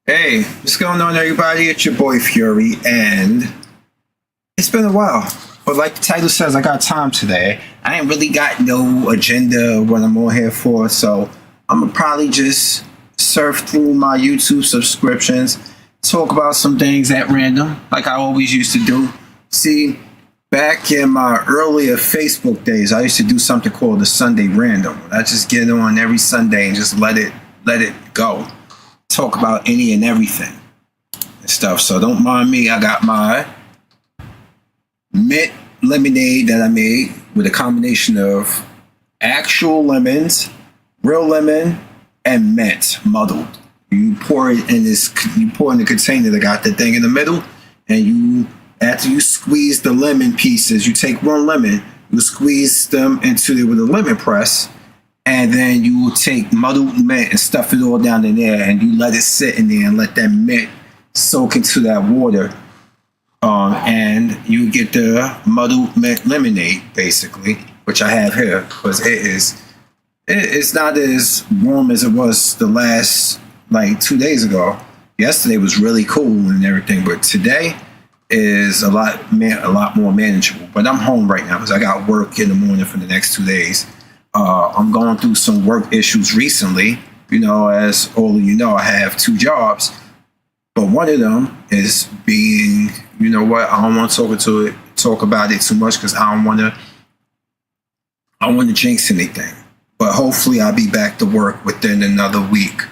Hey, what's going on, everybody? It's your boy Fury, and it's been a while. But like the title says, I got time today. I ain't really got no agenda of what I'm on here for, so I'm gonna probably just surf through my YouTube subscriptions, talk about some things at random, like I always used to do. See, back in my earlier Facebook days, I used to do something called the Sunday Random. I just get on every Sunday and just let it go, talk about any and everything and stuff. So don't mind me. I got my mint lemonade that I made with a combination of actual lemons, real lemon, and mint muddled. You pour it in this. You pour in the container that got the thing in the middle, and you after you squeeze the lemon pieces, you take one lemon, you squeeze them into there with a lemon press, and then you will take muddled mint and stuff it all down in there, and you let it sit in there and let that mint soak into that water, and you get the muddled mint lemonade, basically, which I have here because it's not as warm as it was the last like 2 days ago. Yesterday was really cool and everything, but today is a lot more manageable. But I'm home right now because I got work in the morning for the next 2 days. I'm going through some work issues recently. You know, as all of you know, I have two jobs, but one of them is being, you know what? I don't want to talk about it too much because I don't want to jinx anything. But hopefully, I'll be back to work within another week.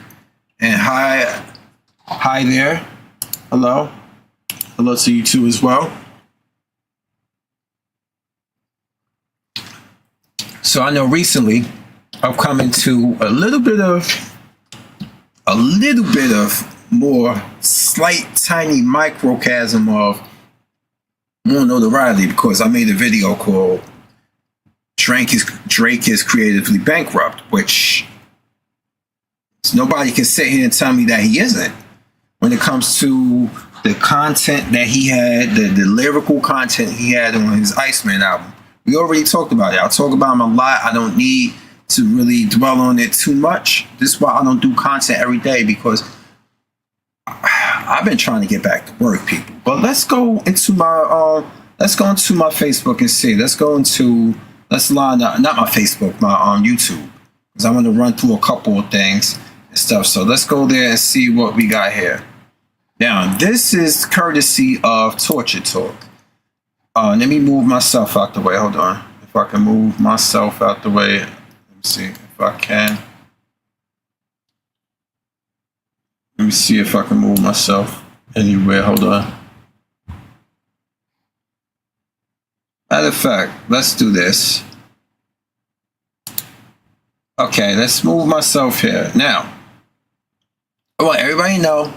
And hi there, hello to you too as well. So I know recently I've come into a little bit of more slight tiny microcosm of more notoriety because I made a video called Drake is creatively bankrupt, which nobody can sit here and tell me that he isn't when it comes to the content that he had, the lyrical content he had on his Iceman album. We already talked about it. I'll talk about him a lot. I don't need to really dwell on it too much. This is why I don't do content every day, because I've been trying to get back to work, people. But let's go into my Facebook and see. Let's line up, not my Facebook, my YouTube, because I want to run through a couple of things and stuff. So let's go there and see what we got here. Now, this is courtesy of Torture Talk. Let me move myself out the way. Hold on. If I can move myself out the way. Let me see if I can. Let me see if I can move myself anywhere. Hold on. Matter of fact, let's do this. Okay, let's move myself here. Now, I want everybody to know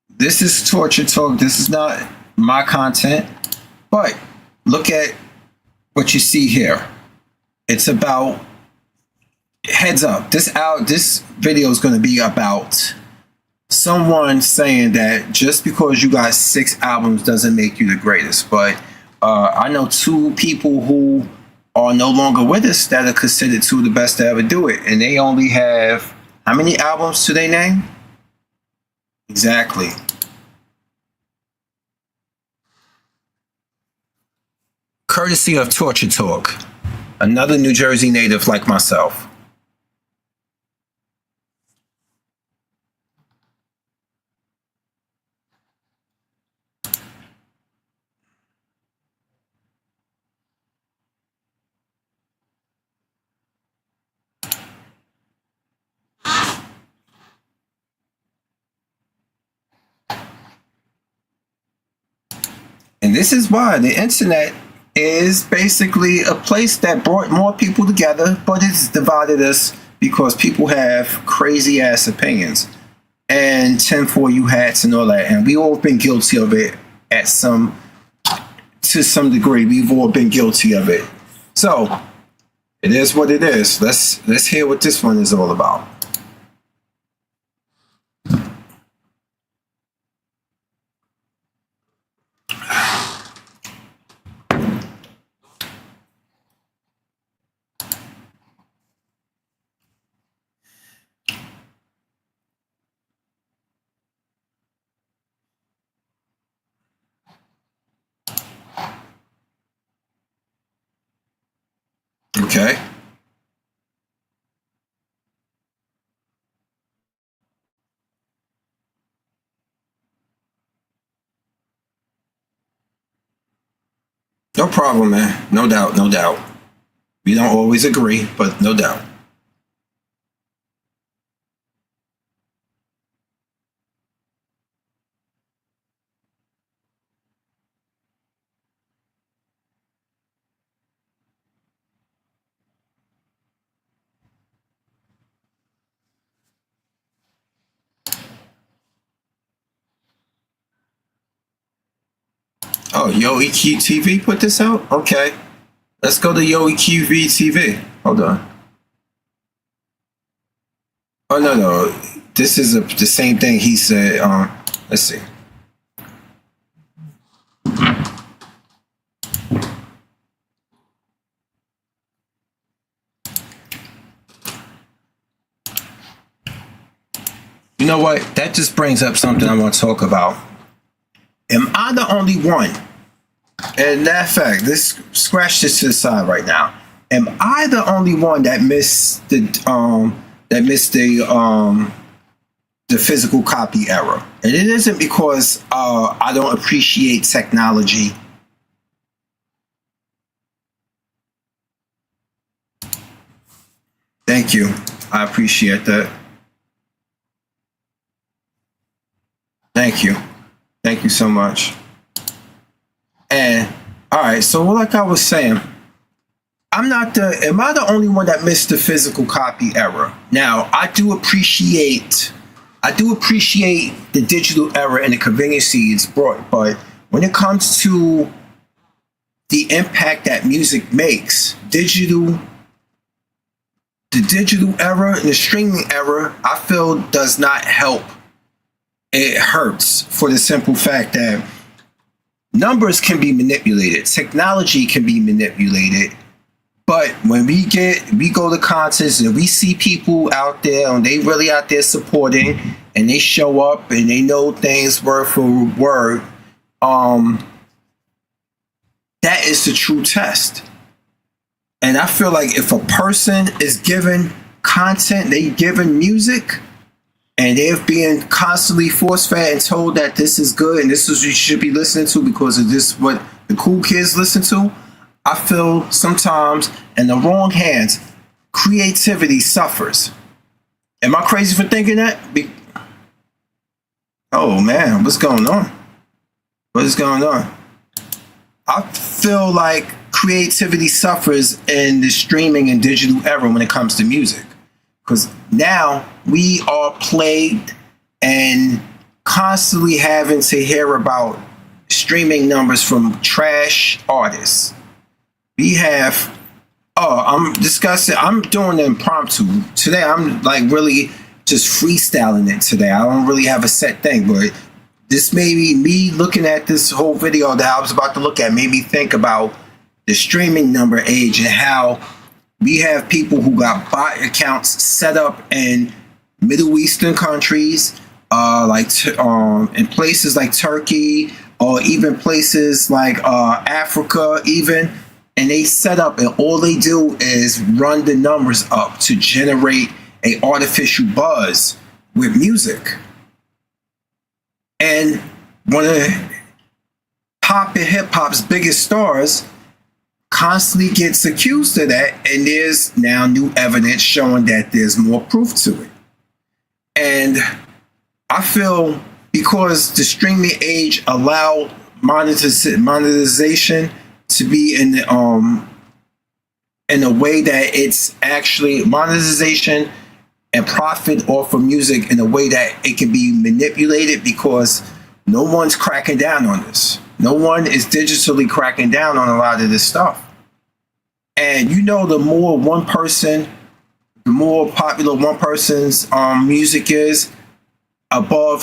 this is Torture Talk. This is not my content. But look at what you see here. It's about, heads up, this video is going to be about someone saying that just because you got 6 albums doesn't make you the greatest. But I know 2 people who are no longer with us that are considered 2 of the best to ever do it. And they only have, how many albums to their name? Exactly. Courtesy of Torture Talk, another New Jersey native like myself. And this is why the internet is basically a place that brought more people together, but it's divided us because people have crazy ass opinions and tinfoil hats and all that. And we all been guilty of it to some degree. We've all been guilty of it. So it is what it is. Let's hear what this one is all about. Okay. No problem, man. No doubt, no doubt. We don't always agree, but no doubt. Oh, Yo EQ TV put this out? Okay. Let's go to Yo EQ TV. Hold on. Oh, no, no. This is the same thing he said. Let's see. You know what? That just brings up something I want to talk about. Am I the only one? And that fact, this scratch this to the side right now. Am I the only one that missed the physical copy era? And it isn't because I don't appreciate technology. Thank you. I appreciate that. Thank you. Thank you so much. And all right, so like I was saying, am I the only one that missed the physical copy era? Now, I do appreciate the digital era and the convenience it's brought, but when it comes to the impact that music makes, the digital era and the streaming era, I feel does not help. It hurts for the simple fact that numbers can be manipulated, technology can be manipulated, but when we go to concerts and we see people out there and they really out there supporting and they show up and they know things word for word, that is the true test. And I feel like if a person is given content, they given music, and they're being constantly force-fed and told that this is good and this is what you should be listening to because of this what the cool kids listen to, I feel sometimes in the wrong hands, creativity suffers. Am I crazy for thinking that? Oh man, what's going on? What is going on? I feel like creativity suffers in the streaming and digital era when it comes to music. Because now we are plagued and constantly having to hear about streaming numbers from trash artists. We have, I'm doing the impromptu. Today I'm like really just freestyling it today. I don't really have a set thing, but this made me looking at this whole video that I was about to look at made me think about the streaming number age and how we have people who got bot accounts set up in Middle Eastern countries, in places like Turkey, or even places like Africa, even, and they set up, and all they do is run the numbers up to generate a artificial buzz with music. And one of pop and hip hop's biggest stars constantly gets accused of that, and there's now new evidence showing that there's more proof to it. And I feel because the streaming age allowed monetization to be in a way that it's actually monetization and profit off of music in a way that it can be manipulated, because no one's cracking down on this. No one is digitally cracking down on a lot of this stuff. And the more popular one person's music is,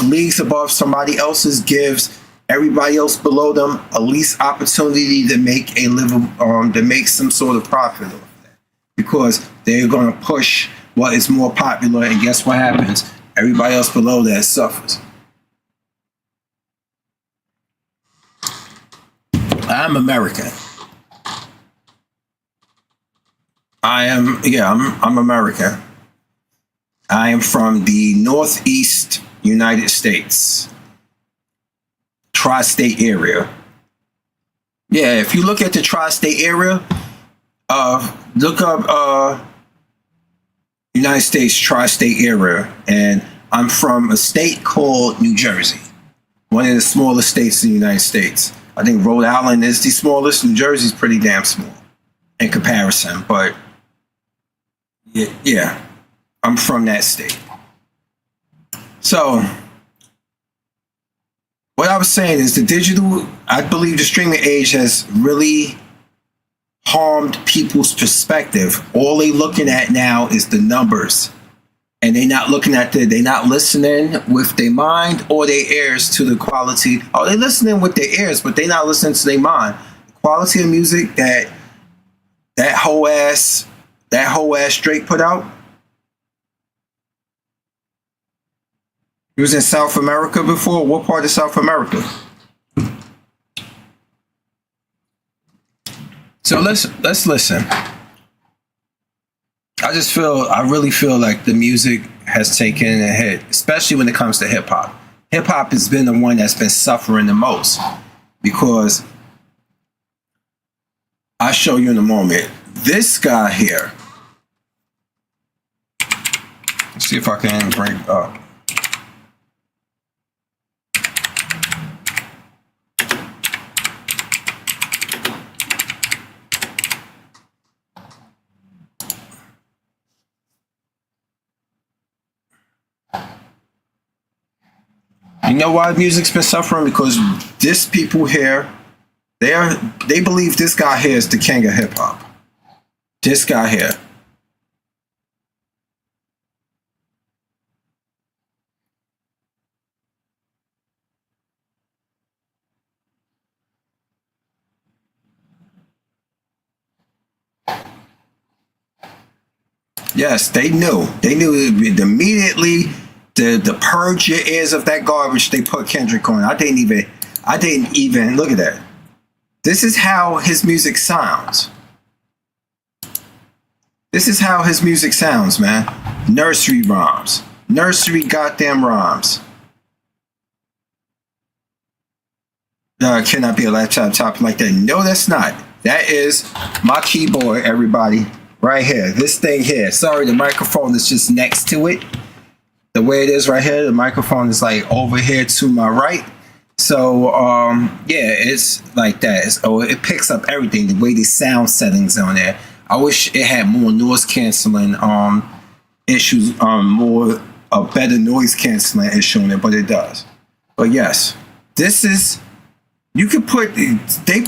leagues above somebody else's, gives everybody else below them a least opportunity to make to make some sort of profit off that, because they're going to push what is more popular, and guess what happens? Everybody else below that suffers. I'm American. I'm American. I am from the Northeast United States, tri-state area. Yeah, if you look at the tri-state area, look up United States tri-state area, and I'm from a state called New Jersey, one of the smallest states in the United States. I think Rhode Island is the smallest. New Jersey is pretty damn small in comparison, but yeah, I'm from that state. So what I was saying is I believe the streaming age has really harmed people's perspective. All they looking at now is the numbers. And they're not listening with their mind or their ears to the quality. Oh, they listening with their ears, but they're not listening to their mind. The quality of music that whole ass Drake put out. He was in South America before. What part of South America? So let's listen. I really feel like the music has taken a hit, especially when it comes to hip hop. Hip hop has been the one that's been suffering the most because I'll show you in a moment. This guy here. Let's see if I can bring up. You know why music's been suffering? Because this people here, they believe this guy here is the king of hip hop. This guy here. Yes, they knew. They knew immediately. The purge your ears of that garbage they put Kendrick on. I didn't even look at that. This is how his music sounds. This is how his music sounds, man. Nursery rhymes. Nursery goddamn rhymes. Cannot be a laptop top like that. No, that's not. That is my keyboard, everybody. Right here. This thing here. Sorry, the microphone is just next to it. The way it is right here, the microphone is like over here to my right. So yeah, it's like that. It picks up everything, the way the sound settings on there. I wish it had more noise canceling issues, more a better noise canceling issue on it, but it does. But yes, this is they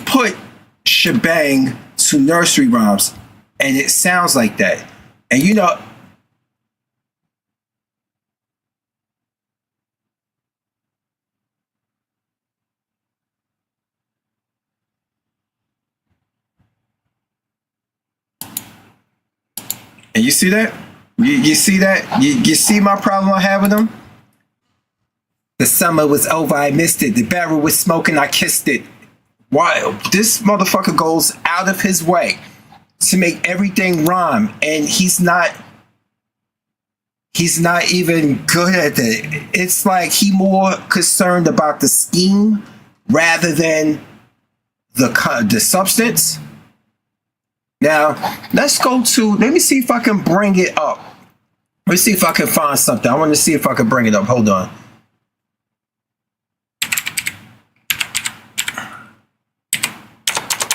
put shebang to nursery rhymes, and it sounds like that. And you know. And you see that? You see that? You see my problem I have with them? The summer was over, I missed it. The barrel was smoking, I kissed it. Why? This motherfucker goes out of his way to make everything rhyme, and he's not even good at it. It's like he more concerned about the scheme rather than the substance. Now, let me see if I can bring it up. Let me see if I can find something. I want to see if I can bring it up. Hold on.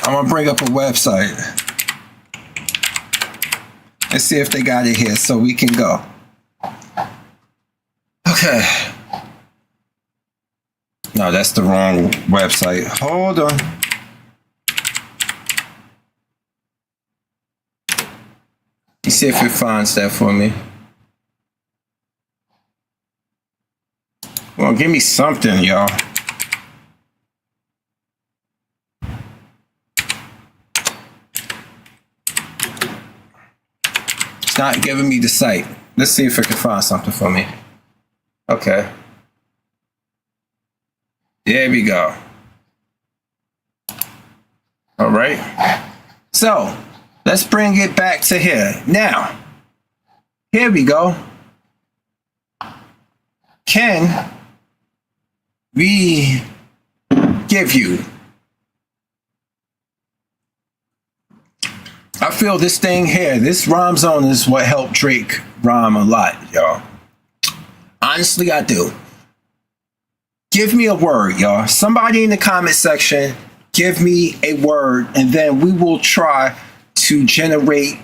I'm going to bring up a website. Let's see if they got it here so we can go. Okay. No, that's the wrong website. Hold on. Let's see if it finds that for me. Well, give me something, y'all. It's not giving me the site. Let's see if it can find something for me. Okay. There we go. All right. So, Let's bring it back to here. Now, here we go. Can we give you? I feel this thing here, this rhyme zone is what helped Drake rhyme a lot, y'all. Honestly, I do. Give me a word, y'all. Somebody in the comment section, give me a word, and then we will try to generate.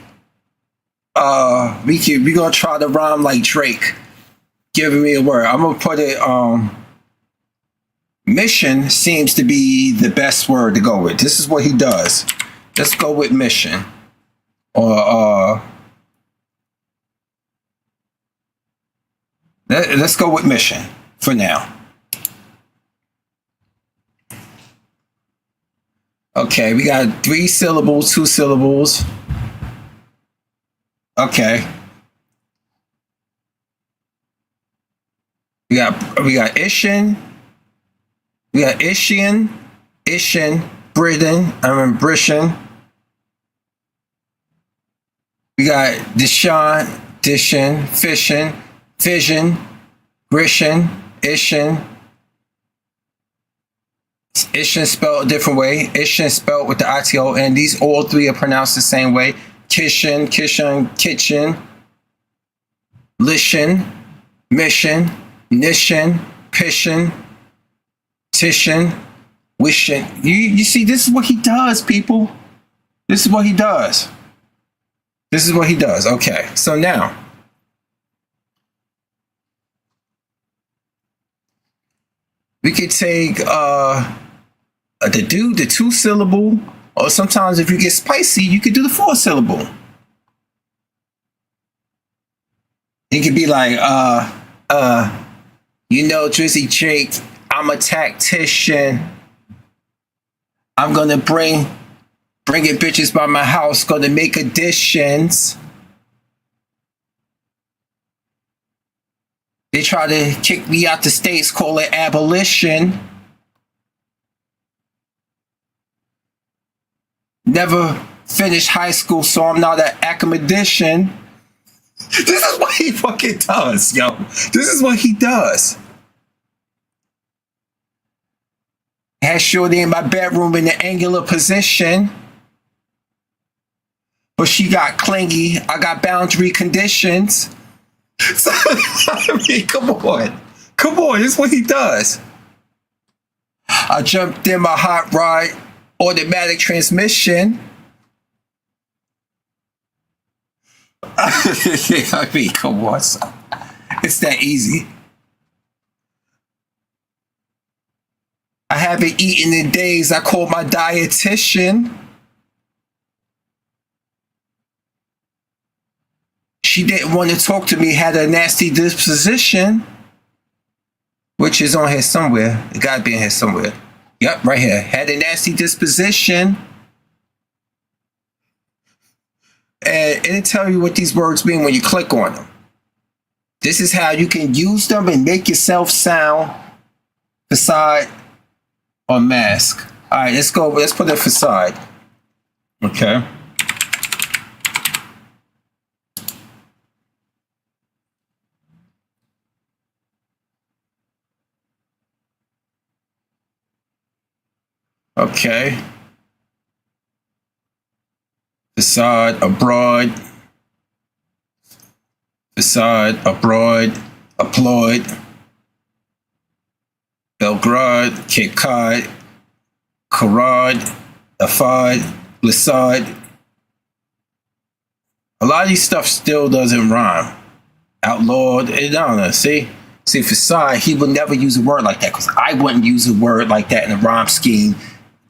We're gonna try to rhyme like Drake. Giving me a word. I'm gonna put it. Mission seems to be the best word to go with. This is what he does. Let's go with mission. Or let's go with mission for now. Okay, we got 3 syllables, 2 syllables. Okay. We got Ishin. We got Ishin, Britain, Britain. We got Dishan, Fishin, Vision, Grishin, Ishin. Ishin spelled a different way. Ishin spelled with the ITON. These all 3 are pronounced the same way. Kitchen, kitchen, Lishin, mission, nishin, pishin, tishin, wishin. You see, this is what he does, people. This is what he does. This is what he does. Okay, so now we could take the 2 syllable, or sometimes if you get spicy, you could do the 4 syllable. It could be like, Drizzy Drake, I'm a tactician. I'm gonna bring it bitches by my house, gonna make additions. They try to kick me out the States, call it abolition. Never finished high school, so I'm not an academician. This is what he fucking does, yo. This is what he does. Had Shorty in my bedroom in the angular position. But she got clingy. I got boundary conditions. So, I mean, come on. Come on, this is what he does. I jumped in my hot rod, automatic transmission. I mean, come on, son. It's that easy. I haven't eaten in days. I called my dietitian. She didn't want to talk to me, had a nasty disposition. Which is on here somewhere. It gotta be in here somewhere. Yep, right here. Had a nasty disposition. And it'll tell you what these words mean when you click on them. This is how you can use them and make yourself sound facade or mask. All right, let's go. Let's put a facade. Okay. Okay. Facade abroad. Facade abroad. Applaud. Belgrade. Cape Cod. Karad. Afad. Blissad. A lot of these stuff still doesn't rhyme. Outlawed. I don't know. See, facade, he would never use a word like that because I wouldn't use a word like that in a rhyme scheme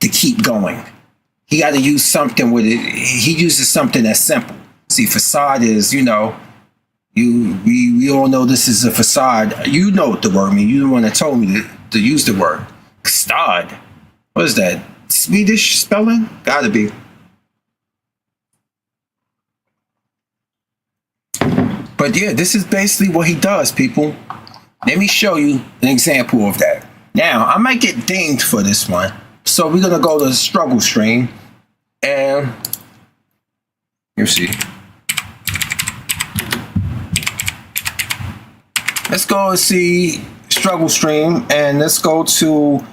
to keep going. He got to use something with it. He uses something that's simple. See, facade is, we all know this is a facade. You know what the word means. You're the one that told me to use the word. Facade. What is that? Swedish spelling? Gotta be. But yeah, this is basically what he does, people. Let me show you an example of that. Now, I might get dinged for this one. So we're going to go to the struggle stream. And You see. Let's go and see Struggle Stream, and let's go to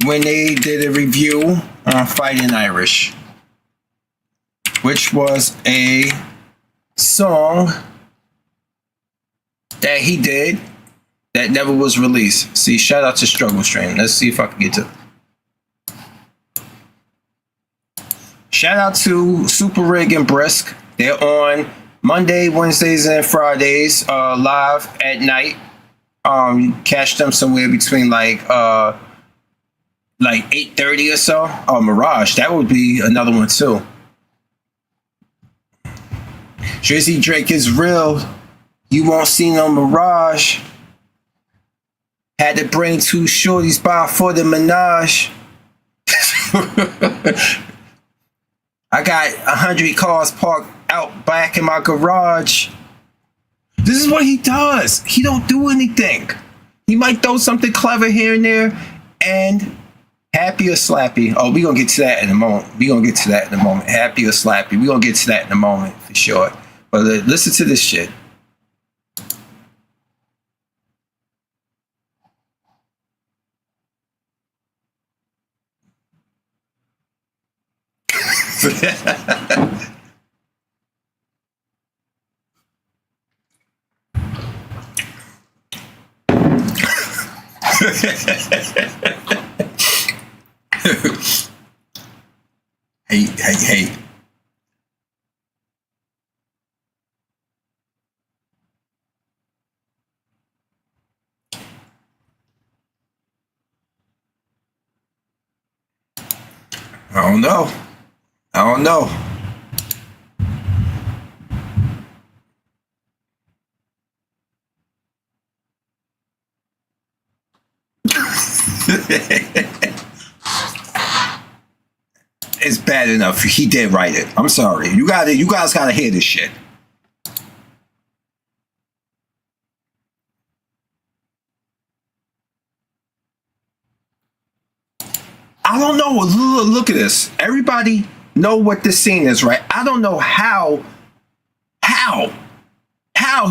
when they did a review on Fighting Irish, which was a song that he did that never was released. See, shout out to Struggle Stream. Let's see if I can get to. Shout out to Super Rig and Brisk. They're on Monday, Wednesdays, and Fridays, live at night. You catch them somewhere between like 8:30 or so. Oh, Mirage, that would be another one too. Drizzy Drake is real. You won't see no Mirage. Had to bring two shorties by for the menage. I got 100 cars parked out back in my garage. This is what he does. He don't do anything. He might throw something clever here and there, and happy or slappy. Oh, we gonna get to that in a moment. Happy or slappy. We gonna get to that in a moment for sure. But listen to this shit. Hey. I don't know. It's bad enough. He did write it. I'm sorry. You guys gotta hear this shit. I don't know. Look at this. Everybody know what this scene is, right? I don't know how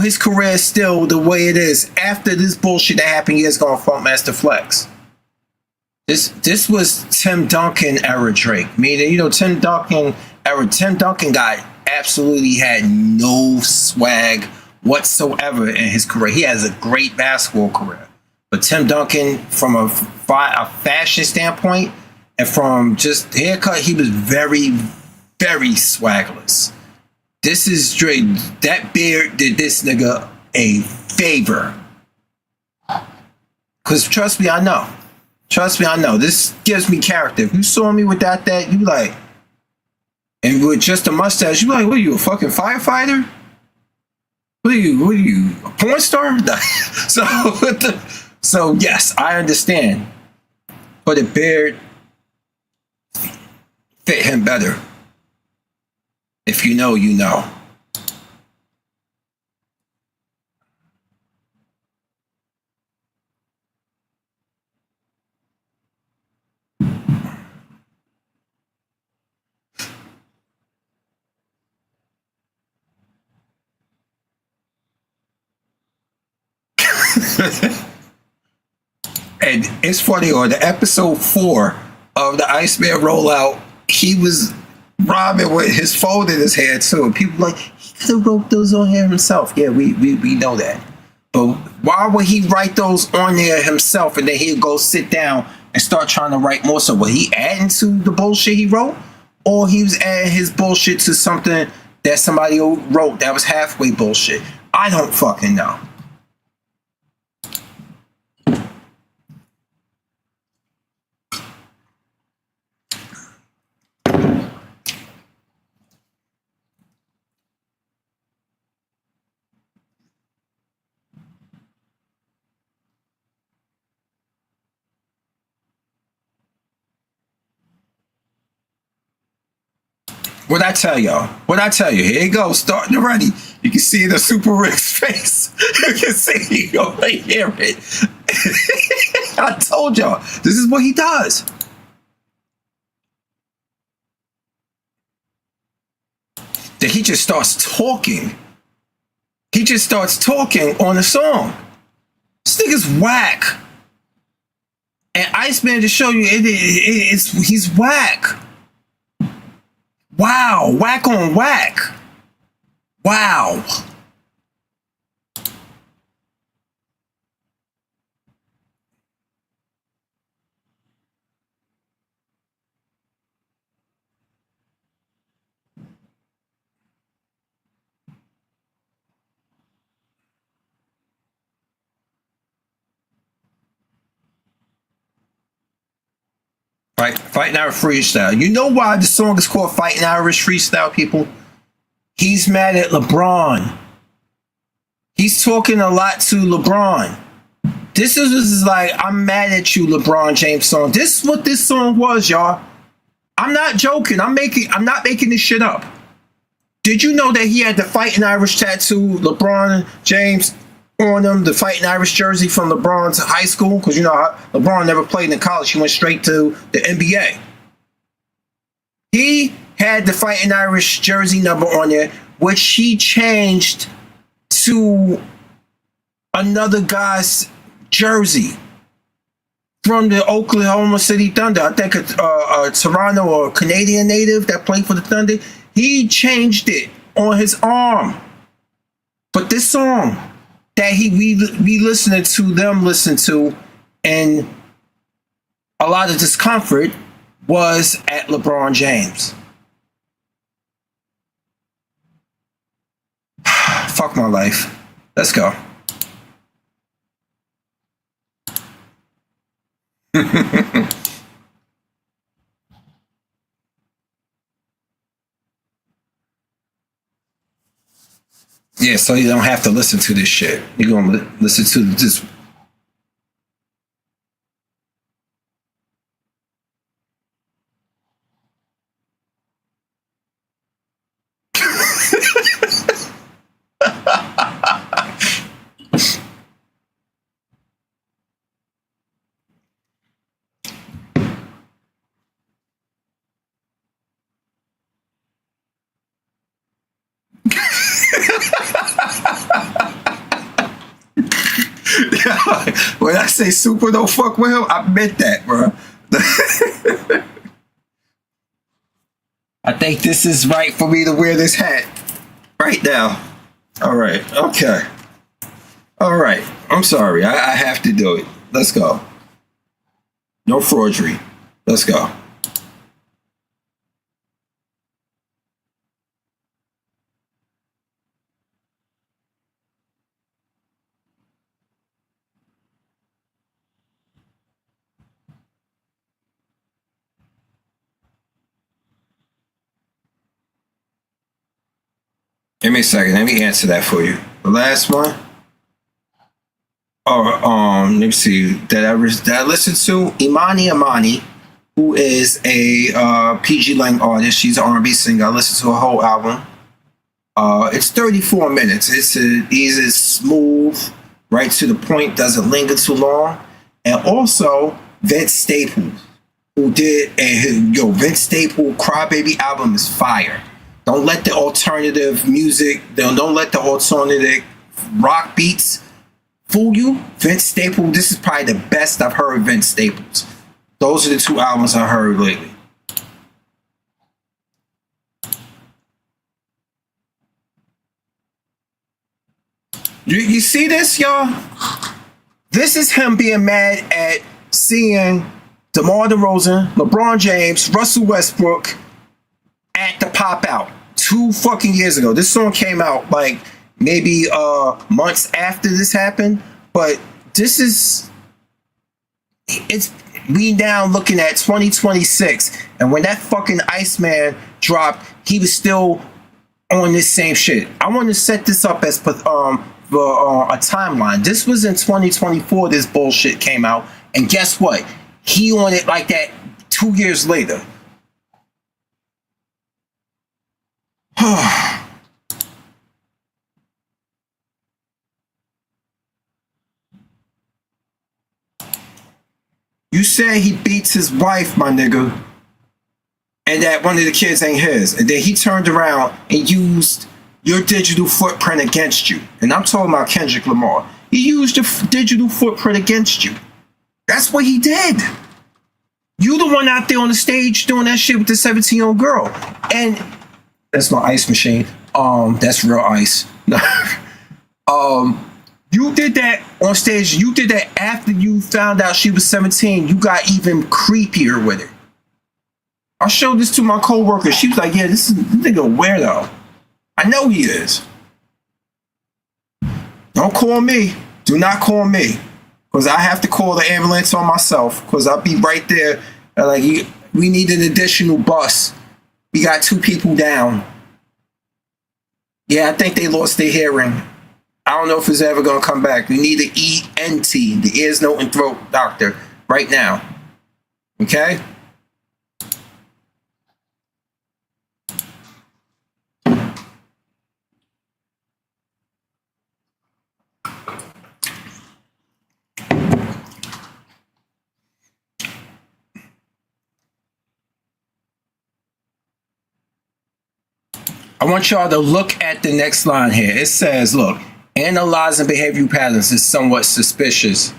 his career is still the way it is after this bullshit that happened years ago on Funkmaster Flex. This was Tim Duncan era Drake. Meaning, Tim Duncan absolutely had no swag whatsoever in his career. He has a great basketball career. But Tim Duncan, from a fashion standpoint and from just haircut, he was very, very swagless. This is Drake. That beard did this nigga a favor. Because trust me, I know. This gives me character. If you saw me without that, you like, and with just a mustache, you like, what are you, a fucking firefighter? What are you, a porn star? So yes, I understand. But the beard fit him better. If you know, you know. And it's funny, on the episode 4 of the Iceman rollout, he was robbing with his phone in his hand too. People like, he could have wrote those on here himself. Yeah, we know that. But why would he write those on there himself and then he'd go sit down and start trying to write more? So was he adding to the bullshit he wrote? Or he was adding his bullshit to something that somebody wrote that was halfway bullshit? I don't fucking know. What I tell you, here you go, starting already. You can see the Super Rick's face. You can see, you only hear it. I told y'all, this is what he does. that he just starts talking. He just starts talking on the song. This nigga's whack. And Iceman, to show you, he's whack. Wow, whack on whack. Wow. Fighting Irish Freestyle. You know why the song is called Fighting Irish Freestyle, people? He's mad at LeBron. He's talking a lot to LeBron. This is like, I'm mad at you, LeBron James song. This is what this song was, y'all. I'm not joking. I'm not making this shit up. Did you know that he had the Fighting Irish tattoo, LeBron James, on him, the Fighting Irish jersey from LeBron's high school? Because you know LeBron never played in college. He went straight to the NBA. He had the Fighting Irish jersey number on there, which he changed to another guy's jersey from the Oklahoma City Thunder. I think a Toronto or Canadian native that played for the Thunder. He changed it on his arm. But this song that we listening to, them listen to, and a lot of discomfort was at LeBron James. Fuck my life. Let's go. Yeah, so you don't have to listen to this shit. You're gonna listen to this. When I say super don't fuck with him, I meant that, bro. I think this is right for me to wear this hat right now. All right, okay. All right, I'm sorry. I have to do it. Let's go. No forgery. Let's go. Give me a second. Let me answer that for you. The last one. Let me see. That I listened to Imani, who is a PG Lang artist. She's an R&B singer. I listened to her whole album. It's 34 minutes. It's easy, smooth, right to the point. Doesn't linger too long. And also Vince Staples, who did Vince Staples Crybaby album is fire. Don't let the alternative music, don't let the alternative rock beats fool you. Vince Staples, this is probably the best I've heard of Vince Staples. Those are the two albums I heard lately. You see this, y'all? This is him being mad at seeing DeMar DeRozan, LeBron James, Russell Westbrook at the Pop Out 2 fucking years ago. This song came out like maybe months after this happened, but we now looking at 2026, and when that fucking Iceman dropped, he was still on this same shit. I want to set this up as a timeline. This was in 2024. This bullshit came out, and guess what? He on it like that 2 years later. You say he beats his wife, my nigga. and that one of the kids ain't his. And then he turned around and used your digital footprint against you. And I'm talking about Kendrick Lamar. He used your digital footprint against you. That's what he did. You the one out there on the stage doing that shit with the 17-year-old girl. And that's my ice machine. That's real ice. You did that on stage. You did that after you found out she was 17. You got even creepier with it. I showed this to my coworker. She was like, yeah, this nigga a weirdo. I know he is. Don't call me. Do not call me. Because I have to call the ambulance on myself. Because I'll be right there. Like, we need an additional bus. We got 2 people down. Yeah, I think they lost their hearing. I don't know if it's ever going to come back. We need an ENT, the ears, nose, and throat doctor, right now. Okay? I want y'all to look at the next line here. It says, look, analyzing behavioral patterns is somewhat suspicious.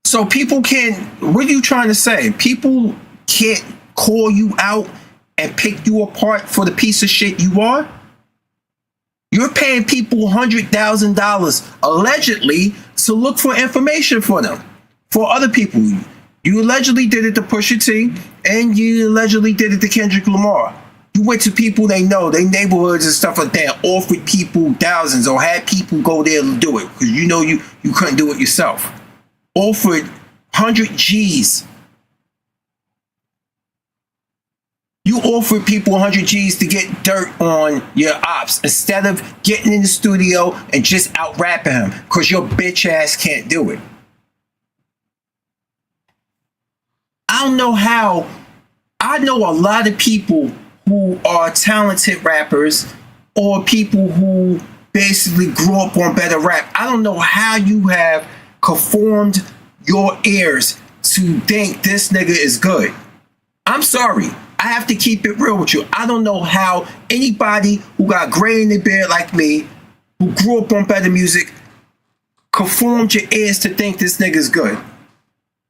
So people can't, what are you trying to say? People can't call you out and pick you apart for the piece of shit you are? You're paying people $100,000 allegedly to look for information for them, for other people. You allegedly did it to Pusha T, and you allegedly did it to Kendrick Lamar. You went to people they know, they neighborhoods and stuff like that, offered people thousands or had people go there to do it because you know you couldn't do it yourself. Offered 100 G's. You offered people 100 G's to get dirt on your ops instead of getting in the studio and just out rapping him because your bitch ass can't do it. I don't know how. I know a lot of people who are talented rappers or people who basically grew up on better rap. I don't know how you have conformed your ears to think this nigga is good. I'm sorry. I have to keep it real with you. I don't know how anybody who got gray in their beard like me, who grew up on better music, conformed your ears to think this nigga is good.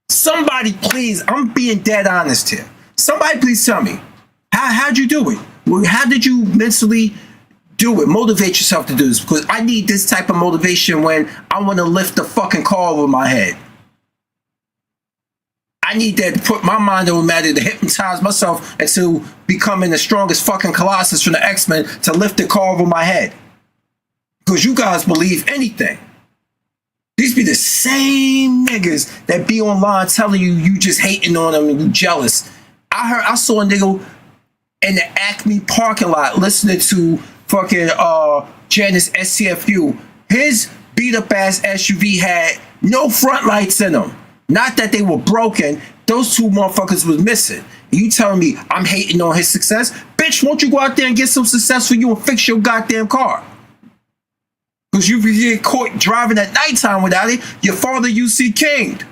Somebody please, I'm being dead honest here. Somebody please tell me. How'd you do it? How did you mentally do it? Motivate yourself to do this because I need this type of motivation when I want to lift the fucking car over my head. I need that to put my mind on matter to hypnotize myself into becoming the strongest fucking Colossus from the X-Men to lift the car over my head. Because you guys believe anything. These be the same niggas that be online telling you just hating on them and you jealous. I saw a nigga in the Acme parking lot listening to fucking Janice STFU. His beat up ass SUV had no front lights in them. Not that they were broken. Those 2 motherfuckers was missing. You telling me I'm hating on his success? Bitch, won't you go out there and get some success for you and fix your goddamn car? Because you get caught driving at nighttime without it, your father UC King'd.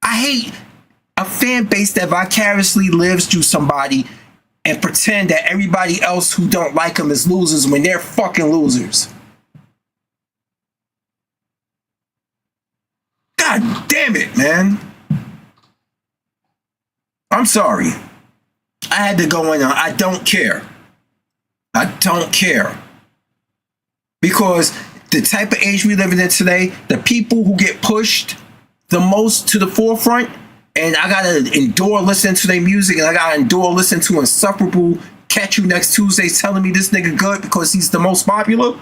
I hate a fan base that vicariously lives through somebody and pretend that everybody else who don't like them is losers when they're fucking losers. God damn it, man. I'm sorry. I had to go in on. I don't care. I don't care. Because the type of age we living in today, the people who get pushed the most to the forefront, and I gotta endure listening to their music, and I gotta endure listening to insufferable Catch You Next Tuesday telling me this nigga good because he's the most popular.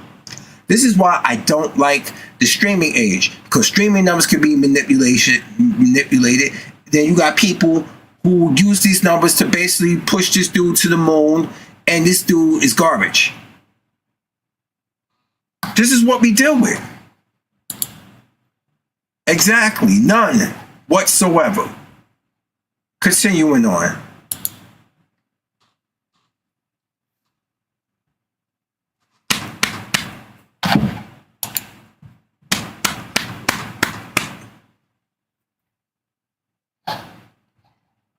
This is why I don't like the streaming age, because streaming numbers can be manipulated. Then you got people who use these numbers to basically push this dude to the moon, and this dude is garbage. This is what we deal with. Exactly, none whatsoever. Continuing on.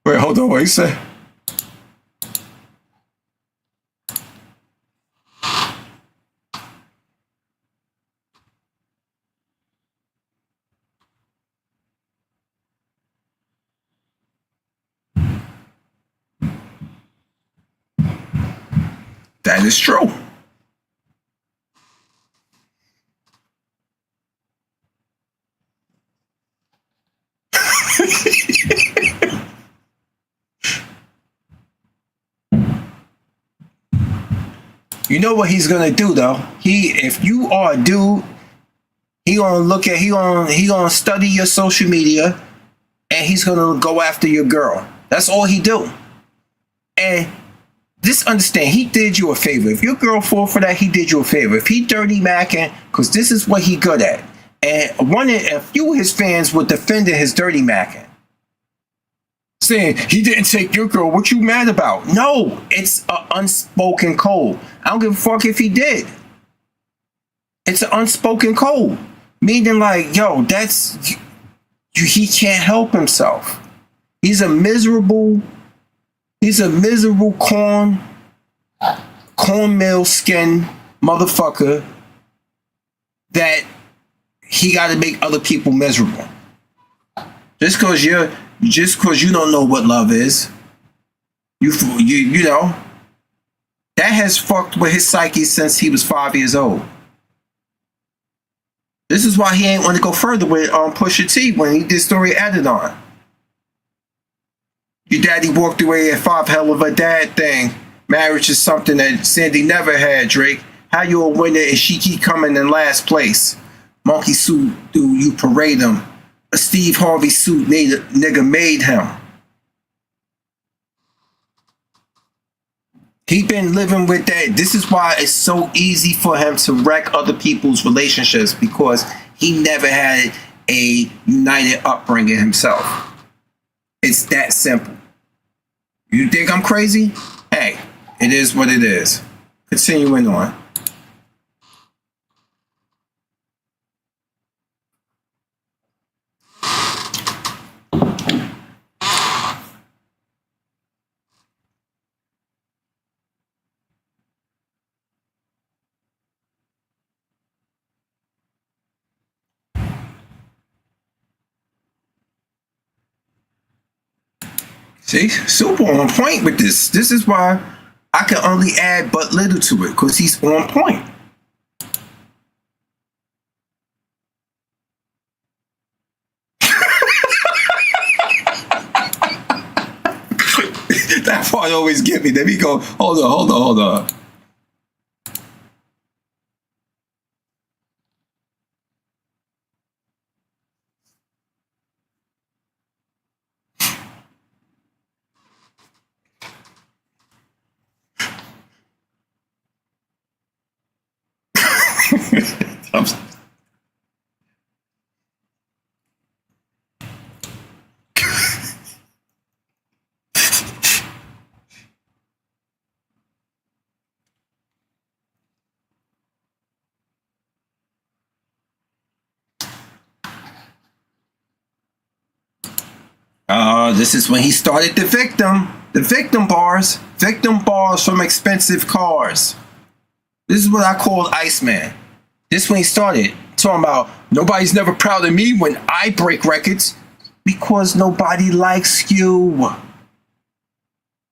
Wait, hold on, what you say? That is true. You know what he's gonna do though? If you are a dude, he gonna study your social media, and he's gonna go after your girl. That's all he do. And just understand, he did you a favor. If your girl fall for that, he did you a favor. If he dirty macking, because this is what he good at. And a few of his fans were defending his dirty macking, saying he didn't take your girl. What you mad about? No, it's an unspoken code. I don't give a fuck if he did. It's an unspoken code, meaning like, yo, he can't help himself. He's a miserable cornmeal skin motherfucker that he got to make other people miserable. Just cause you don't know what love is, you know, that has fucked with his psyche since he was 5 years old. This is why he ain't want to go further with Pusha T when he did Story Added On. Your daddy walked away at 5, hell of a dad thing. Marriage is something that Sandy never had, Drake. How you a winner and she keep coming in last place? Monkey suit, do you parade him? A Steve Harvey suit nigga made him. He been living with that. This is why it's so easy for him to wreck other people's relationships, because he never had a united upbringing himself. It's that simple. You think I'm crazy? Hey, it is what it is. Continuing on. See, super on point with this. This is why I can only add but little to it, because he's on point. That part always get me. Let me go. Hold on. This is when he started the victim bars from expensive cars. This is what I call Iceman. This when he started talking about nobody's never proud of me when I break records, because nobody likes you.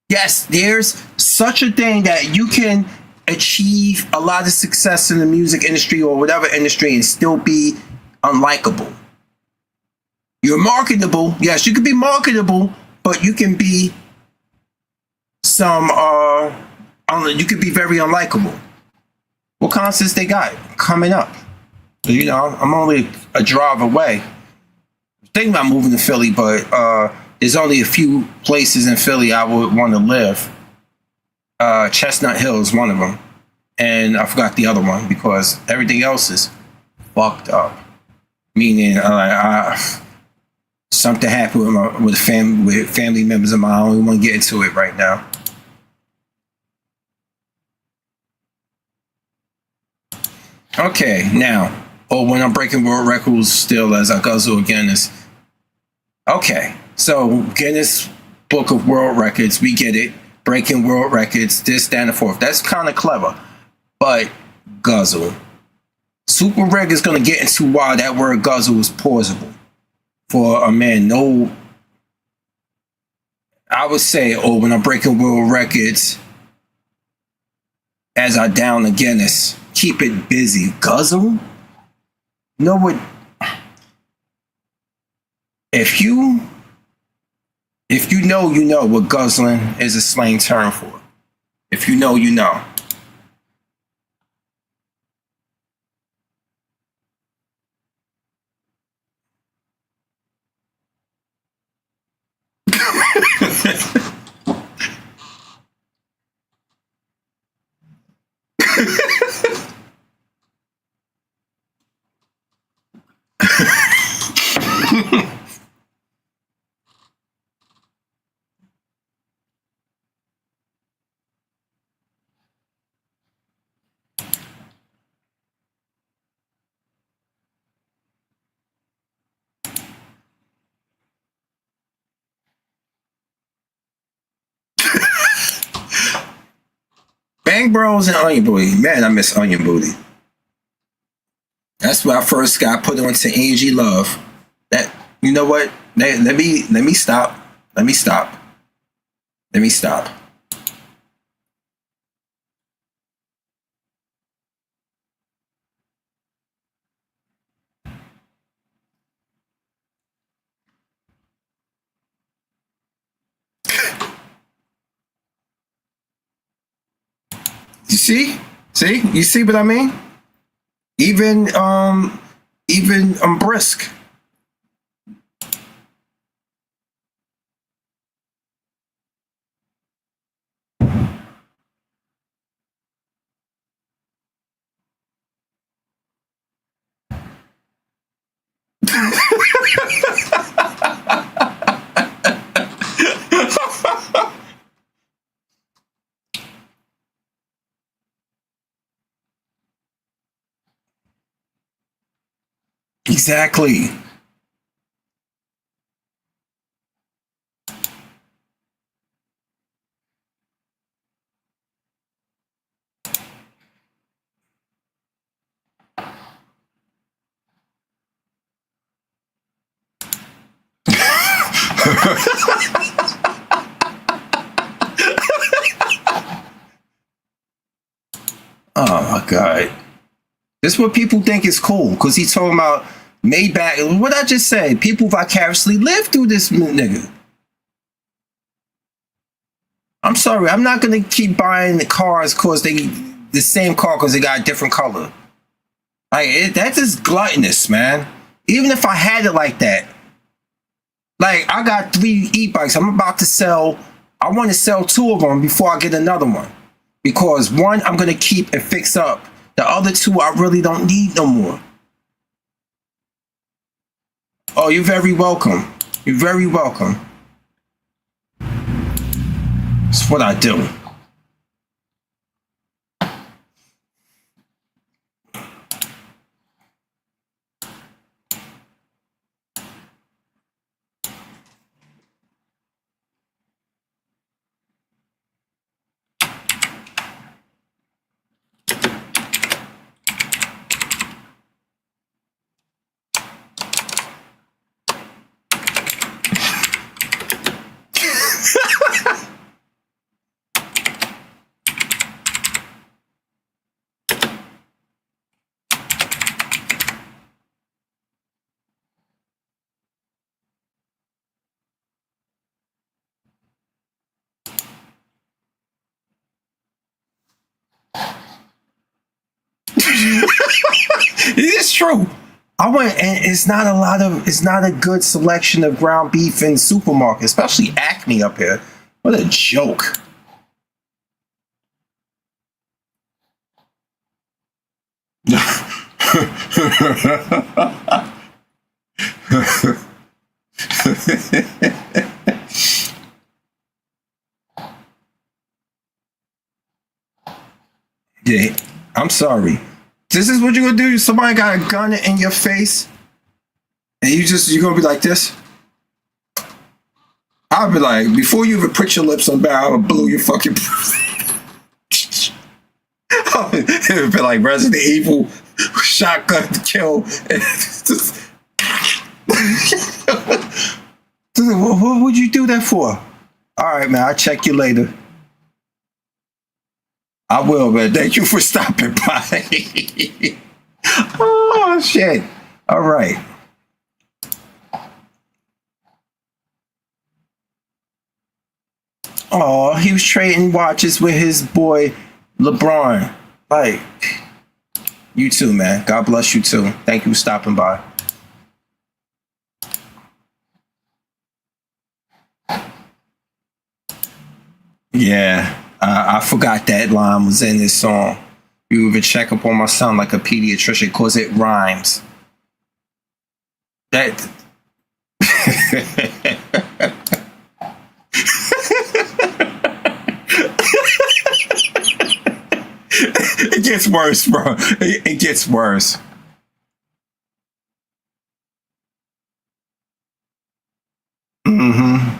Yes, there's such a thing that you can achieve a lot of success in the music industry or whatever industry and still be unlikable. You're marketable. Yes, you can be marketable, but you can be you could be very unlikable. What concerts they got coming up? You know, I'm only a drive away. I'm thinking about moving to Philly, but there's only a few places in Philly I would want to live. Chestnut Hill is one of them, and I forgot the other one because everything else is fucked up. Meaning, something happened with family members of mine. I don't even want to get into it right now. Okay, now, when I'm breaking world records still as I guzzle again is, okay, so Guinness Book of World Records, we get it, breaking world records, this, that, and the fourth. That's kind of clever, but guzzle. Super Reg is going to get into why that word guzzle is plausible for a man. No, I would say, when I'm breaking world records, as I down again is keep it busy. Guzzle? You know what? If you know, you know what guzzling is a slang term for. If you know, you know. Bang Bros and Onion Booty. Man, I miss Onion Booty. That's where I first got put onto Angie Love. That, you know what? Let me stop. Let me stop. Let me stop. You see? See? You see what I mean? Even Brisk. Exactly. Oh my God. This is what people think is cool because he's talking about Maybach. What I just said, people vicariously live through this nigga. I'm sorry, I'm not gonna keep buying the cars because the same car because they got a different color. Like that's just gluttonous, man. Even if I had it like that, like I got 3 e-bikes. I'm about to sell. I want to sell 2 of them before I get another one because one I'm gonna keep and fix up. The other 2 I really don't need no more. Oh, you're very welcome. You're very welcome. It's what I do. It is true. I went and it's not a good selection of ground beef in supermarket, especially Acme up here. What a joke. Yeah, I'm sorry. This is what you're gonna do? Somebody got a gun in your face and you're gonna be like this? I'll be like, before you even put your lips on back, I'll blow your fucking it would be like Resident Evil shotgun to kill. What would you do that for? All right, man, I'll check you later. I will, man. Thank you for stopping by. Oh, shit. All right. Oh, he was trading watches with his boy LeBron. Like, you too, man. God bless you too. Thank you for stopping by. Yeah, I forgot that line was in this song. You even check up on my son like a pediatrician because it rhymes. That. It gets worse, bro. It gets worse. Mm-hmm.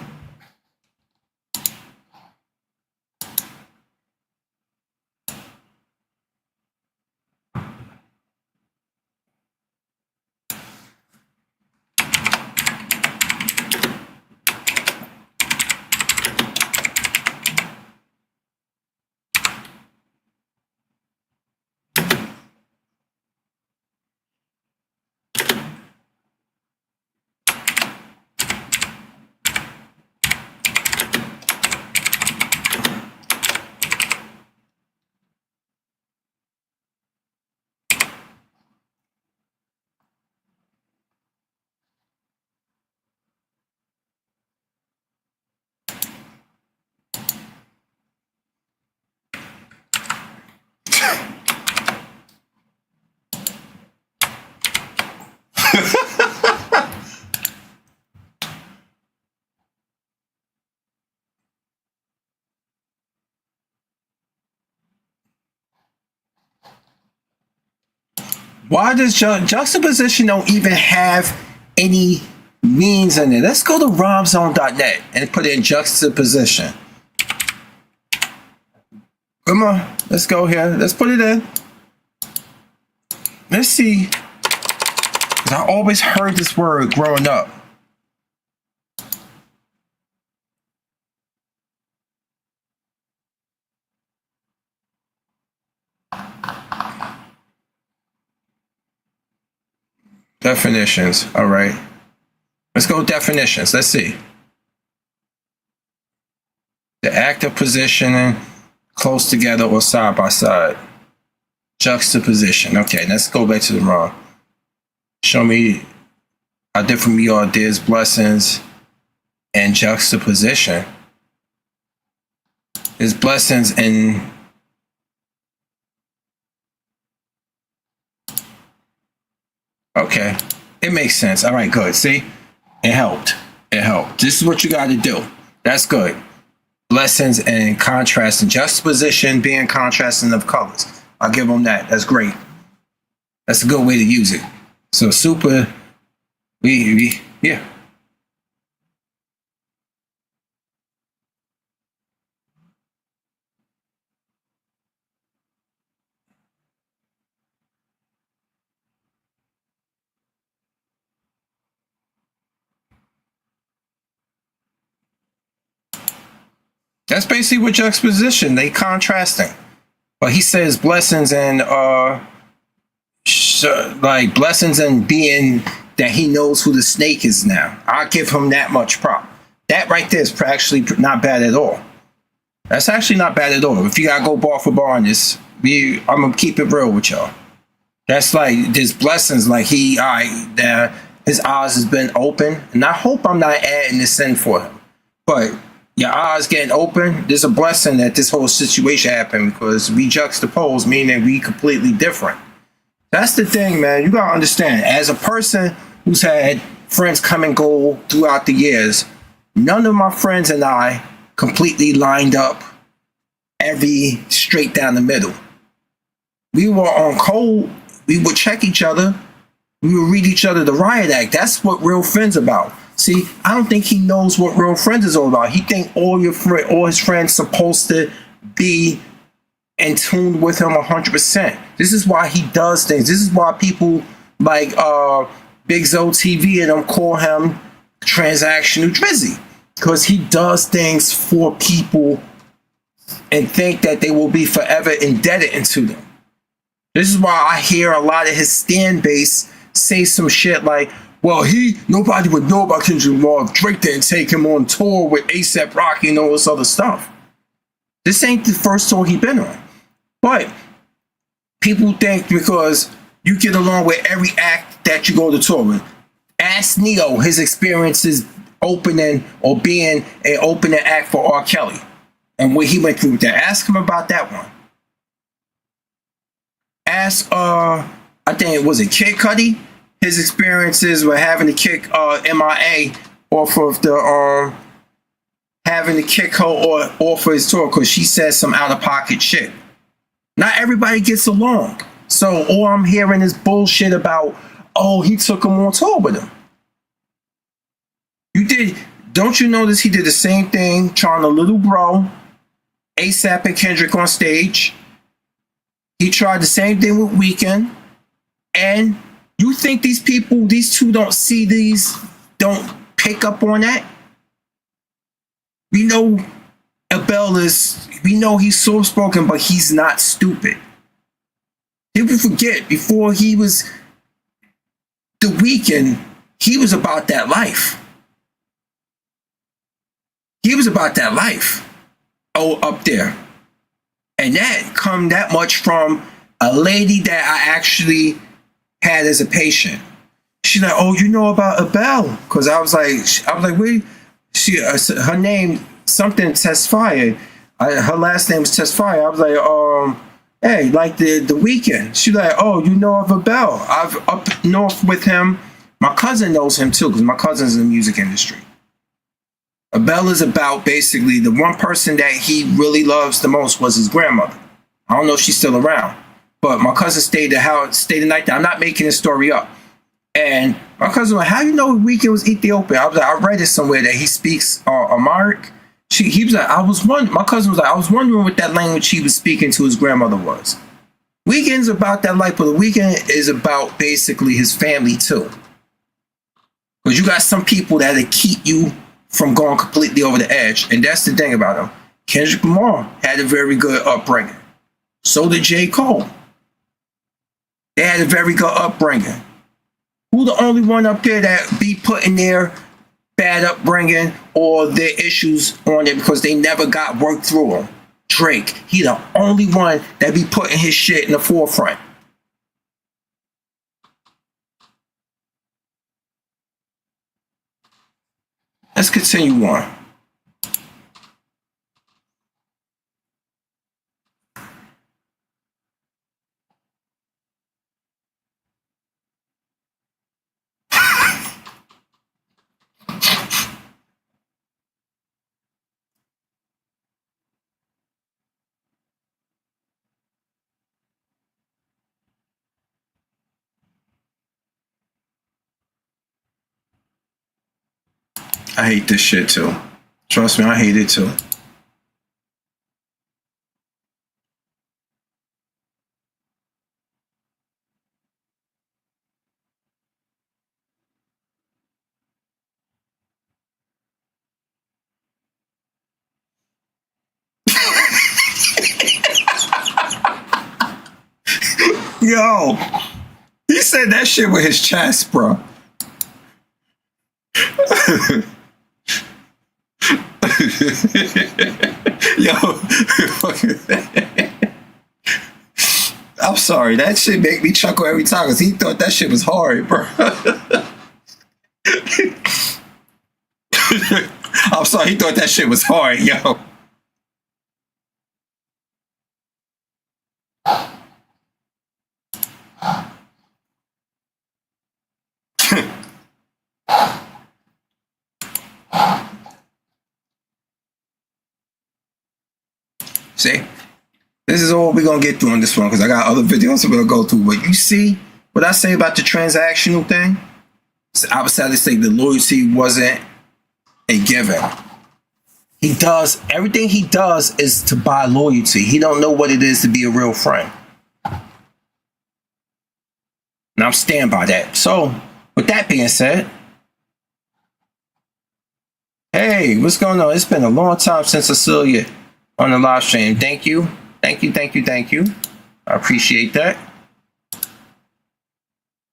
Why does juxtaposition don't even have any means in it? Let's go to rhymezone.net and put in juxtaposition. Come on, let's go here. Let's put it in. Let's see. 'Cause I always heard this word growing up. Definitions. All right. Let's go definitions. Let's see. The act of positioning close together or side by side. Juxtaposition. Okay, let's go back to the wrong. Show me how different we are. There's blessings and juxtaposition. There's blessings and okay, it makes sense. All right, good. See, it helped. It helped. This is what you got to do. That's good. Blessings and contrast and juxtaposition being contrasting of colors. I'll give them that. That's great. That's a good way to use it. So super, yeah. That's basically what juxtaposition. They contrasting. But he says blessings and like blessings and being that he knows who the snake is now. I'll give him that much prop. That right there is actually not bad at all. That's actually not bad at all. If you gotta go bar for bar on this, I'm gonna keep it real with y'all. That's like there's blessings. Like that his eyes has been open, and I hope I'm not adding this in for him. But your eyes getting open, there's a blessing that this whole situation happened because we juxtapose, meaning we completely different. That's the thing, man. You gotta understand, as a person who's had friends come and go throughout the years, none of my friends and I completely lined up every straight down the middle. We were on code, we would check each other, we would read each other the riot act. That's what real friends about. See, I don't think he knows what real friends is all about. He think all his friends supposed to be in tune with him 100%. This is why he does things. This is why people like Big Zo TV and them call him transactional Drizzy, because he does things for people and think that they will be forever indebted to them. This is why I hear a lot of his stand base say some shit like, well, nobody would know about Kendrick Lamar if Drake didn't take him on tour with A$AP Rocky and all this other stuff. This ain't the first tour he been on. But people think because you get along with every act that you go to tour with. Ask Neo his experiences opening or being an opening act for R. Kelly and what he went through with that. Ask him about that one. Ask I think it was Kid Cudi, his experiences with having to kick MIA off of the having to kick her or off of his tour because she said some out of pocket shit. Not everybody gets along. So all I'm hearing is bullshit about, oh, he took him on tour with him. Don't you notice he did the same thing trying to Little Bro, A$AP and Kendrick on stage. He tried the same thing with Weeknd. And you think these two don't see these, don't pick up on that? We know we know he's soft-spoken, but he's not stupid. People forget, before he was The Weeknd, he was about that life. He was about that life. Oh, up there. And that come that much from a lady that I actually had as a patient. She's like, oh, you know about Abel? Because I was like, wait. Her name, something Tesfaye. Her last name is Tesfaye. I was like, hey, like the Weeknd. She's like, oh, you know of Abel? I've up north with him. My cousin knows him too, because my cousin's in the music industry. Abel is about basically the one person that he really loves the most was his grandmother. I don't know if she's still around, but my cousin stayed the night there. I'm not making this story up. And my cousin was like, how do you know Weeknd was Ethiopian? I was like, I read it somewhere that he speaks Amharic. He was like, my cousin was like, I was wondering what that language he was speaking to his grandmother was. Weeknd's about that life, but the Weeknd is about basically his family too. Because you got some people that'll keep you from going completely over the edge. And that's the thing about him. Kendrick Lamar had a very good upbringing. So did J. Cole. They had a very good upbringing. Who the only one up there that be putting their bad upbringing or their issues on it because they never got worked through them? Drake. He the only one that be putting his shit in the forefront. Let's continue on. I hate this shit too. Trust me, I hate it too. Yo, he said that shit with his chest, bro. Yo, I'm sorry. That shit make me chuckle every time because he thought that shit was hard, bro. I'm sorry. He thought that shit was hard, yo. See, this is all we're gonna get through on this one because I got other videos I'm gonna go through. But you see what I say about the transactional thing? I would sadly say the loyalty wasn't a given. He does everything he does is to buy loyalty. He don't know what it is to be a real friend. And I'm stand by that. So, with that being said, hey, what's going on? It's been a long time since I saw you. on the live stream. Thank you. Thank you, thank you, thank you. I appreciate that.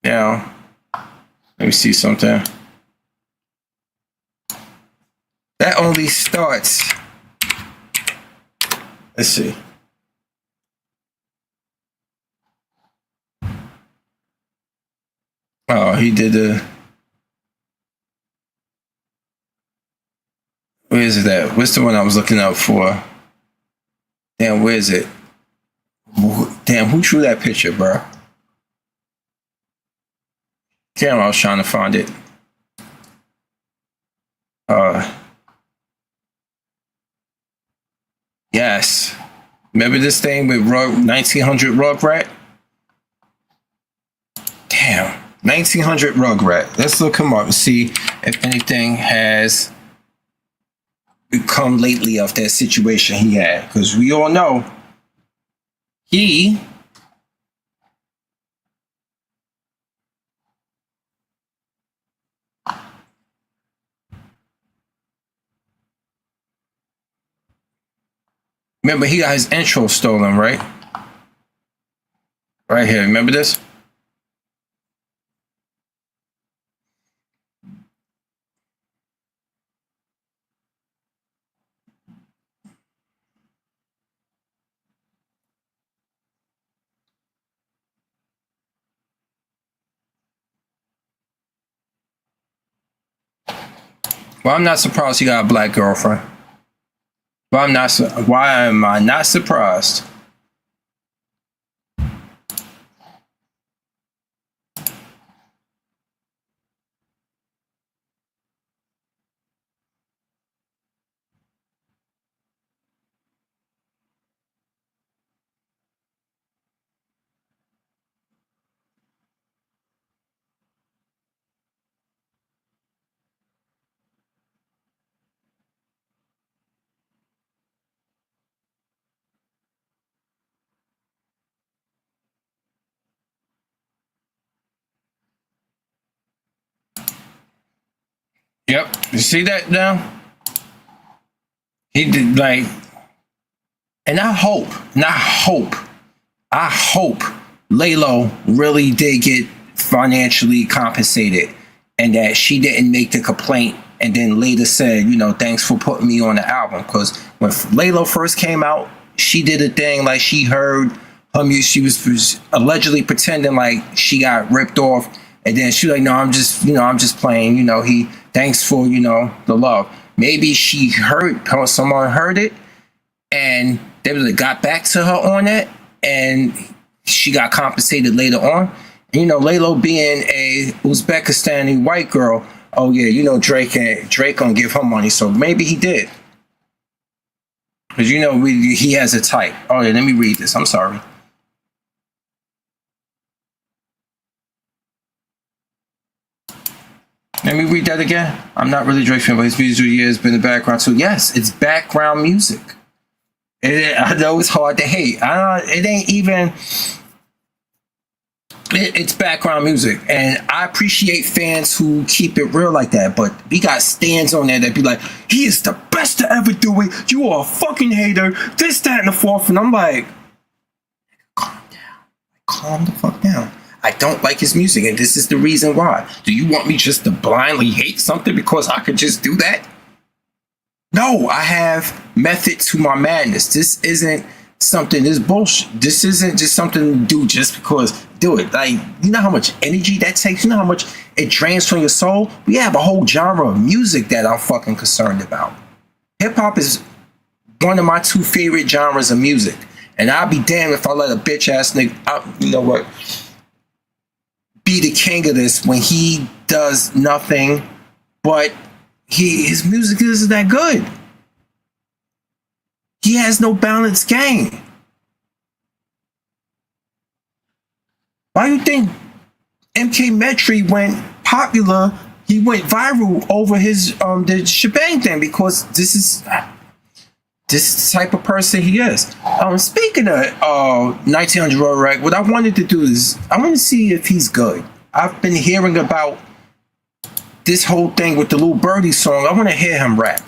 Now, let me see something. That only starts. Let's see. Oh, he did the. Where is it at? What's the one I was looking out for? Damn, where is it? Damn, who drew that picture, bro? Damn, I was trying to find it. Yes. Remember this thing with 1900 Rugrat? Damn, 1900 Rugrat. Let's look him up and see if anything has come lately of that situation he had. Because we all know he remember he got his intro stolen, right? Right here. Remember this? Well, I'm not surprised he got a black girlfriend. But I'm not. Why am I not surprised? Yep. You see that now? He did like, and I hope Laylo really did get financially compensated and that she didn't make the complaint and then later said, you know, thanks for putting me on the album. Because when Laylo first came out, she did a thing like she heard her music. She was allegedly pretending like she got ripped off. And then she was like, no, I'm just playing, you know, thanks for, you know, the love. Maybe she heard, someone heard it and they really got back to her on that and she got compensated later on. And, you know, Laylo being a Uzbekistani white girl, oh yeah, you know, Drake gonna give her money. So maybe he did. Because, you know, he has a type. Oh yeah, let me read this. I'm sorry. Let me read that again. I'm not really Drake fan, but his music years been in the background too. Yes, it's background music. I know it's hard to hate. It ain't even. It's background music, and I appreciate fans who keep it real like that. But we got stands on there that be like, "He is the best to ever do it. You are a fucking hater." This, that, and the fourth, and I'm like, calm down, calm the fuck down. I don't like his music, and this is the reason why. Do you want me just to blindly hate something because I could just do that? No, I have method to my madness. This isn't something, this bullshit. This isn't just something to do just because. Do it. Like, you know how much energy that takes? You know how much it drains from your soul? We have a whole genre of music that I'm fucking concerned about. Hip-hop is one of my two favorite genres of music. And I'll be damned if I let a bitch-ass nigga, you know what, be the king of this when he does nothing but his music isn't that good. He has no balanced game. Why do you think MK Metri went popular? He went viral over his the shebang thing because this is the type of person he is. Speaking of 1900 Rag, what I wanted to do is I want to see if he's good. I've been hearing about this whole thing with the Lil Birdie song. I want to hear him rap.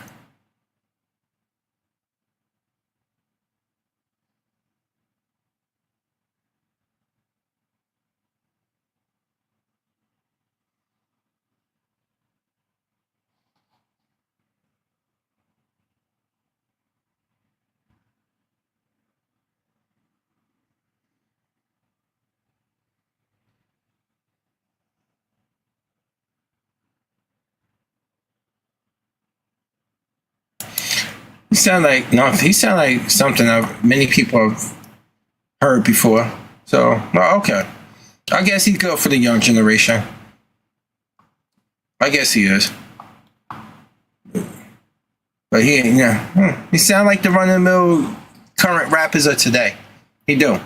He sound like no. He sound like something many people have heard before. So, well, okay. I guess he's good for the young generation. I guess he is. But he sound like the run-of-the-mill current rappers of today. He do.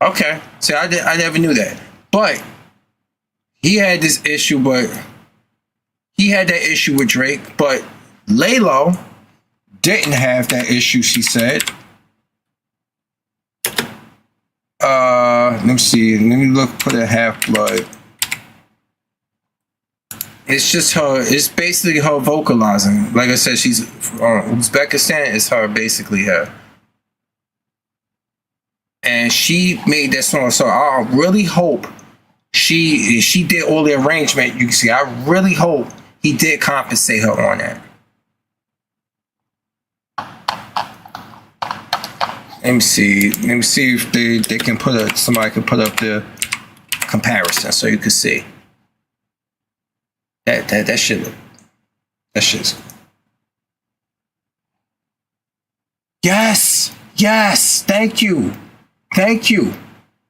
Okay. See, I never knew that. But he had this issue, he had that issue with Drake, but Laylo didn't have that issue, she said. Let me see. Let me look for the Half-Blood. It's just her. It's basically her vocalizing. Like I said, she's Uzbekistan is her, basically her. And she made that song. So I really hope she did all the arrangement. You can see. I really hope he did compensate her on that. Let me see. Let me see if they can somebody can put up the comparison so you can see. That shit. That shit's. Yes. Thank you.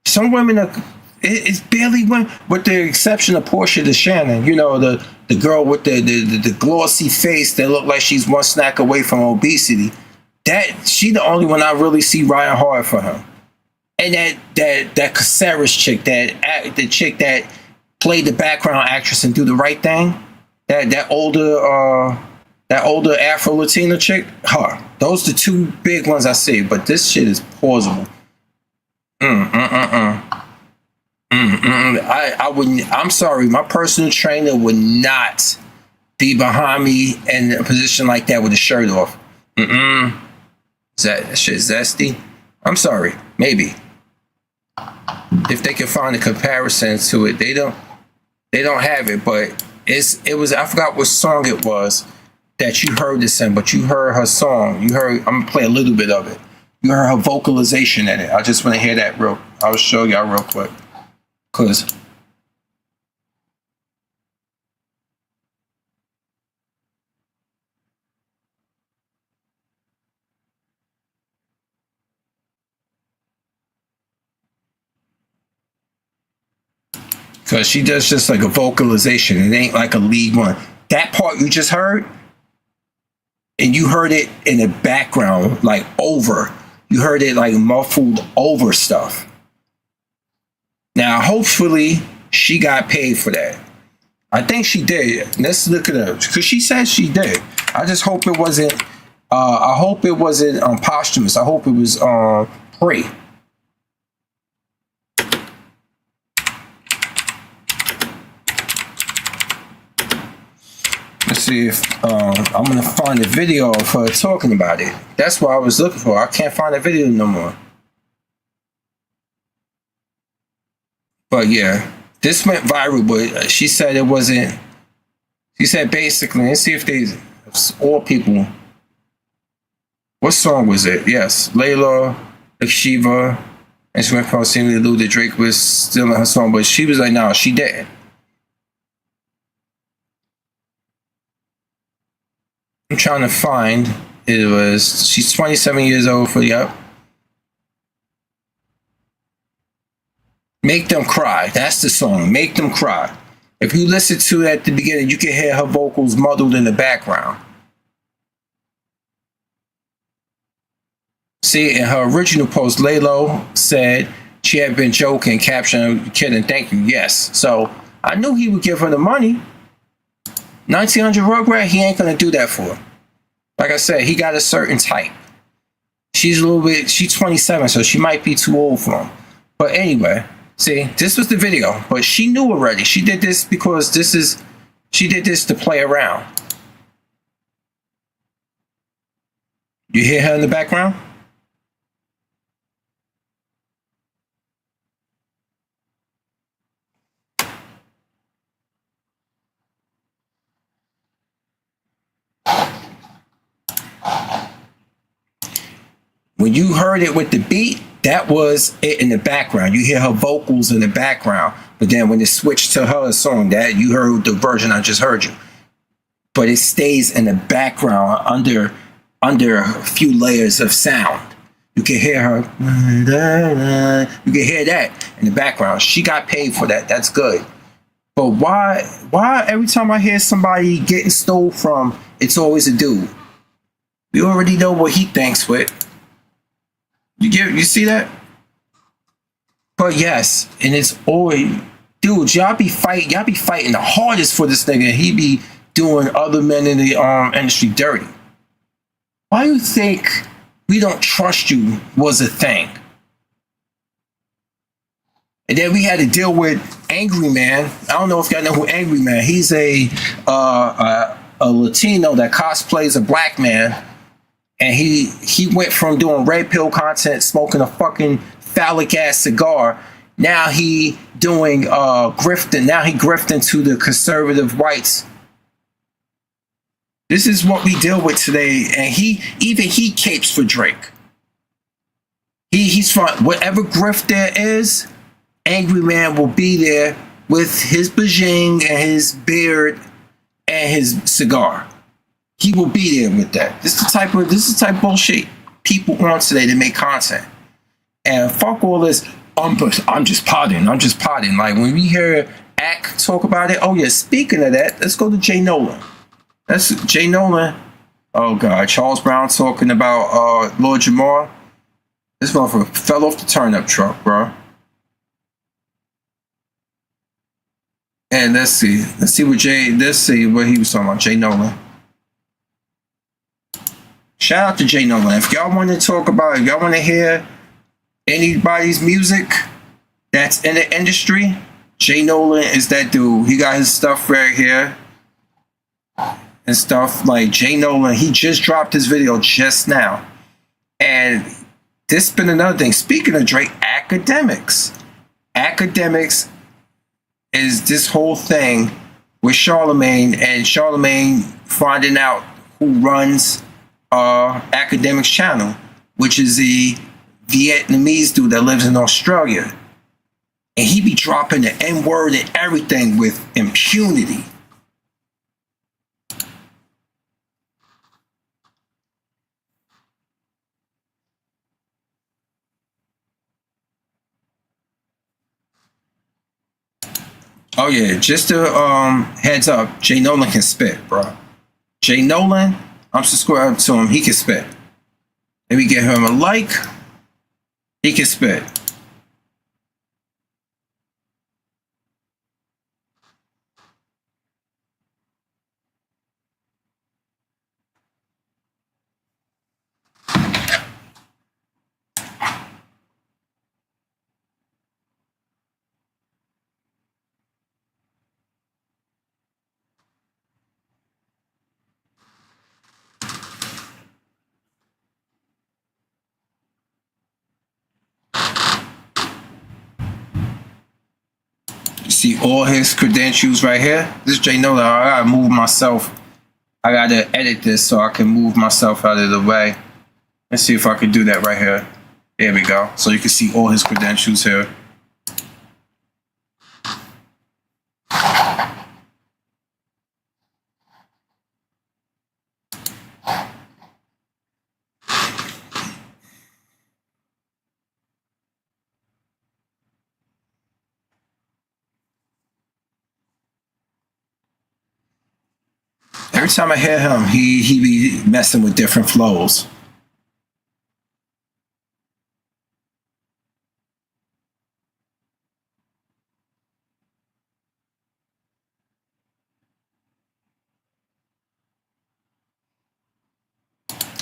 Some women are. It's barely women, with the exception of Portia de Shannon. You know, the girl with the glossy face that looked like she's one snack away from obesity. That she the only one I really see riding hard for her. And that Caceres chick, the chick that played the background actress and Do the Right Thing, that older Afro Latina chick, her. Those the two big ones I see. But this shit is plausible. I wouldn't. I'm sorry. My personal trainer would not be behind me in a position like that with a shirt off. Is that shit zesty? I'm sorry. Maybe if they can find a comparison to it, they don't have it. But it was. I forgot what song it was that you heard this in, but you heard her song. You heard. I'm gonna play a little bit of it. You heard her vocalization in it. I just want to hear that I'll show y'all real quick. Cause she does just like a vocalization. It ain't like a lead one. That part you just heard, and you heard it in the background, like over. You heard it like muffled over stuff. Now, hopefully, she got paid for that. I think she did. Let's look it up because she said she did. I just hope it wasn't. I hope it wasn't posthumous. I hope it was pre. Let's see if I'm gonna find a video of her talking about it. That's what I was looking for. I can't find that video no more. But yeah, this went viral, but she said it wasn't. She said basically, let's see if all people. What song was it? Yes, Layla, Shiva, and she went from seemingly Lou that Drake was stealing her song, but she was like, no, she didn't. I'm trying to find. It was. She's 27 years old for the. Make Them Cry. That's the song. Make Them Cry. If you listen to it at the beginning, you can hear her vocals muddled in the background. See, in her original post, Laylo said she had been joking, captioning, kidding, thank you. Yes. So I knew he would give her the money. 1900 Rugrat, he ain't going to do that for her. Like I said, he got a certain type. She's 27, so she might be too old for him. But anyway. See, this was the video, but she knew already. She did this because she did this to play around. You hear her in the background? When you heard it with the beat, that was it in the background. You hear her vocals in the background. But then when it switched to her song, that you heard the version I just heard you. But it stays in the background under under a few layers of sound. You can hear her. You can hear that in the background. She got paid for that. That's good. But why every time I hear somebody getting stole from, it's always a dude? We already know what he thinks with. You see that? But yes, and it's always, dude, y'all be fighting the hardest for this nigga. He be doing other men in the industry dirty. Why do you think we don't trust you was a thing? And then we had to deal with Angry Man. I don't know if y'all know who Angry Man. He's a Latino that cosplays a black man, and he went from doing red pill content, smoking a fucking phallic ass cigar. Now he doing grifting. Now he grifting to the conservative whites. This is what we deal with today, and he capes for Drake. He's from whatever grift there is. Angry Man will be there with his bajing and his beard and his cigar. He will be there with that. This is the type of bullshit people want today to make content. And fuck all this. I'm just potting. Like when we hear Ack talk about it. Oh yeah. Speaking of that, let's go to Jay Nolan. That's Jay Nolan. Oh god, Charles Brown talking about Lord Jamar. This motherfucker fell off the turnip truck, bro. And let's see what he was talking about. Jay Nolan. Shout out to Jay Nolan. If y'all want to talk about, if y'all want to hear anybody's music that's in the industry, Jay Nolan is that dude. He got his stuff right here and stuff. Like Jay Nolan, he just dropped his video just now. And this been another thing. Speaking of Drake, academics is this whole thing with Charlemagne, and Charlemagne finding out who runs Academics channel, which is the Vietnamese dude that lives in Australia. And he be dropping the N-word and everything with impunity. Oh yeah, just to heads up, Jay Nolan can spit, bro. Jay Nolan, I'm subscribed to him. He can spit. Let me get him a like. He can spit. See all his credentials right here. This is Jay Nolan. I gotta move myself. I gotta edit this so I can move myself out of the way. Let's see if I can do that right here. There we go. So you can see all his credentials here. Every time I hear him, he be messing with different flows.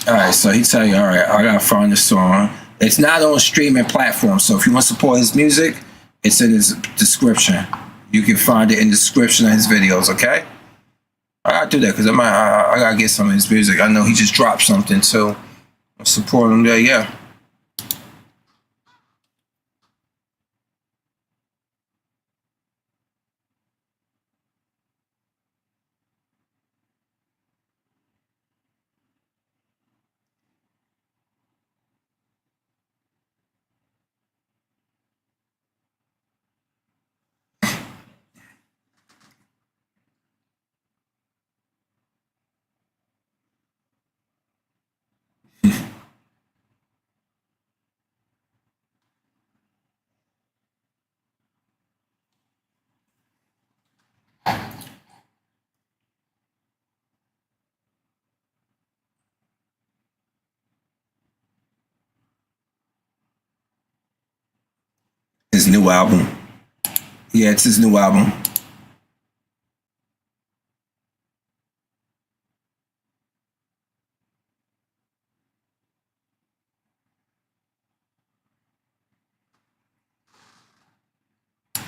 All right, so he tell you, all right, I gotta find this song. It's not on streaming platforms, so if you want to support his music, it's in his description. You can find it in the description of his videos, okay? I gotta do that because I gotta get some of his music. I know he just dropped something too. Support him there, yeah. His new album. Yeah, it's his new album.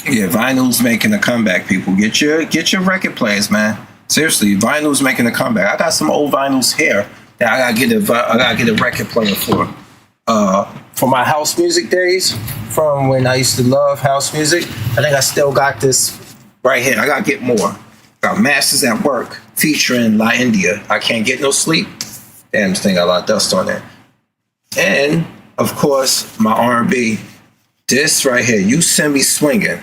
Yeah, vinyl's making a comeback. People, get your record players, man. Seriously, vinyl's making a comeback. I got some old vinyls here that I gotta get a record player for. For my house music days, from when I used to love house music. I think I still got this right here. I gotta get more. Got Masters at Work featuring La India. I can't get no sleep. Damn, this thing got a lot of dust on it. And of course, my R&B. This right here, You Send Me Swinging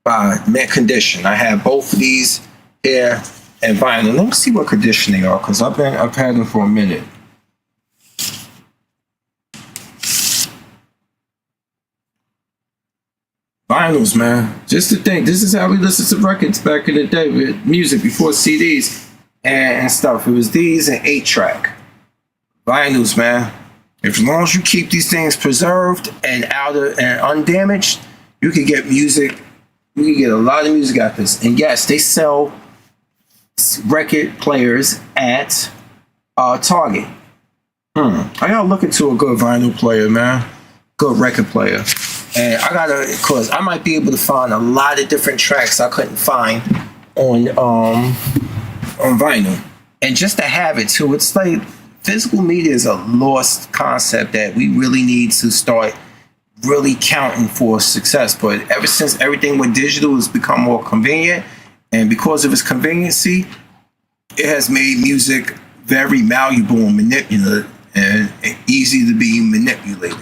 by Mint Condition. I have both of these here and vinyl. Let me see what condition they are, because I've had them for a minute. Vinyls, man. Just to think, this is how we listened to records back in the day with music before CDs and stuff. It was these and 8-track. Vinyls, man. If as long as you keep these things preserved and undamaged, you can get music. You can get a lot of music out of this. And yes, they sell record players at Target. I gotta look into a good vinyl player, man. Good record player. And I gotta, cause I might be able to find a lot of different tracks I couldn't find on vinyl. And just to have it too, it's like physical media is a lost concept that we really need to start really counting for success. But ever since everything went digital, it's become more convenient, and because of its conveniency, it has made music very malleable and manipulative and easy to be manipulated.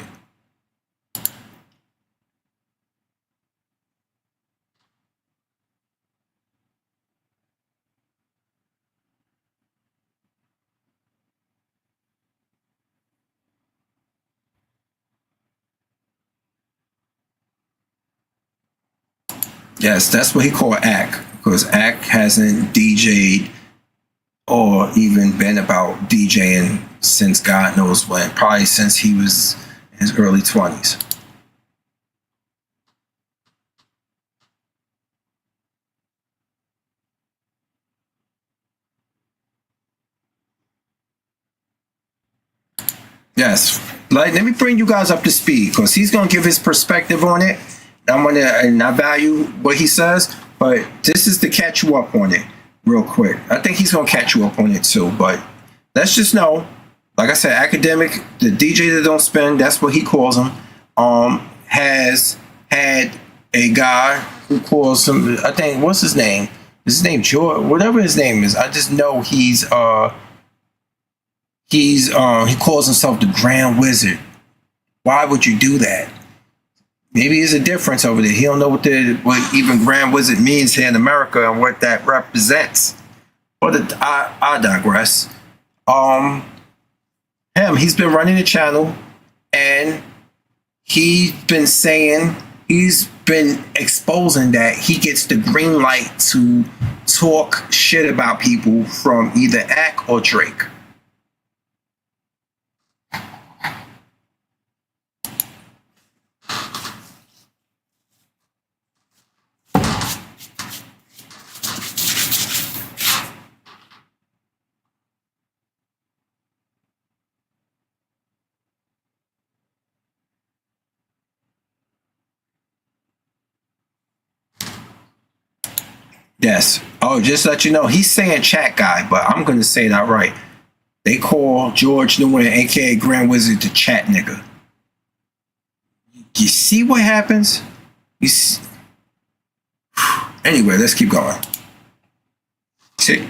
Yes, that's what he called Ack, because Ack hasn't DJ'd or even been about DJing since God knows when, probably since he was in his early 20s. Yes, like let me bring you guys up to speed because he's gonna give his perspective on it. And I value what he says, but this is to catch you up on it real quick. I think he's gonna catch you up on it too, but let's just know, like I said, academic, the DJ that don't spend, that's what he calls him, has had a guy who calls him, I think, what's his name? Is his name George? Whatever his name is, I just know he calls himself the Grand Wizard. Why would you do that? Maybe there's a difference over there. He don't know what even Grand Wizard means here in America and what that represents. But I digress. He's been running the channel, and he's been exposing that he gets the green light to talk shit about people from either Ack or Drake. Yes. Oh, just to let you know, he's saying chat guy, but I'm going to say that right. They call George Newman, aka Grand Wizard, the chat nigga. You see what happens? Anyway, let's keep going. See.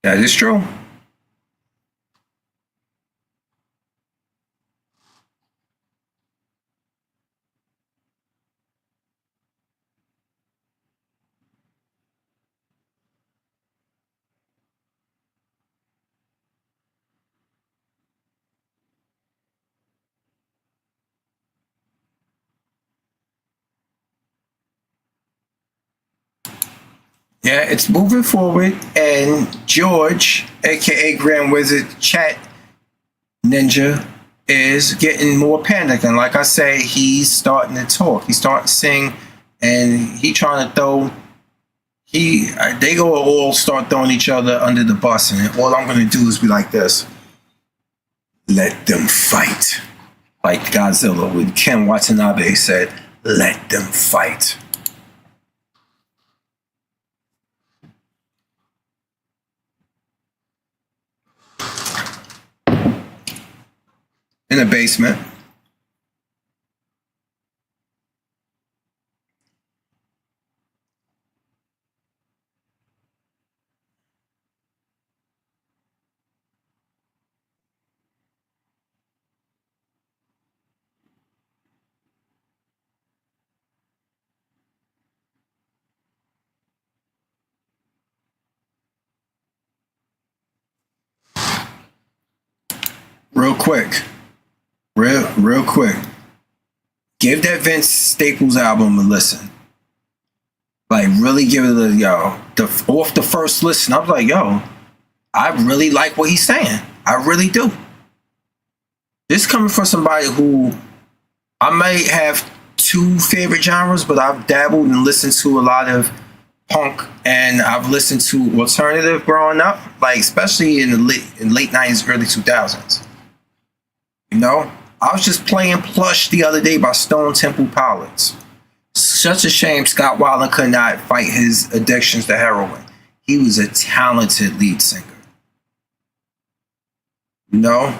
That is true. Yeah, it's moving forward, and George, aka Grand Wizard Chat Ninja, is getting more panic. And like I say, he's starting to talk. He's starting to sing, and he trying to throw. They go all start throwing each other under the bus, and all I'm gonna do is be like this: let them fight, like Godzilla when Ken Watanabe said, "Let them fight." In the basement. Real quick. Real quick. Give that Vince Staples album a listen. Like, really give it a, off the first listen, I was like, yo, I really like what he's saying. I really do. This coming from somebody who I may have two favorite genres, but I've dabbled and listened to a lot of punk, and I've listened to alternative growing up, like especially in the late 90s, early 2000s. You know, I was just playing Plush the other day by Stone Temple Pilots. Such a shame Scott Weiland could not fight his addictions to heroin. He was a talented lead singer. You know?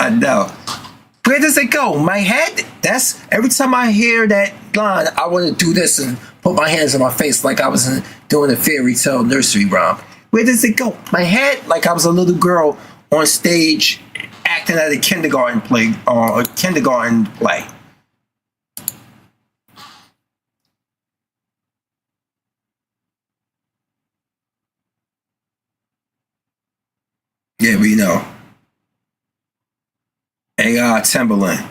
I know. Where does it go? My head? That's every time I hear that line, I want to do this and put my hands on my face like I was doing a fairy tale nursery rhyme. Where does it go? My head, like I was a little girl on stage acting at a kindergarten play or a kindergarten play. Yeah, we know. A.R. Timberland.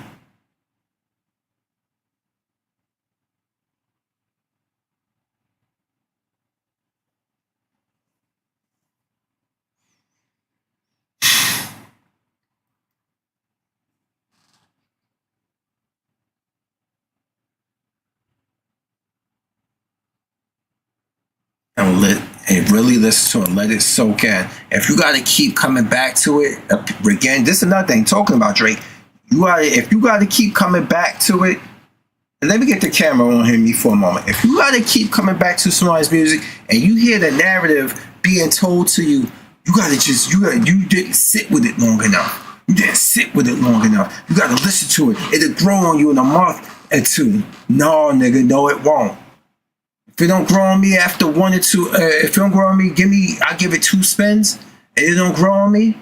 And really listen to it and let it soak in. If you got to keep coming back to it again, this is another thing. Talking about Drake, if you got to keep coming back to it. And let me get the camera on me for a moment. If you got to keep coming back to somebody's music and you hear the narrative being told to you, you got to you didn't sit with it long enough. You didn't sit with it long enough. You got to listen to it. It'll grow on you in a month or two. No, nigga, no, it won't. If it don't grow on me after one or two, if it don't grow on me, I give it 2 spins, and it don't grow on me.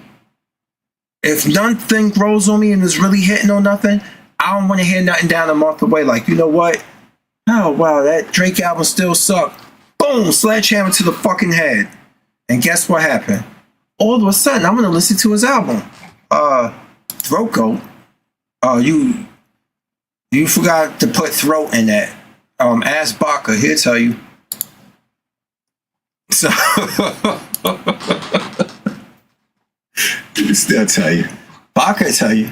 If nothing grows on me and is really hitting on nothing, I don't want to hear nothing down a month away. Like, you know what? Oh, wow, that Drake album still sucked. Boom, sledgehammer to the fucking head. And guess what happened? All of a sudden, I'm going to listen to his album. Throat Goat. You forgot to put throat in that. Ask Baka, he'll tell you. So, he'll still tell you. Baka will tell you.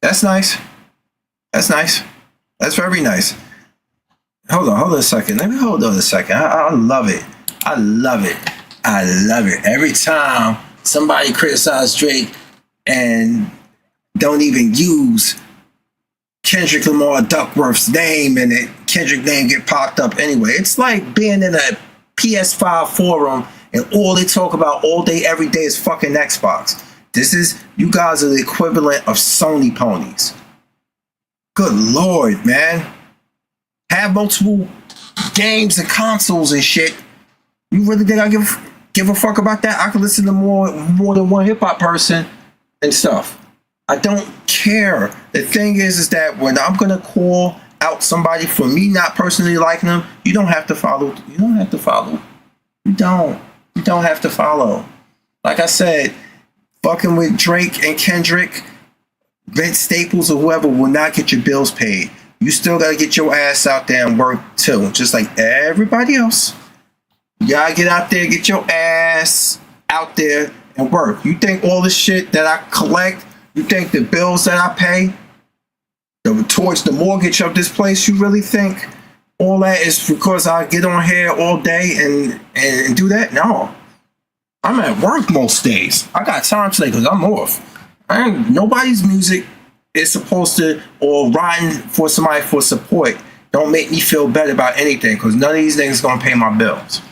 That's nice. That's nice. That's very nice. Hold on a second. Let me hold on a second. I love it. I love it. I love it. Every time somebody criticizes Drake and don't even use Kendrick Lamar Duckworth's name in it, Kendrick name get popped up anyway. It's like being in a PS5 forum and all they talk about all day, every day is fucking Xbox. You guys are the equivalent of Sony ponies. Good Lord, man. have multiple games and consoles and shit. You really think I give a fuck about that? I can listen to more than one hip hop person and stuff. I don't care. The thing is that when I'm gonna call out somebody for me not personally liking them, you don't have to follow. You don't have to follow. You don't. You don't have to follow. Like I said, fucking with Drake and Kendrick, Vince Staples or whoever will not get your bills paid. You still gotta get your ass out there and work too, just like everybody else. You gotta get out there, get your ass out there and work. You think all the shit that I collect, you think the bills that I pay towards the mortgage of this place, you really think all that is because I get on here all day and do that? No. I'm at work most days. I got time today because I'm off. Nobody's music is supposed to, or riding for somebody for support, don't make me feel better about anything because none of these niggas gonna pay my bills.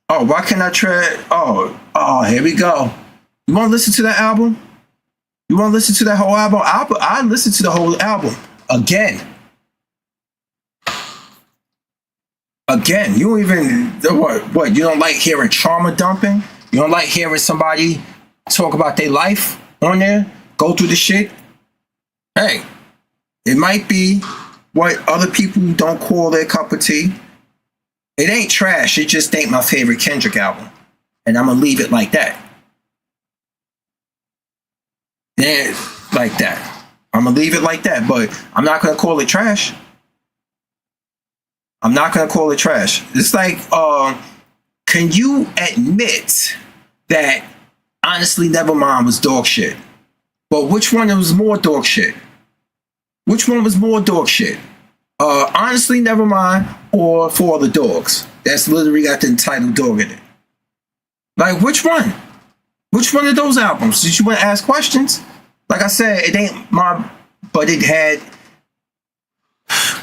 Oh, why can't I try? Oh, here we go. You want to listen to that album? You want to listen to that whole album? I listened to the whole album again. Again, you don't even what? You don't like hearing trauma dumping? You don't like hearing somebody talk about their life on there? Go through the shit? Hey, it might be what other people don't call their cup of tea. It ain't trash. It just ain't my favorite Kendrick album. And I'm going to leave it like that. Yeah, like that. I'm going to leave it like that. But I'm not going to call it trash. I'm not going to call it trash. It's like, can you admit that Honestly Nevermind was dog shit? But which one was more dog shit? Which one was more dog shit? Honestly Nevermind or For the Dogs? That's literally got the entitled dog in it. Like, which one? Which one of those albums? Did you want to ask questions? Like I said, it ain't my, but it had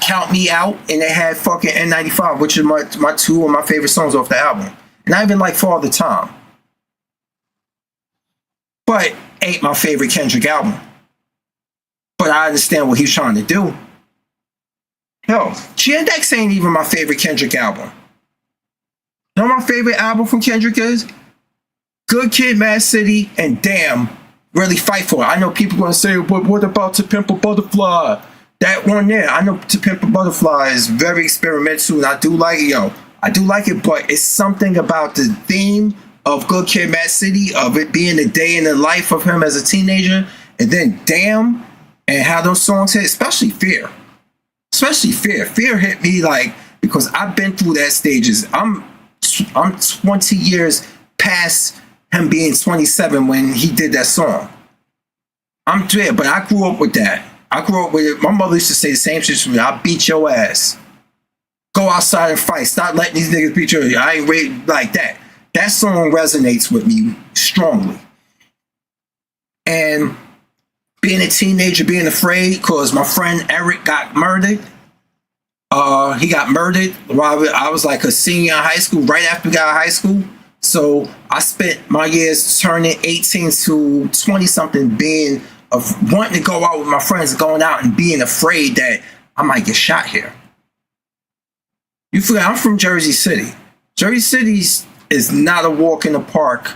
Count Me Out and it had fucking N95, which is my two of my favorite songs off the album. And I even like Father Time. But ain't my favorite Kendrick album. But I understand what he's trying to do. Yo, G-Index ain't even my favorite Kendrick album. You know what my favorite album from Kendrick is? Good Kid, Mad City, and Damn, Really Fight For It. I know people gonna say, but what about To Pimp a Butterfly? That one there, I know To Pimp a Butterfly is very experimental, and I do like it, I do like it, but it's something about the theme of Good Kid, Mad City, of it being a day in the life of him as a teenager, and then Damn, and how those songs hit, especially Fear. Especially Fear. Fear hit me like, because I've been through that stages. I'm 20 years past him being 27 when he did that song. I'm there, but I grew up with that. I grew up with it. My mother used to say the same shit to me. I'll beat your ass. Go outside and fight. Stop letting these niggas beat you. I ain't ready like that. That song resonates with me strongly. And being a teenager, being afraid, because my friend Eric got murdered. He got murdered while I was like a senior in high school, right after we got out of high school. So I spent my years turning 18 to 20 something being of wanting to go out with my friends, going out and being afraid that I might get shot here. You forget, I'm from Jersey City. Jersey City is not a walk in the park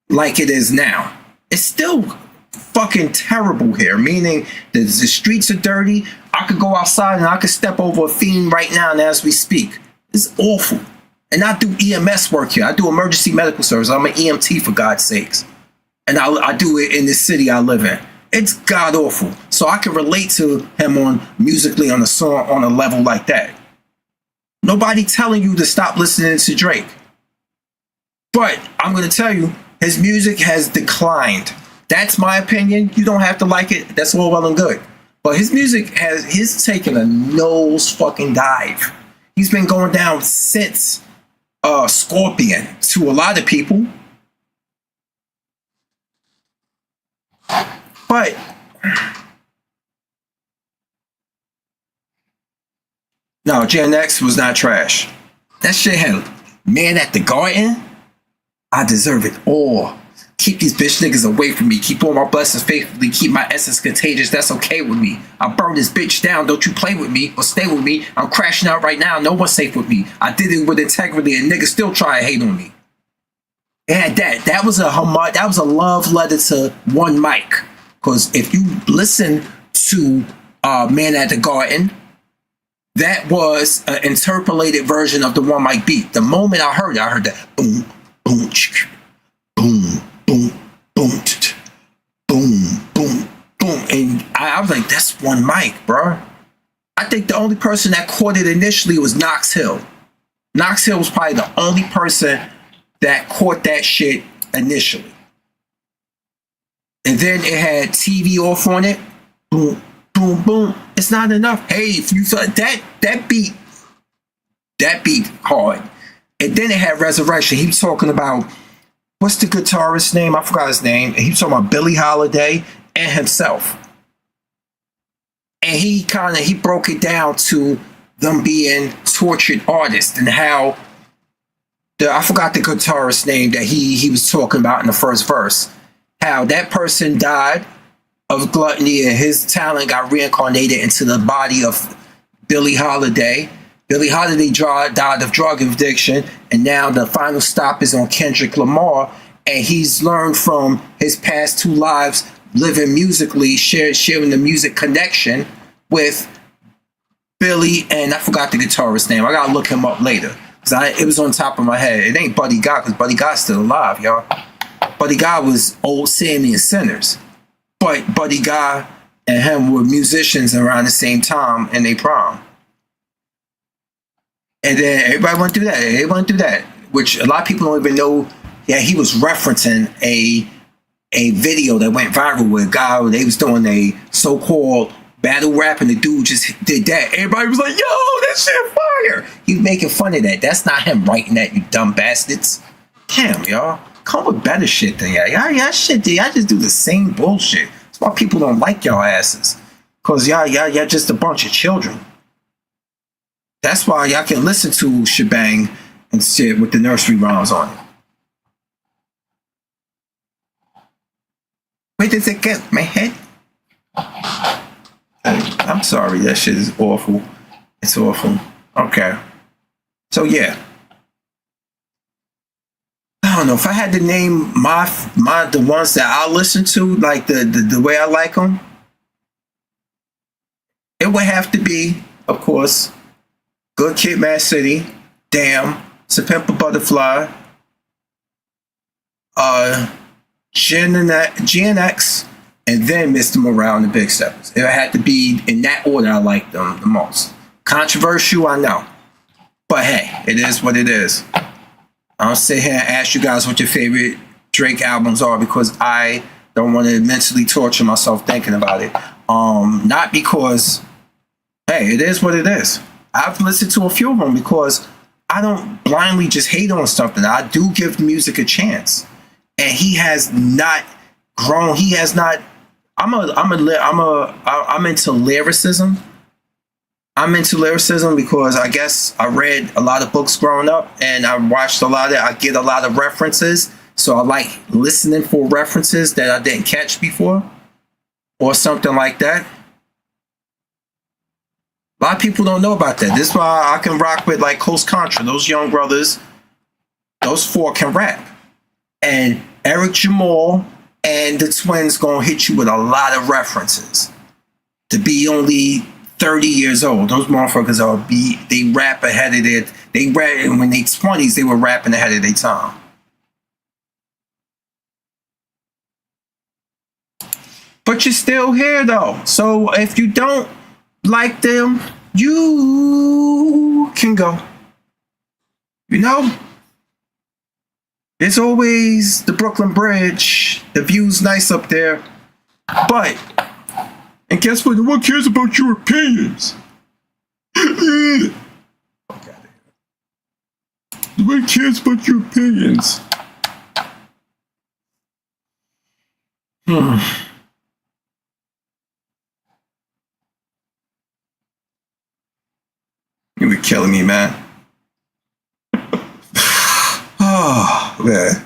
like it is now. It's still fucking terrible here, meaning that the streets are dirty. I could go outside and I could step over a fiend right now and as we speak. It's awful. And I do EMS work here. I do emergency medical service. I'm an EMT, for God's sakes. And I do it in the city I live in. It's god awful. So I can relate to him on musically on a song on a level like that. Nobody telling you to stop listening to Drake. But I'm going to tell you, his music has declined. That's my opinion. You don't have to like it. That's all well and good. But his music he's taken a nose fucking dive. He's been going down since Scorpion to a lot of people. But no, Gen X was not trash. That shit had Man at the Garden. I Deserve It All. Keep these bitch niggas away from me. Keep all my blessings faithfully. Keep my essence contagious. That's okay with me. I'll burn this bitch down. Don't you play with me or stay with me. I'm crashing out right now. No one's safe with me. I did it with integrity and niggas still try to hate on me. It had that. That was a love letter to One Mic. Because if you listen to Man at the Garden, that was an interpolated version of the One Mic beat. The moment I heard that boom, boom, boom, boom, boom, boom, boom, boom. And I was like, that's One Mic, bro. I think the only person that caught it initially was Knox Hill. Knox Hill was probably the only person that caught that shit initially. And then it had TV off on it. Boom, boom, boom. It's not enough. Hey, if you thought that beat hard. And then it had Resurrection. He was talking about, what's the guitarist's name? I forgot his name. He was talking about Billie Holiday and himself. And he broke it down to them being tortured artists and how I forgot the guitarist's name that he was talking about in the first verse. How that person died of gluttony and his talent got reincarnated into the body of Billie Holiday. Billie Holiday died of drug addiction, and now the final stop is on Kendrick Lamar, and he's learned from his past two lives living musically, sharing the music connection with Billy, and I forgot the guitarist's name. I gotta look him up later. It was on top of my head. It ain't Buddy Guy, because Buddy Guy's still alive, y'all. Buddy Guy was old Sammy and Sinners. But Buddy Guy and him were musicians around the same time in their prime. And then everybody went through that. Which a lot of people don't even know. Yeah, he was referencing a video that went viral with a guy. They was doing a so-called battle rap, and the dude just did that. Everybody was like, yo, that shit fire. He was making fun of that. That's not him writing that, you dumb bastards. Damn, y'all. Come with better shit than y'all. Y'all just do the same bullshit. That's why people don't like y'all asses. Because y'all just a bunch of children. That's why y'all can listen to Shebang and shit with the nursery rhymes on it. Where does it get? My head? I'm sorry, that shit is awful. It's awful. Okay. So yeah. I don't know if I had to name the ones that I listen to, like the way I like them. It would have to be, of course, Good Kid, Mad City, Damn, To Pimp a Butterfly, GNX, and then Mr. Morale and the Big Steppers. It had to be in that order. I like them the most. Controversial, I know, but hey, it is what it is. I don't sit here and ask you guys what your favorite Drake albums are, because I don't want to mentally torture myself thinking about it. Not because, hey, it is what it is. I've listened to a few of them because I don't blindly just hate on something. I do give music a chance, and he has not grown. He has not. I'm into lyricism. I'm into lyricism because I guess I read a lot of books growing up, and I watched I get a lot of references. So I like listening for references that I didn't catch before, or something like that. A lot of people don't know about that. This is why I can rock with like Coast Contra. Those young brothers, those four can rap. And Eric Jamal and the Twins gonna hit you with a lot of references. To be only 30 years old, those motherfuckers they rap ahead of they rap, and when they 20s, they were rapping ahead of their time. But you're still here though. So if you don't like them, you can go. You know? There's always the Brooklyn Bridge. The view's nice up there. But, and guess what? No one cares about your opinions. No one cares about your opinions. You were killing me, man. Oh, man.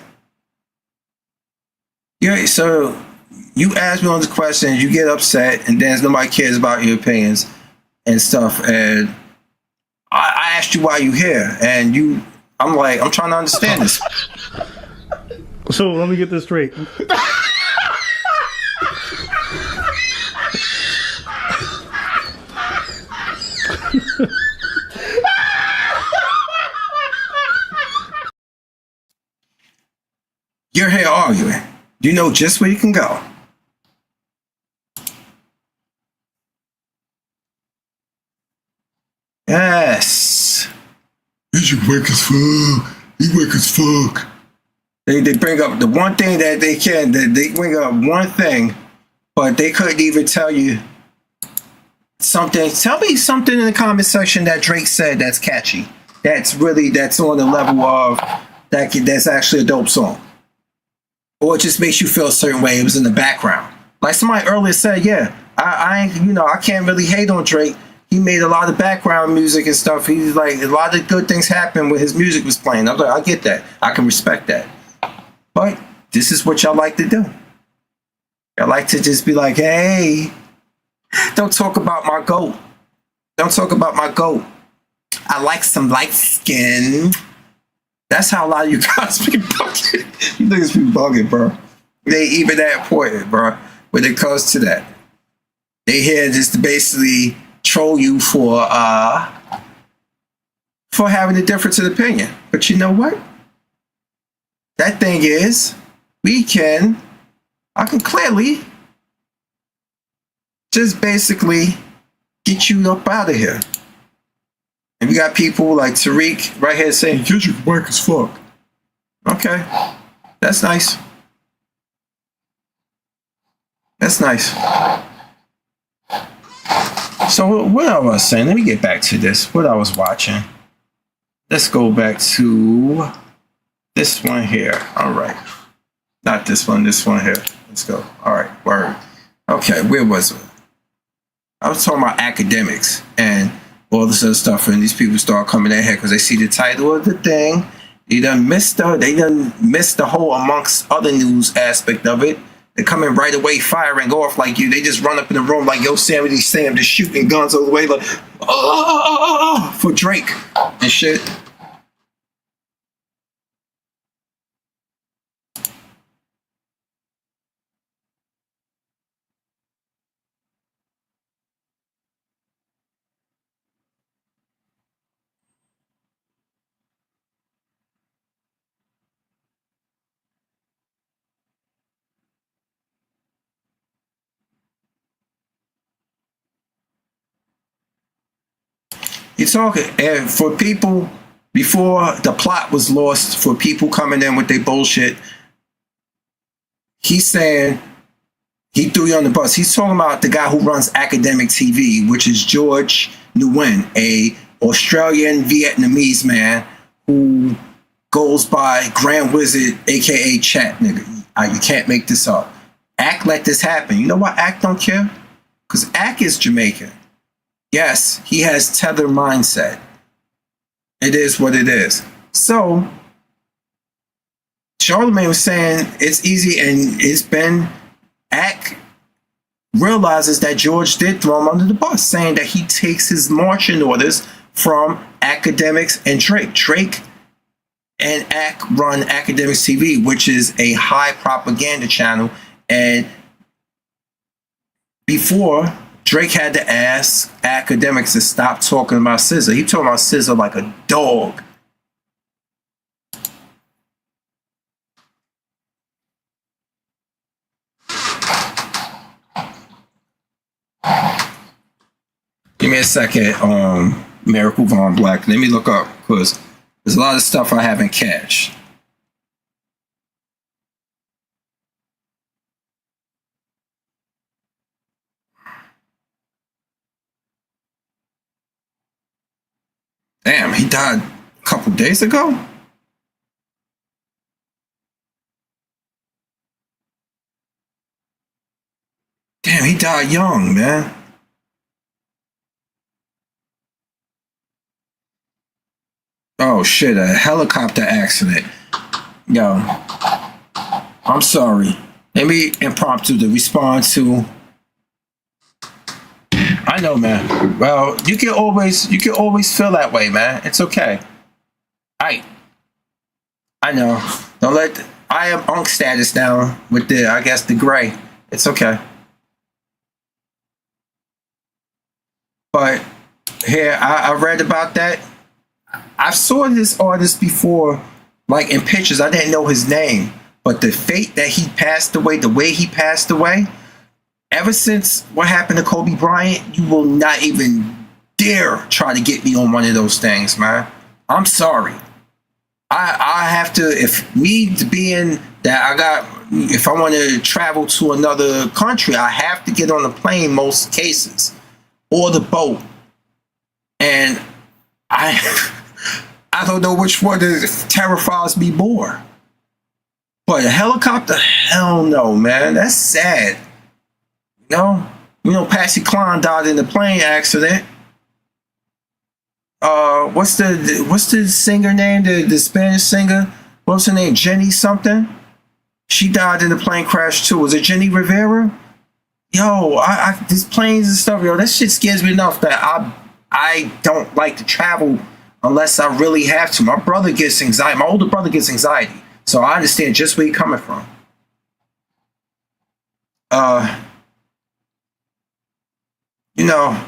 Yeah, so you ask me all the questions, you get upset, and then nobody cares about your opinions and stuff. And I asked you why you here, and I'm like, I'm trying to understand this. So let me get this straight. You're here arguing. You know just where you can go. Yes. You wake as fuck. You wake as fuck. They bring up the one thing that they can. They bring up one thing, but they couldn't even tell you something. Tell me something in the comment section that Drake said that's catchy. That's on the level of that's actually a dope song. Or it just makes you feel a certain way. It was in the background. Like somebody earlier said, yeah, I can't really hate on Drake. He made a lot of background music and stuff. He's like, a lot of good things happened when his music was playing. I was like, I get that. I can respect that. But this is what y'all like to do. Y'all like to just be like, hey, don't talk about my goat. Don't talk about my goat. I like some light skin. That's how a lot of you guys be bugging. You niggas be bugging, bro. They even that important, bro. When it comes to that, they here just to basically troll you for having a difference of opinion. But you know what? That thing is, I can clearly just basically get you up out of here. And we got people like Tariq right here saying, "Get your work as fuck." Okay, that's nice. That's nice. So what I was saying, let me get back to this. What I was watching. Let's go back to this one here. All right. Not this one, this one here. Let's go. All right, word. Okay, where was it? I was talking about academics and all this other stuff, and these people start coming in here because they see the title of the thing. They done missed the whole amongst other news aspect of it. They come in right away firing off like you. They just run up in the room like Yosemite Sam, just shooting guns all the way like, for Drake and shit. You're talking, and for people, before the plot was lost, for people coming in with their bullshit, he's saying, he threw you on the bus. He's talking about the guy who runs Academic TV, which is George Nguyen, a Australian Vietnamese man who goes by Grand Wizard, aka Chat Nigga. You can't make this up. Act let this happen. You know why Act don't care? Because Act is Jamaican. Yes, he has tether mindset. It is what it is. So, Charlemagne was saying it's easy, and it's been, Act realizes that George did throw him under the bus, saying that he takes his marching orders from academics and Drake. Drake and Act run Academics TV, which is a high propaganda channel. And before, Drake had to ask academics to stop talking about SZA. He talking about SZA like a dog. Give me a second, Miracle Von Black. Let me look up, because there's a lot of stuff I haven't catch. Damn, he died a couple days ago? Damn, he died young, man. Oh shit, a helicopter accident. Yo, I'm sorry. Maybe impromptu to respond to. I know, man. Well, you can always feel that way, man. It's okay. I know. Don't let. I am unk status now with the, I guess, the gray. It's okay. But here, I read about that. I saw this artist before, like in pictures. I didn't know his name, but the fate that he passed away, the way he passed away, ever since what happened to Kobe Bryant, you will not even dare try to get me on one of those things, man. I'm sorry. I have to, if me being that I got, if I want to travel to another country, I have to get on a plane most cases, or the boat. And I don't know which one terrifies me more. But a helicopter, hell no, man. That's sad. You know, Patsy Cline died in a plane accident. What's the singer name? The Spanish singer? What's her name? Jenny something? She died in a plane crash too. Was it Jenny Rivera? Yo, these planes and stuff, yo, that shit scares me enough that I don't like to travel unless I really have to. My brother gets anxiety. My older brother gets anxiety. So I understand just where you're coming from. You know,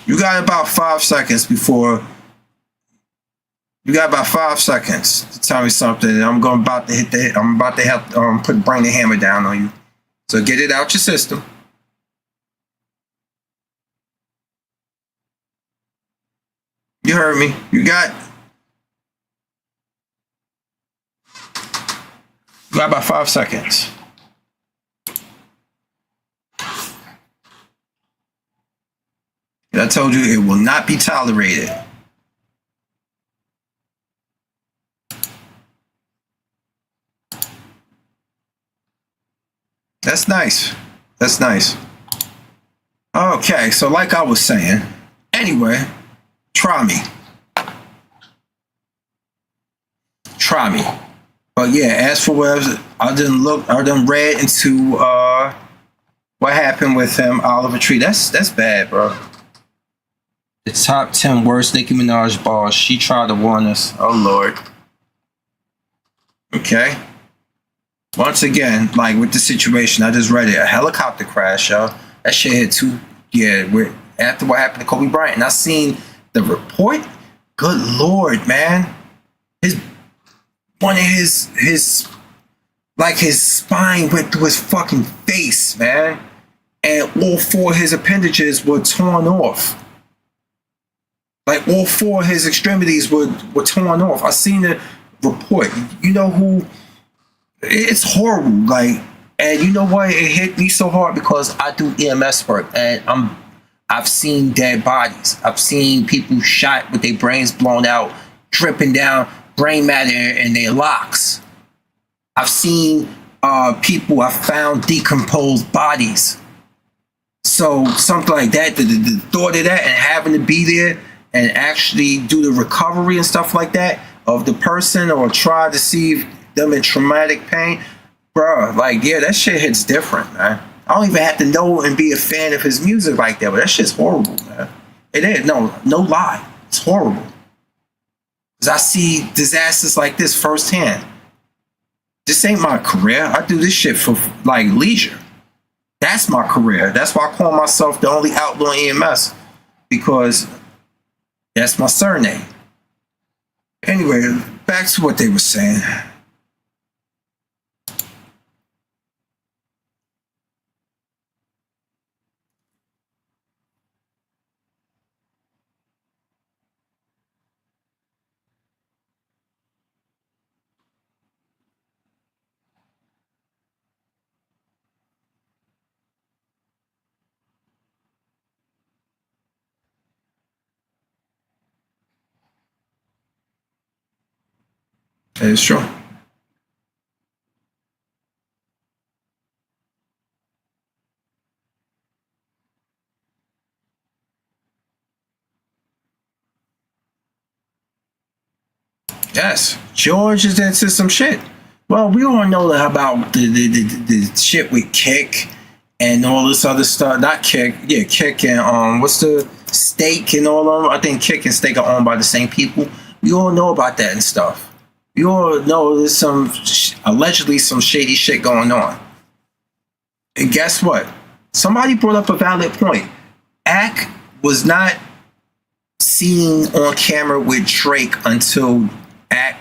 you got about 5 seconds before. You got about 5 seconds to tell me something. And I'm about to hit the. I'm about to help bring the hammer down on you. So get it out your system. You heard me. You got about 5 seconds. I told you it will not be tolerated. That's nice. That's nice. Okay, so like I was saying, anyway, try me. Try me. But yeah, as for what I done read into what happened with him, Oliver Tree. That's bad, bro. The top 10 worst Nicki Minaj bars. She tried to warn us. Oh Lord. Okay. Once again, like with the situation, I just read it. A helicopter crash, yo. That shit hit too. Yeah, after what happened to Kobe Bryant. And I seen the report. Good Lord, man. One of his spine went through his fucking face, man. And all 4 of his appendages were torn off. Like all 4 of his extremities were torn off. I seen the report. You know who? It's horrible. Like, and you know what? It hit me so hard because I do EMS work, and I've seen dead bodies. I've seen people shot with their brains blown out, dripping down brain matter in their locks. I've seen people. I found decomposed bodies. So something like that. The thought of that and having to be there and actually do the recovery and stuff like that of the person or try to see them in traumatic pain, bro. Like, yeah, that shit hits different, man. I don't even have to know and be a fan of his music like that, but that shit's horrible, man. It is. No lie. It's horrible. Because I see disasters like this firsthand. This ain't my career. I do this shit for, like, leisure. That's my career. That's why I call myself the only outlaw EMS. Because that's my surname. Anyway, back to what they were saying. It's true. Yes, George is into some shit. Well, we all know about the shit with Kick and all this other stuff. Not Kick, yeah, Kick and what's the Steak and all of them. I think Kick and Steak are owned by the same people. We all know about that and stuff. We all know there's some allegedly some shady shit going on. And guess what? Somebody brought up a valid point. Ack was not seen on camera with Drake until Ack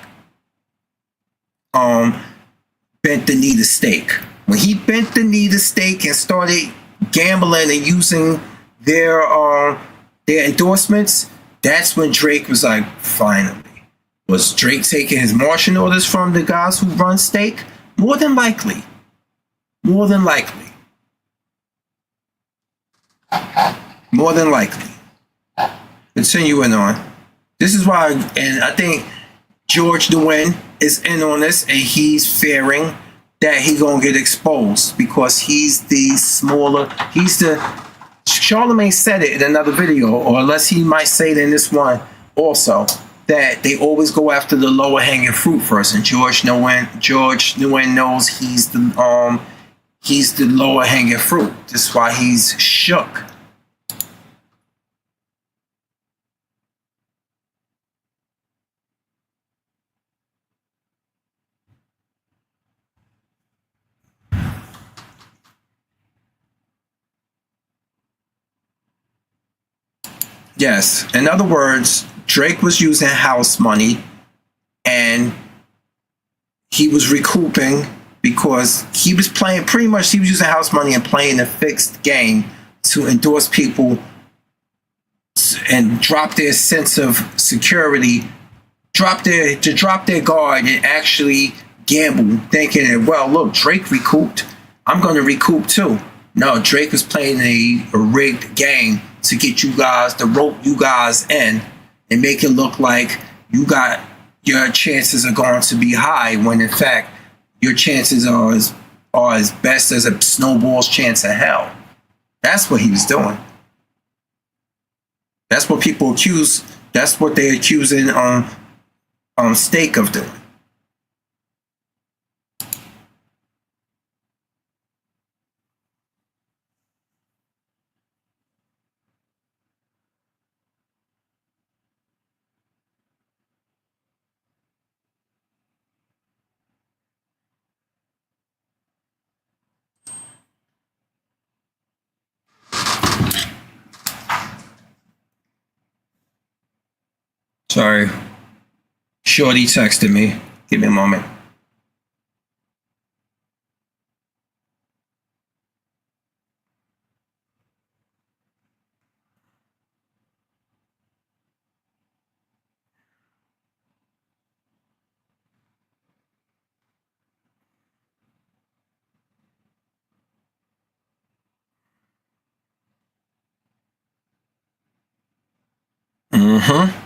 bent the knee to Steak. When he bent the knee to Steak and started gambling and using their endorsements, that's when Drake was like, finally. Was Drake taking his marching orders from the guys who run Steak? More than likely. More than likely. More than likely. Continuing on. This is why, and I think George DeWin is in on this, and he's fearing that he gonna get exposed because he's the smaller, Charlamagne said it in another video, or unless he might say it in this one also, that they always go after the lower hanging fruit first, and George DeWin knows he's the lower hanging fruit. That's why he's shook. Yes, in other words, Drake was using house money and he was recouping because he was playing, pretty much he was using house money and playing a fixed game to endorse people and drop their sense of security, drop their guard and actually gamble, thinking that, well, look, Drake recouped, I'm going to recoup too. No, Drake was playing a rigged game to get you guys, to rope you guys in and make it look like your chances are going to be high when in fact your chances are as best as a snowball's chance of hell. That's what he was doing. That's what people accuse. That's what they're accusing Steak of doing. Sorry. Shorty texted me. Give me a moment. Mm-hmm.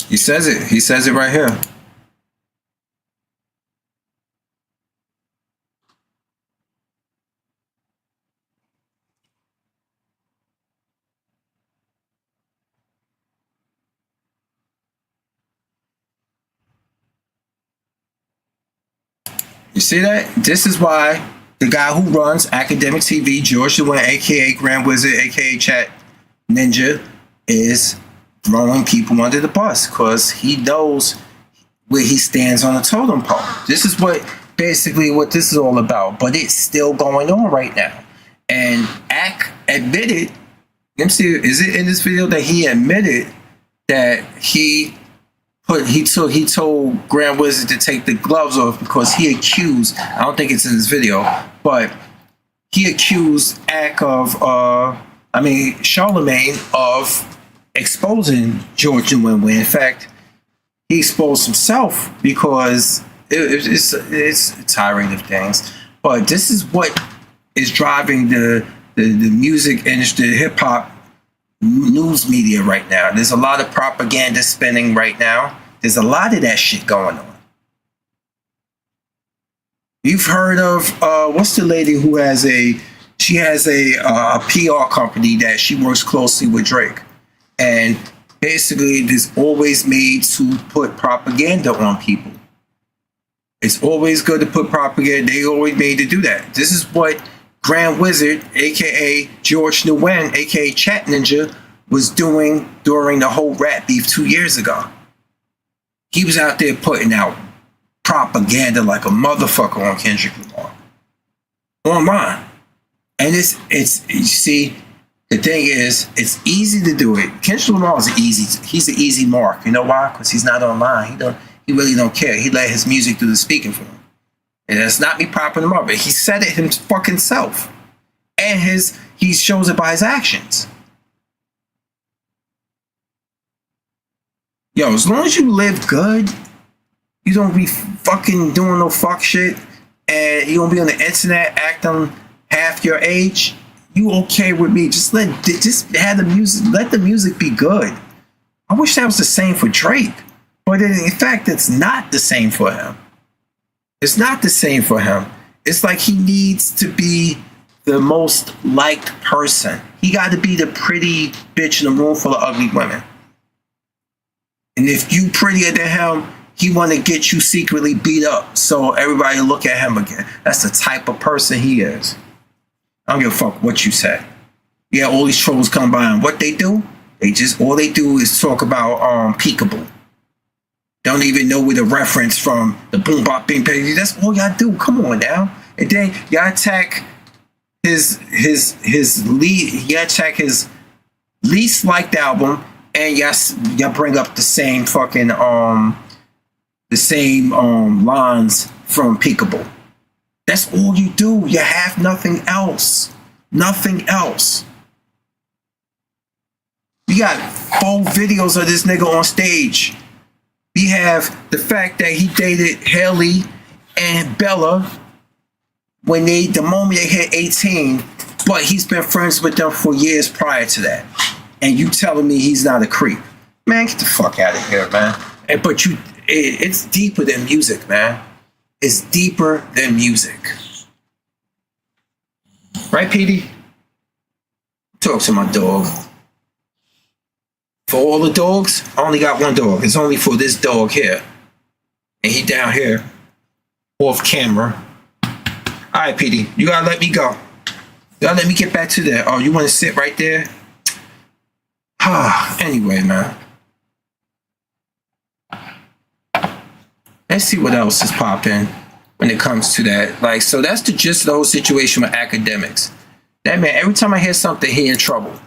He says it. He says it right here. You see that? This is why the guy who runs Academic TV, George DeWin, aka Grand Wizard, aka Chat Ninja, is throwing people under the bus because he knows where he stands on the totem pole. This is basically what this is all about, but it's still going on right now. And Ack admitted, let me see, is it in this video that he admitted that he told Grand Wizard to take the gloves off because he accused, I don't think it's in this video, but he accused Ack of, Charlamagne of exposing George Nwunwe. In fact, he exposed himself because it's a tirade of things. But this is what is driving the music industry, hip hop news media right now. There's a lot of propaganda spinning right now. There's a lot of that shit going on. You've heard of what's the lady who has a PR company that she works closely with Drake, and basically it is always made to put propaganda on people. It's always good to put propaganda. They always made to do that. This is what Grand Wizard, aka George Nguyen, aka Chat Ninja, was doing during the whole rap beef 2 years ago. He was out there putting out propaganda like a motherfucker on Kendrick Lamar online. And it's you see, the thing is, it's easy to do it. Kendrick Lamar is he's an easy mark. You know why? Because he's not online. He really don't care. He let his music do the speaking for him. And that's not me propping him up, but he said it his fucking self. And he shows it by his actions. Yo, as long as you live good, you don't be fucking doing no fuck shit, and you don't be on the internet acting half your age, you okay with me. Just have the music, let the music be good. I wish that was the same for Drake, but in fact, it's not the same for him. It's not the same for him. It's like he needs to be the most liked person. He got to be the pretty bitch in a room full of ugly women. And if you prettier than him, he want to get you secretly beat up so everybody look at him again. That's the type of person he is. I don't give a fuck what you say. Yeah, all these trolls come by, and what they do? All they do is talk about Peekaboo. Don't even know where the reference from the boom bop bing bang. That's all y'all do. Come on now. And then y'all attack his lead. Y'all attack his least liked album, and y'all bring up the same fucking lines from Peekaboo. That's all you do. You have nothing else. Nothing else. We got 4 videos of this nigga on stage. We have the fact that he dated Haley and Bella the moment they hit 18, but he's been friends with them for years prior to that. And you telling me he's not a creep? Man, get the fuck out of here, man. But it's deeper than music, man. It's deeper than music. Right, Petey? Talk to my dog. For all the dogs, I only got one dog. It's only for this dog here. And he down here, off camera. All right, Petey, you gotta let me go. You gotta let me get back to that. Oh, you wanna sit right there? Anyway, man. Let's see what else is popping when it comes to that. Like, so that's the gist of the whole situation with academics. That man, every time I hear something, he in trouble.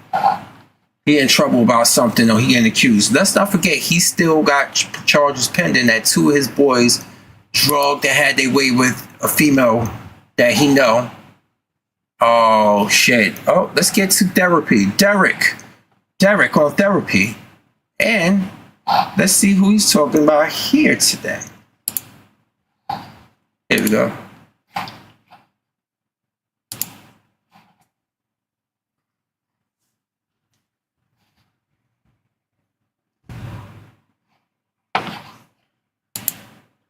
He in trouble about something, or he getting accused. Let's not forget, he still got charges pending that 2 of his boys drugged and had their way with a female that he know. Oh, shit. Oh, let's get to therapy. Derek on therapy. And let's see who he's talking about here today. Here we go.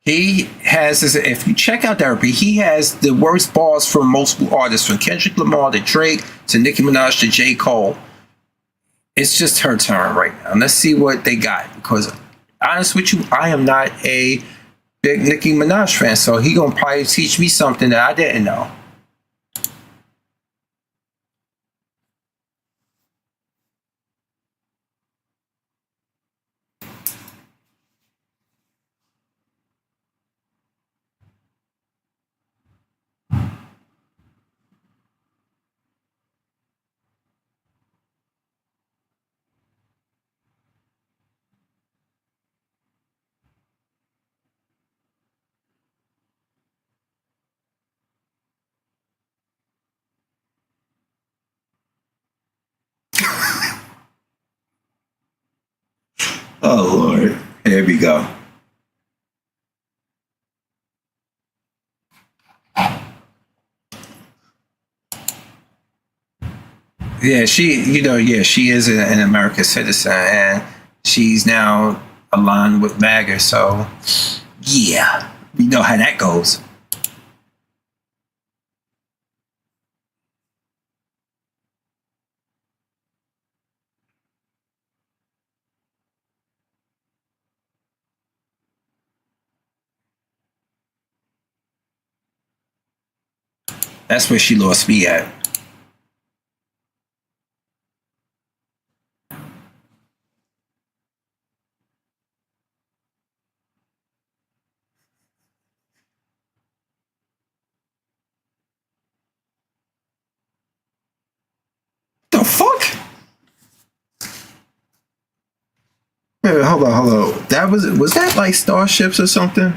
He has this, if you check out therapy, he has the worst bars from multiple artists, from Kendrick Lamar to Drake to Nicki Minaj to J. Cole. It's just her turn right now. Let's see what they got. Because honest with you, I am not a big Nicki Minaj fan, so he gonna probably teach me something that I didn't know. Oh Lord. Here we go. Yeah, she is an American citizen, and she's now aligned with MAGA. So, yeah, we know how that goes. That's where she lost me at. The fuck? Wait, hold on. That was that like starships or something?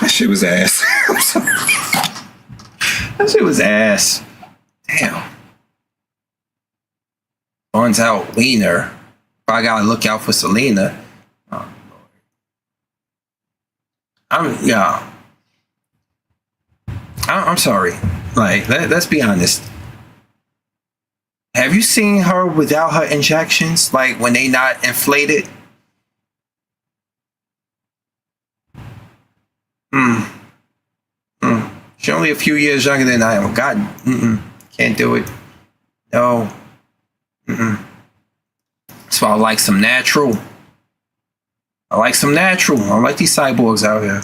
That shit was ass. I'm sorry. That shit was ass. Damn. Burns out Wiener. I gotta look out for Selena. Oh, Lord. I'm sorry. Like, let's be honest. Have you seen her without her injections? Like when they not inflated? She's only a few years younger than I am. God, can't do it. No. That's why I like some natural. I like these cyborgs out here.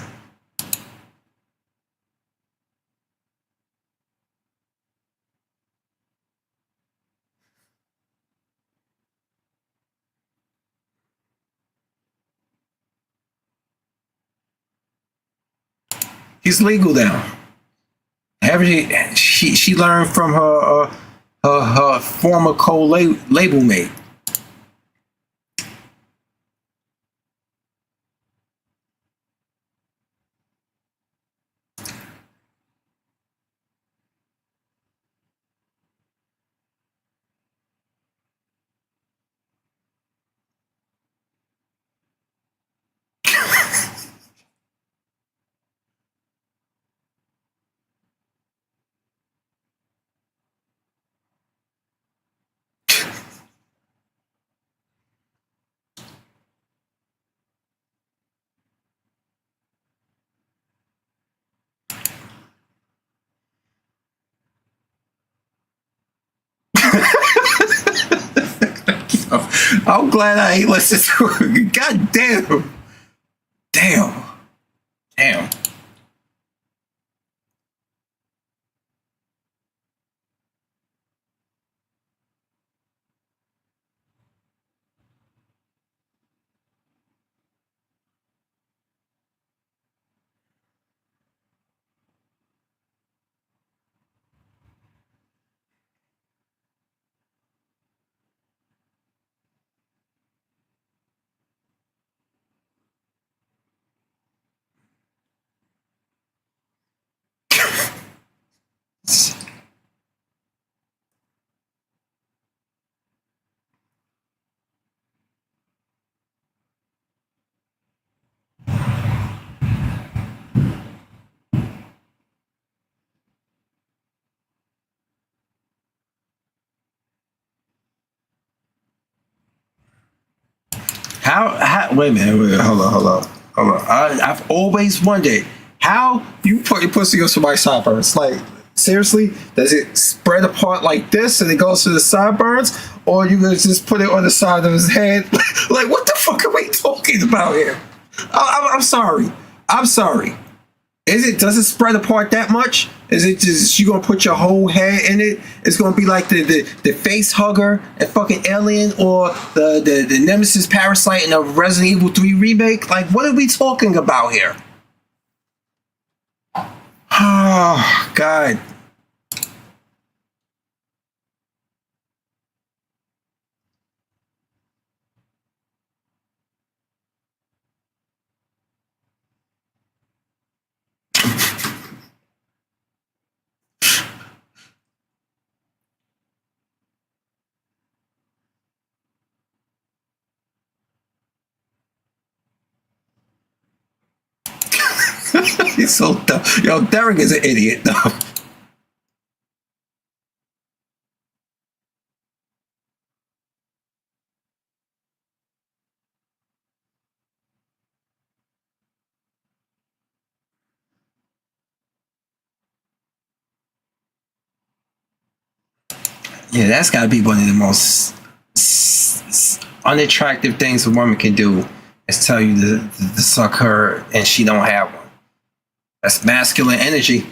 He's legal now. She learned from her former label mate. I'm glad I ain't listened to it. God damn. Damn. How wait a minute, hold on. I've always wondered how you put your pussy on somebody's sideburns. Like, seriously, does it spread apart like this and it goes to the sideburns, or you gonna just put it on the side of his head? Like, what the fuck are we talking about here? I'm sorry. Does it spread apart that much? Is it just you gonna put your whole head in it? It's gonna be like the face hugger and fucking Alien, or the Nemesis parasite in a Resident Evil 3 remake? Like, what are we talking about here? Oh God. He's so dumb. Yo, Derek is an idiot, though. Yeah, that's got to be one of the most unattractive things a woman can do, is tell you to suck her and she don't have one. That's masculine energy.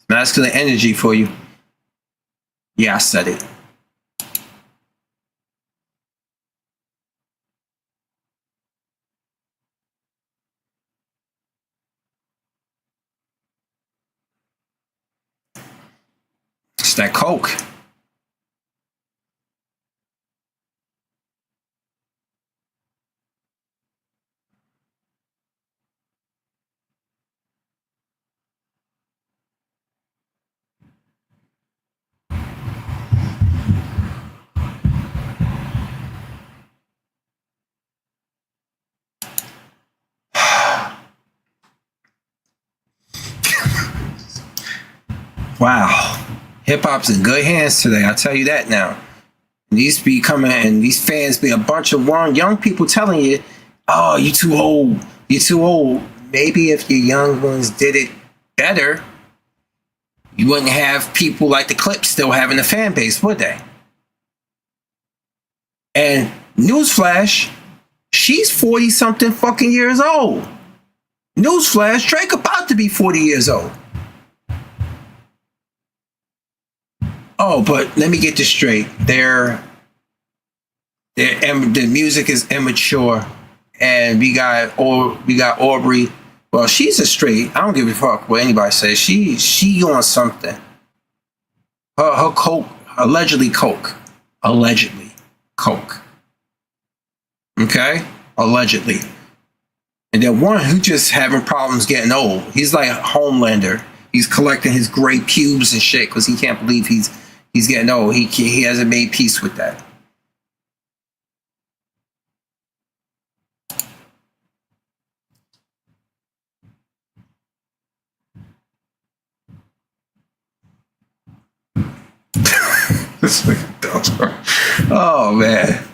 Masculine energy for you. Yeah, I said it. It's that coke. Wow. Hip hop's in good hands today, I'll tell you that now. And these be coming, and these fans be a bunch of young people telling you, oh, you too old. You too old. Maybe if your young ones did it better, you wouldn't have people like the Clips still having a fan base, would they? And newsflash, she's 40 something fucking years old. Newsflash, Drake about to be 40 years old. Oh, but let me get this straight. The music is immature, and we got Aubrey. Well, she's a straight. I don't give a fuck what anybody says. She on something. Her coke, allegedly coke. Okay, allegedly. And then one who just having problems getting old. He's like Homelander. He's collecting his gray pubes and shit because he can't believe he's getting old. He hasn't made peace with that. Oh man.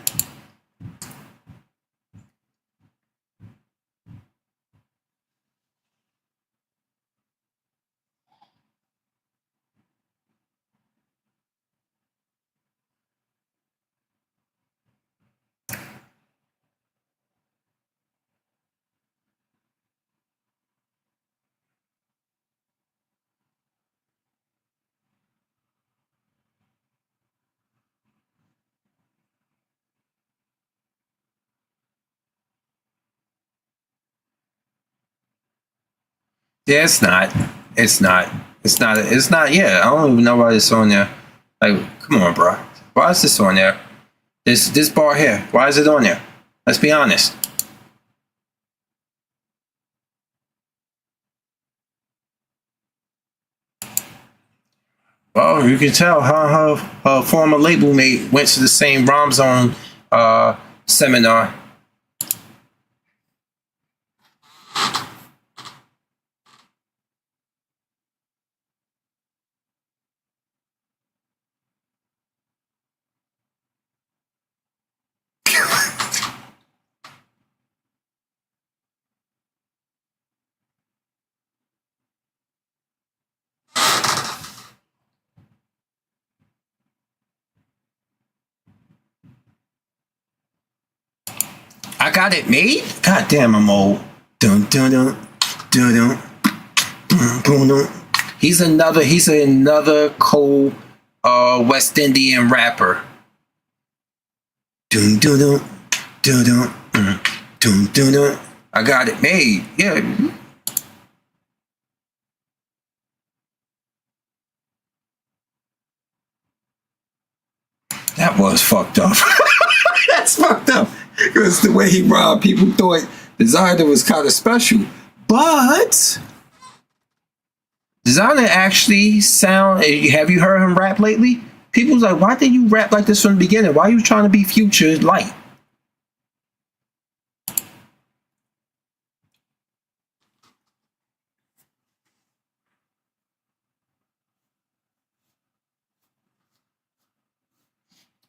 Yeah, it's not. It's not. It's not. It's not. Yeah, I don't even know why it's on there. Like, come on, bro. Why is this on there? This bar here. Why is it on there? Let's be honest. Well, you can tell her former label mate went to the same Rom Zone seminar. I got it made? God damn, I'm old. Dun dun dun dun dun He's another cold West Indian rapper. Dun dun dun dun dun dun dun dun. I got it made. Yeah. That was fucked up. That's fucked up. Because the way he robbed, people thought Designer was kind of special. But Designer actually sound. Have you heard him rap lately? People's like, why did you rap like this from the beginning? Why are you trying to be Future light?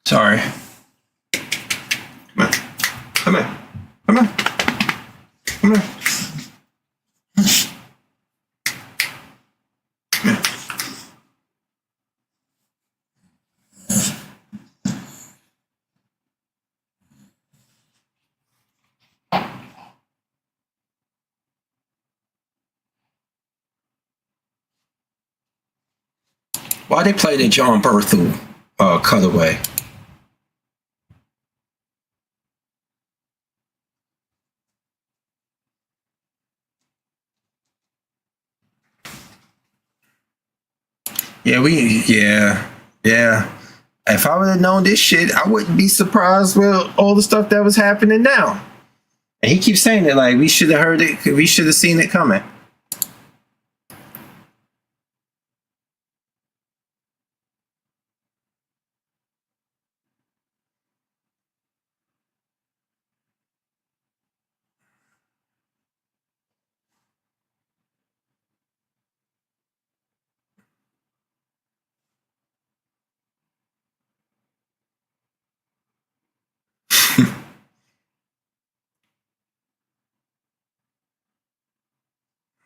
Sorry. Come on. Come on. Come on. Come on. Why they play the John Berthel cutaway? Yeah. If I would have known this shit, I wouldn't be surprised with all the stuff that was happening now. And he keeps saying it like we should have heard it, we should have seen it coming.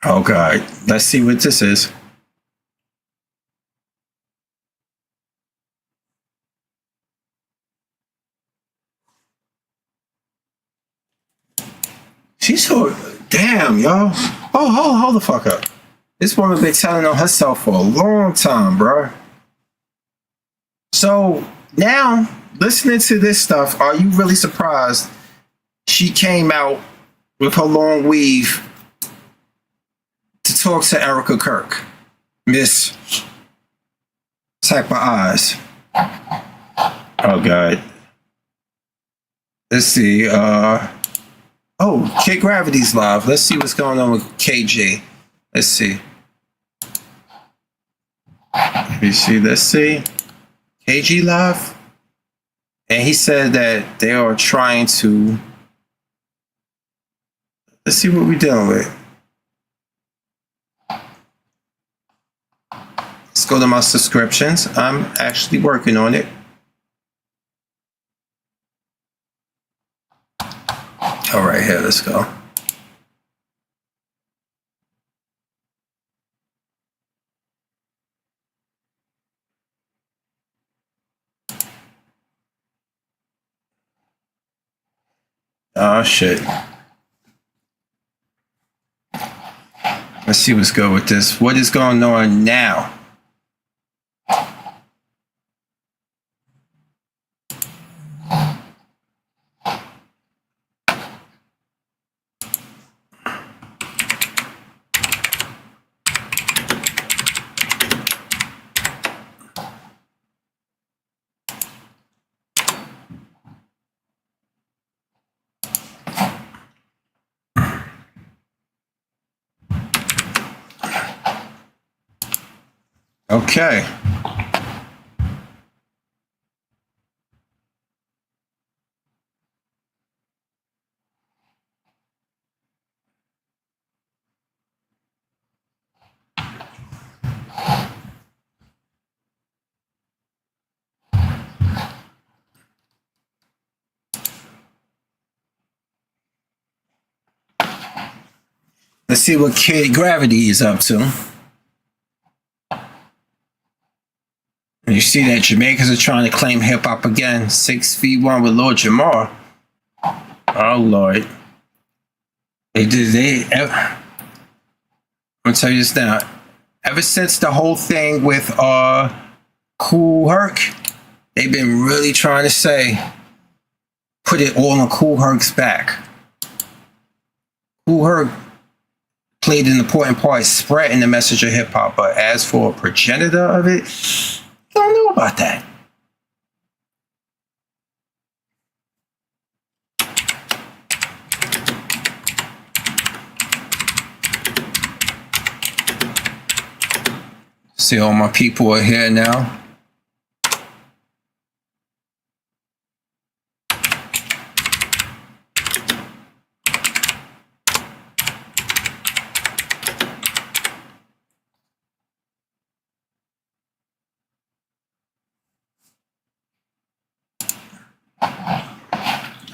Oh God, let's see what this is. She's so damn, y'all. Oh, hold the fuck up. This woman been telling on herself for a long time, bro. So now, listening to this stuff, are you really surprised she came out with her long weave to talk to Erica Kirk? Miss Type of Eyes. Oh God. Let's see. Kid Gravity's live. Let's see what's going on with KG. Let's see. Let's see. KG live. And he said that they are trying to. Let's see what we're dealing with. Let's go to my subscriptions. I'm actually working on it. All right, here, let's go. Oh, shit. Let's see what's good with this. What is going on now? Okay. Let's see what Kid Gravity is up to. And you see that Jamaicans are trying to claim hip hop again. 6 feet 1 with Lord Jamar. Oh Lord. I'm gonna tell you this now. Ever since the whole thing with Cool Herc, they've been really trying to say, put it all on Cool Herc's back. Cool Herc played an important part spreading the message of hip hop, but as for a progenitor of it, I don't know about that. See, all my people are here now.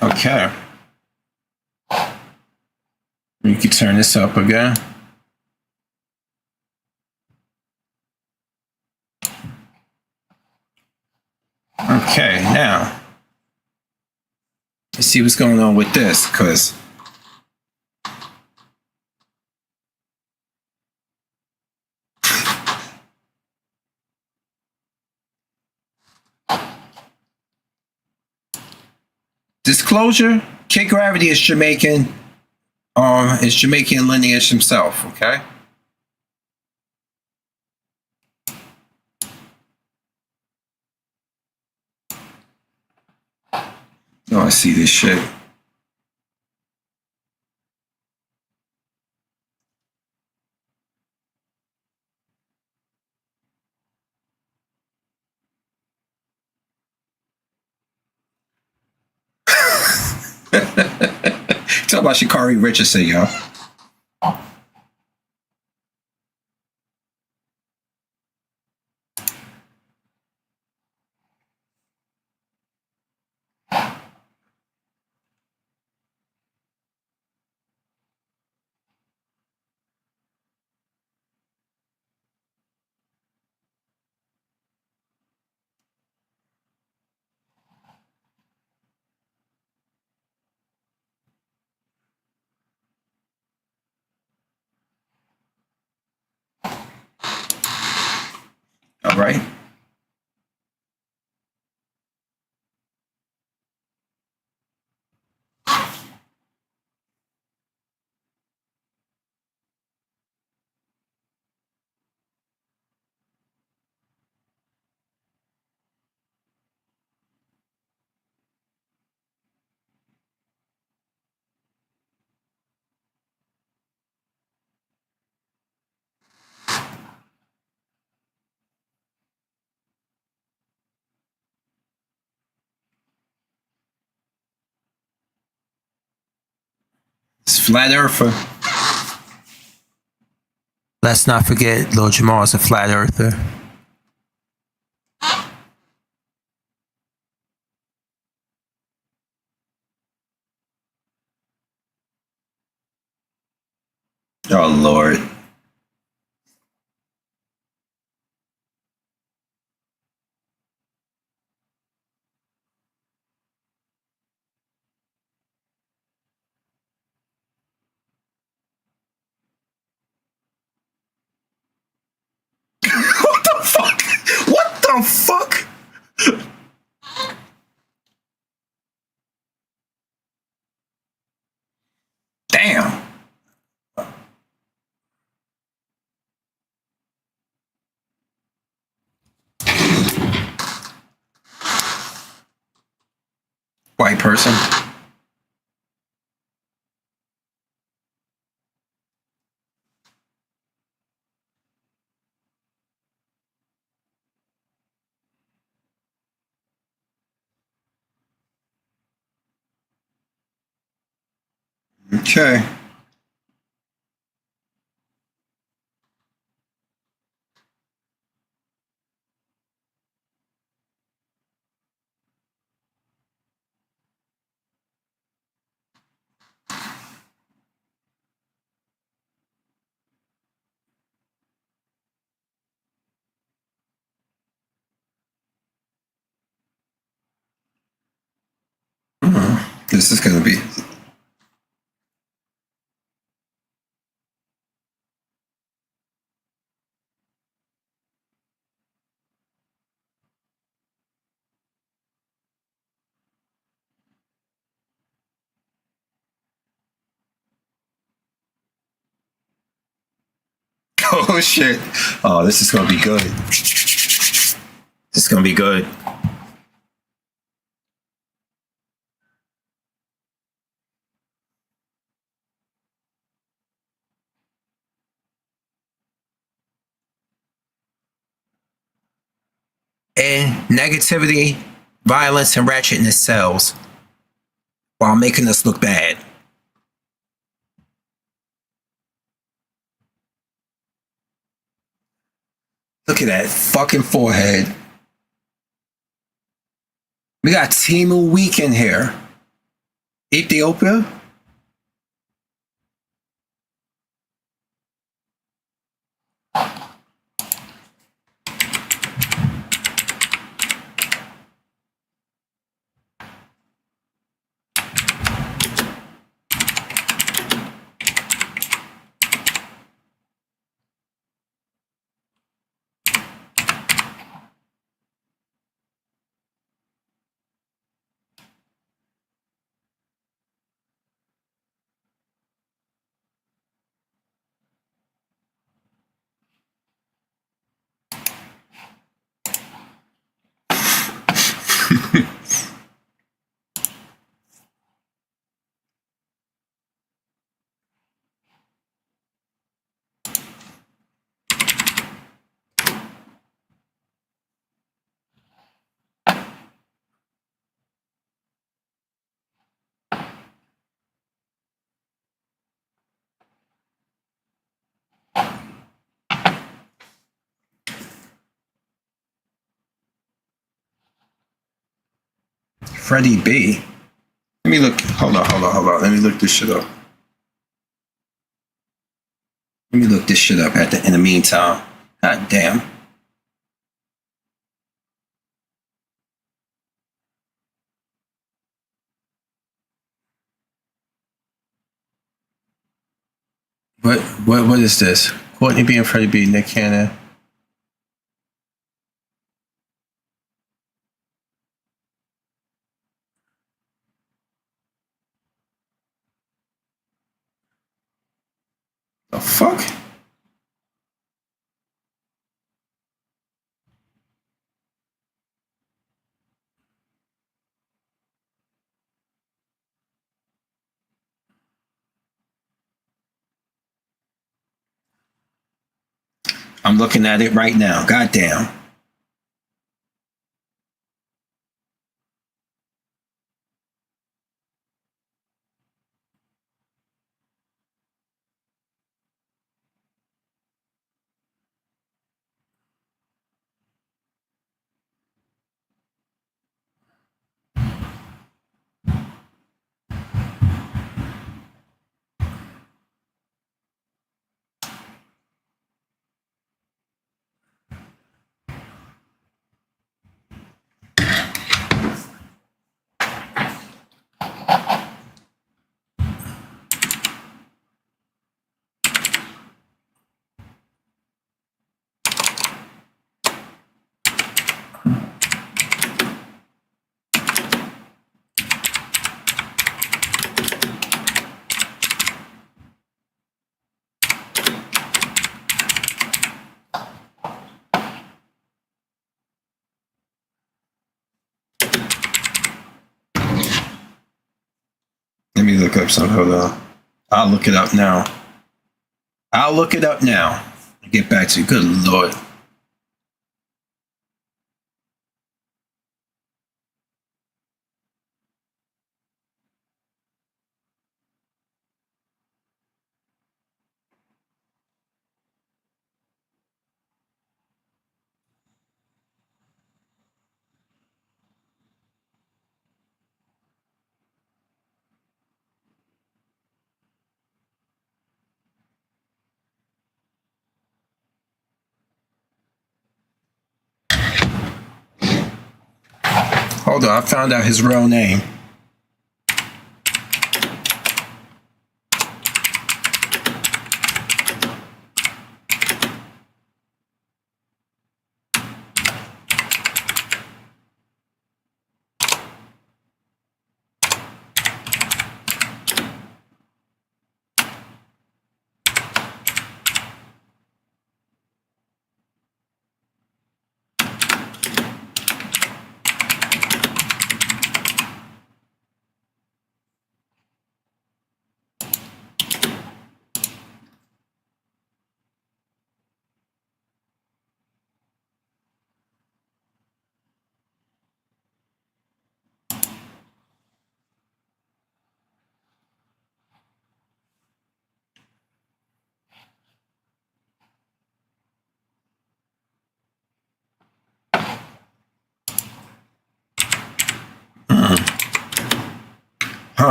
Okay. You can turn this up again. Okay, now let's see what's going on with this, because disclosure, Kid Gravity is Jamaican. Is Jamaican lineage himself, okay? Oh, I see this shit. Talk about Sha'Carri Richardson, yo. All right. It's Flat Earther. Let's not forget Lil Jamal is a Flat Earther. Oh, Lord. What the fuck? What the fuck? Damn. White person. Okay. This is gonna be. Oh shit. Oh, this is gonna be good. This is gonna be good. And negativity, violence, and ratchetness sells while making us look bad. Look at that fucking forehead. We got Timu Week in here. Ethiopia. Freddie B. Let me look. Hold on. Let me look this shit up. Let me look this shit up in the meantime. God damn. What is this? Courtney B and Freddie B, Nick Cannon. The fuck? I'm looking at it right now. God damn. Let me look up something. Hold on. I'll look it up now. Get back to you. Good Lord. Hold on. I found out his real name.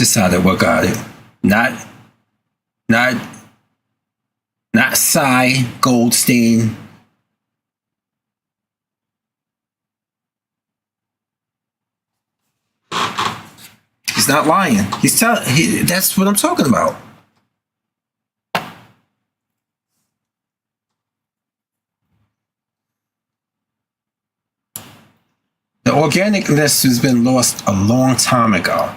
decided what got it. Not not not Cy Goldstein. He's not lying. He's telling. That's what I'm talking about. The organicness has been lost a long time ago.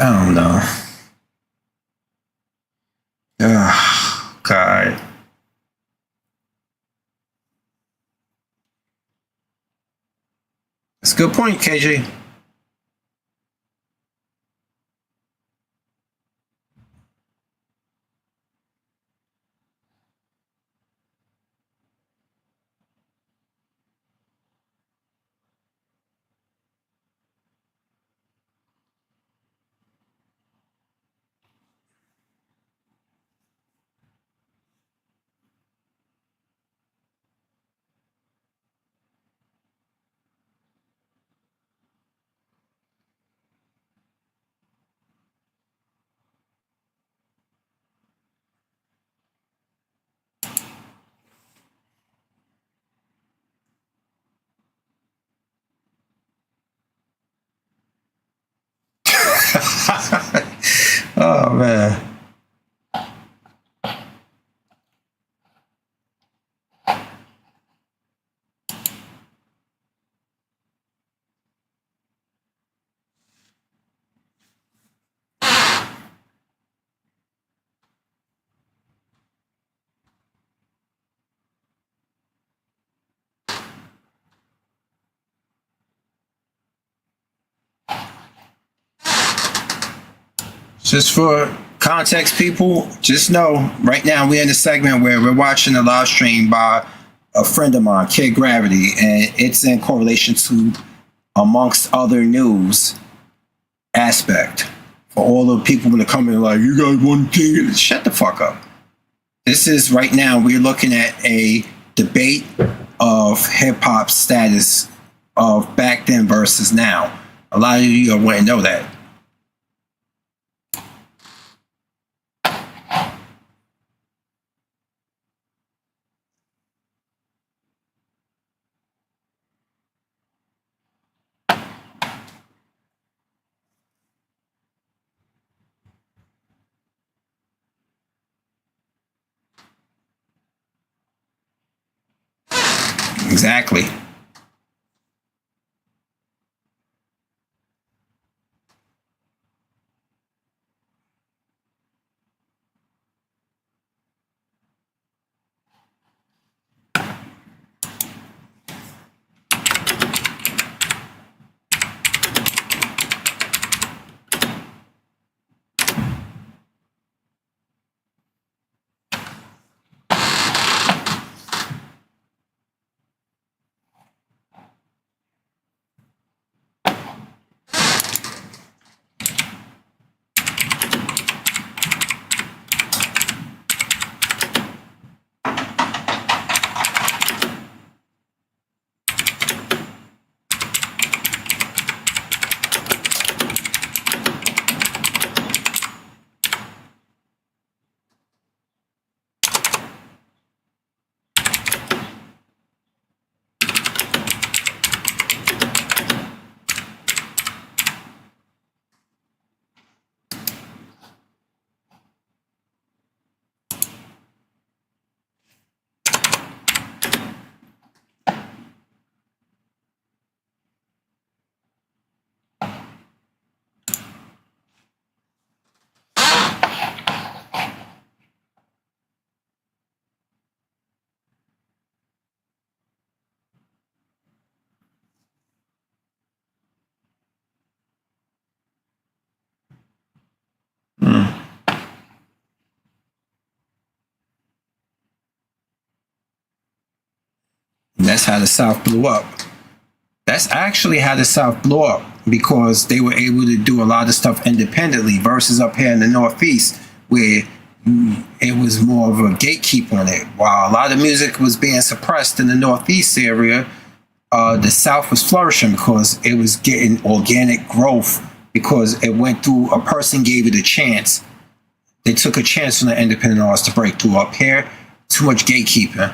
I don't know. Ugh, God. That's a good point, KJ. Oh man. Just for context, people, just know right now we're in a segment where we're watching a live stream by a friend of mine, Kid Gravity, and it's in correlation to, amongst other news aspect. For all the people in the comment like, you guys want to shut the fuck up. This is right now we're looking at a debate of hip hop status of back then versus now. A lot of you wouldn't know that. Exactly. that's how the South blew up. That's actually how the South blew up, because they were able to do a lot of stuff independently versus up here in the Northeast, where it was more of a gatekeeper on it. While a lot of music was being suppressed in the Northeast area, the South was flourishing because it was getting organic growth, because it went through, a person gave it a chance. They took a chance on the independent artists to break through. Up here, too much gatekeeping.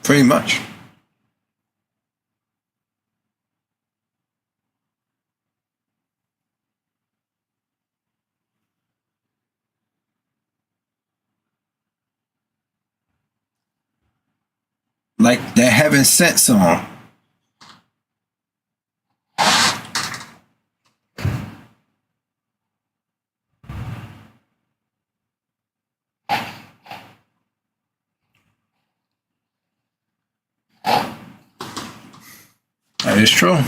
Pretty much. Like that Heaven Sent song. That is true.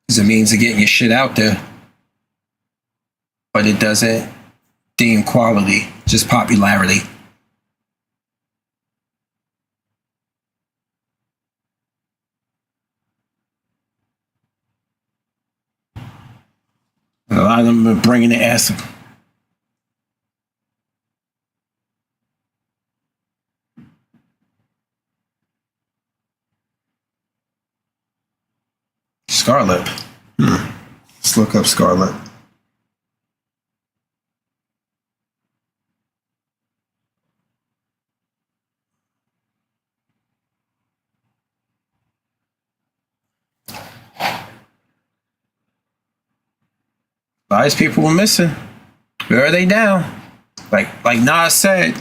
It's a means of getting your shit out there, but it doesn't deem quality, just popularity. And a lot of them are bringing the ass. Scarlet. Let's look up Scarlet. A lot of people were missing. Where are they now? Like Nas said.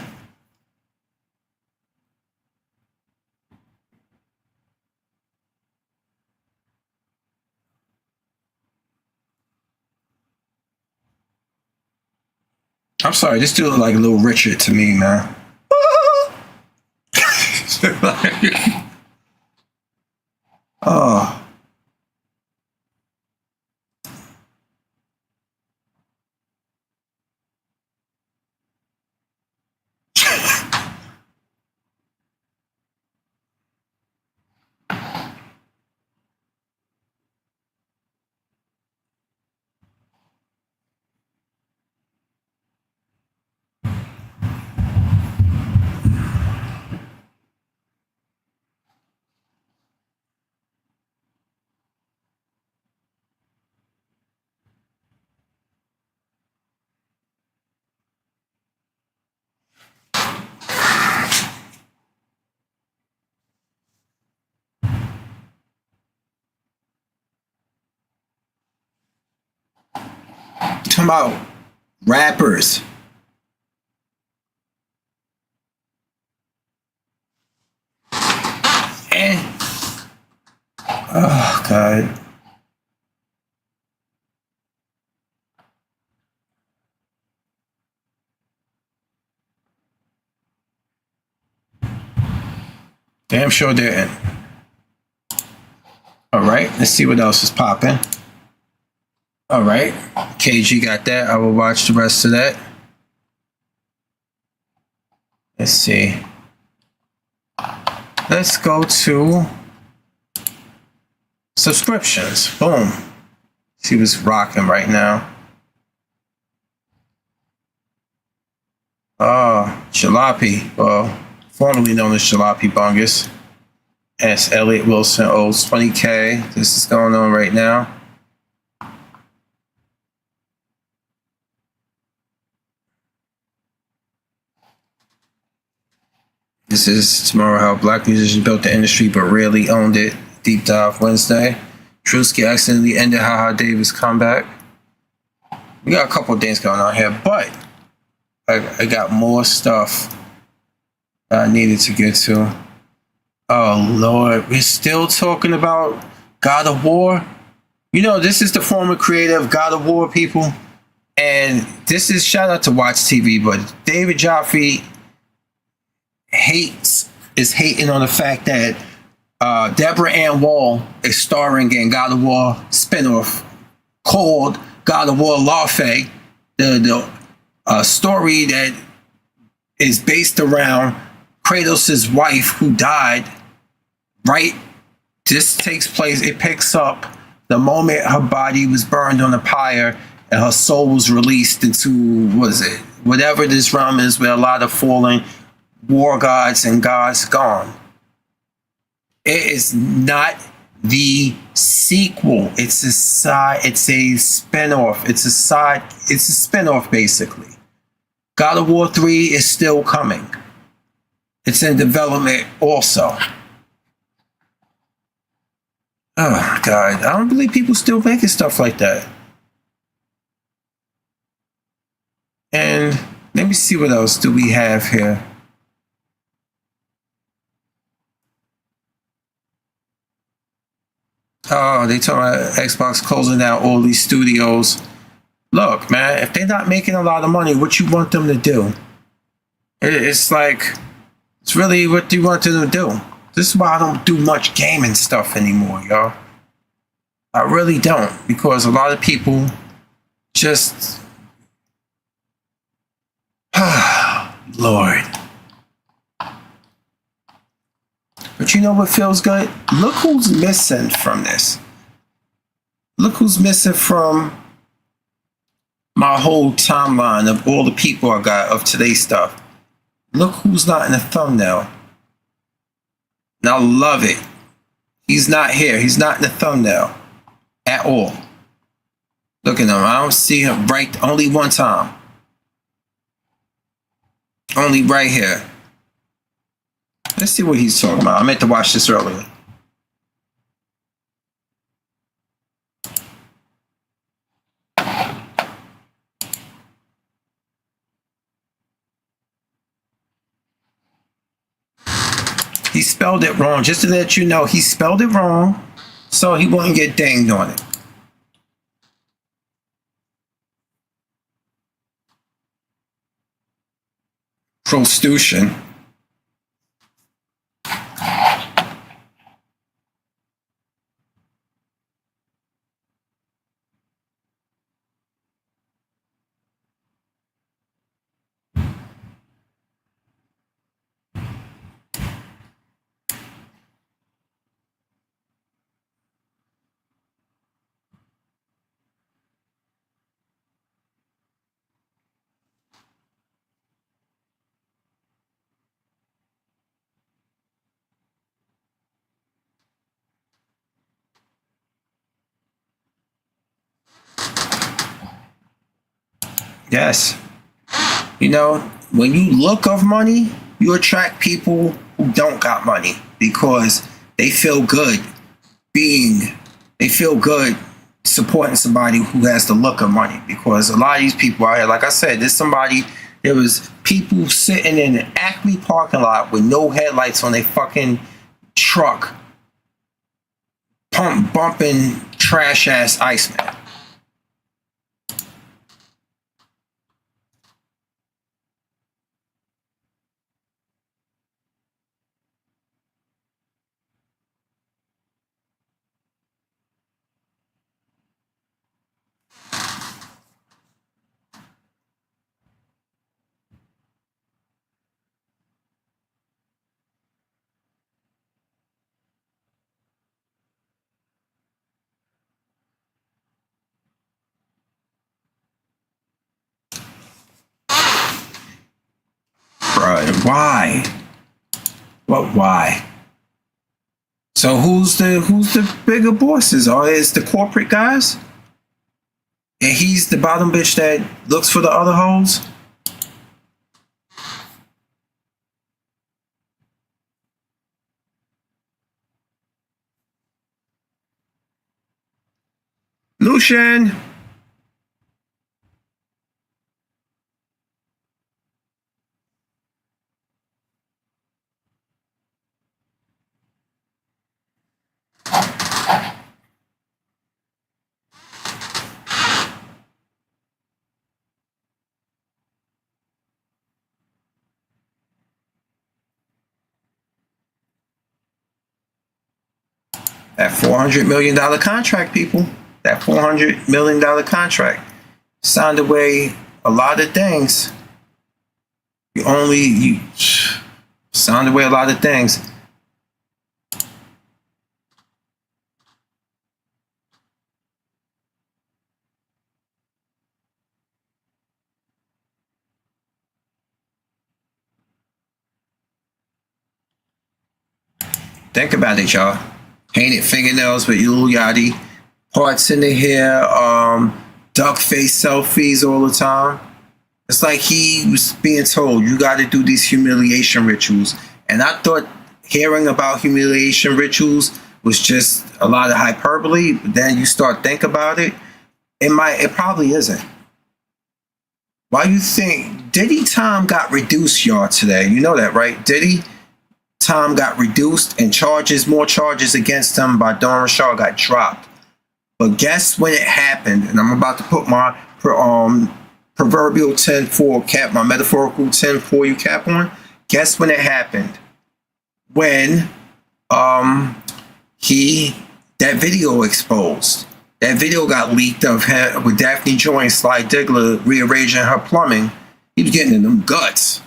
I'm sorry, this dude look like a Little Richard to me, man. Oh. Talking about rappers. And oh God. Damn sure didn't. All right, let's see what else is popping. All right, KG got that. I will watch the rest of that. Let's see. Let's go to subscriptions. Boom. See what's rocking right now. Jalopy. Well, formerly known as Jalopy Bungus. S. Elliott Wilson owes 20K. This is going on right now. This is tomorrow how black musicians built the industry but rarely owned it. Deep Dive Wednesday. Drewski accidentally ended Haha Davis' comeback. We got a couple of things going on here, but I got more stuff I needed to get to. Oh Lord, we're still talking about God of War. You know, this is the former creator of God of War, people. And this is shout out to Watch TV, but David Jaffe is hating on the fact that Deborah Ann Wall is starring in God of War spinoff called God of War Lawfare, the story that is based around Kratos' wife who died. Right, this takes place. It picks up the moment her body was burned on a pyre and her soul was released into whatever this realm is, with a lot of fallen war gods and gods gone. It is not the sequel. It's a spinoff. It's a spinoff basically. God of War 3 is still coming. It's in development also. Oh God, I don't believe people still making stuff like that. And let me see what else do we have here. Oh, they talking about Xbox closing down all these studios. Look, man, if they're not making a lot of money, what you want them to do? It's like, it's really what do you want them to do? This is why I don't do much gaming stuff anymore, y'all. I really don't, because a lot of people just, Lord. But you know what feels good? Look who's missing from this. Look who's missing from my whole timeline of all the people I got of today's stuff. Look who's not in the thumbnail. And I love it. He's not here. He's not in the thumbnail at all. Look at him. I don't see him right only one time. Only right here. Let's see what he's talking about. I meant to watch this earlier. He spelled it wrong. Just to let you know, he spelled it wrong, so he wouldn't get dinged on it. Prostitution. Yes. You know, when you look of money, you attract people who don't got money because they feel good they feel good supporting somebody who has the look of money. Because a lot of these people out here, like I said, there was people sitting in an Acme parking lot with no headlights on their fucking truck, bumping trash ass Iceman. But why? But why? So who's the bigger bosses? Or is the corporate guys? And he's the bottom bitch that looks for the other hoes? Lucian! That $400 million contract, people. That $400 million contract signed away a lot of things. You signed away a lot of things. Think about it, y'all. Painted fingernails with Lil Yachty, parts in the hair, duck face selfies all the time. It's like he was being told, you got to do these humiliation rituals. And I thought hearing about humiliation rituals was just a lot of hyperbole. But then you start think about it, it probably isn't. Why you think Diddy time got reduced, y'all, today? You know that, right? Diddy time got reduced and more charges against him by Don Rashad got dropped. But guess when it happened? And I'm about to put my proverbial 10-4 cap, my metaphorical 10-4 you cap on. Guess when it happened? When that video exposed. That video got leaked of him with Daphne Joy and Sly Diggler rearranging her plumbing. He was getting in them guts.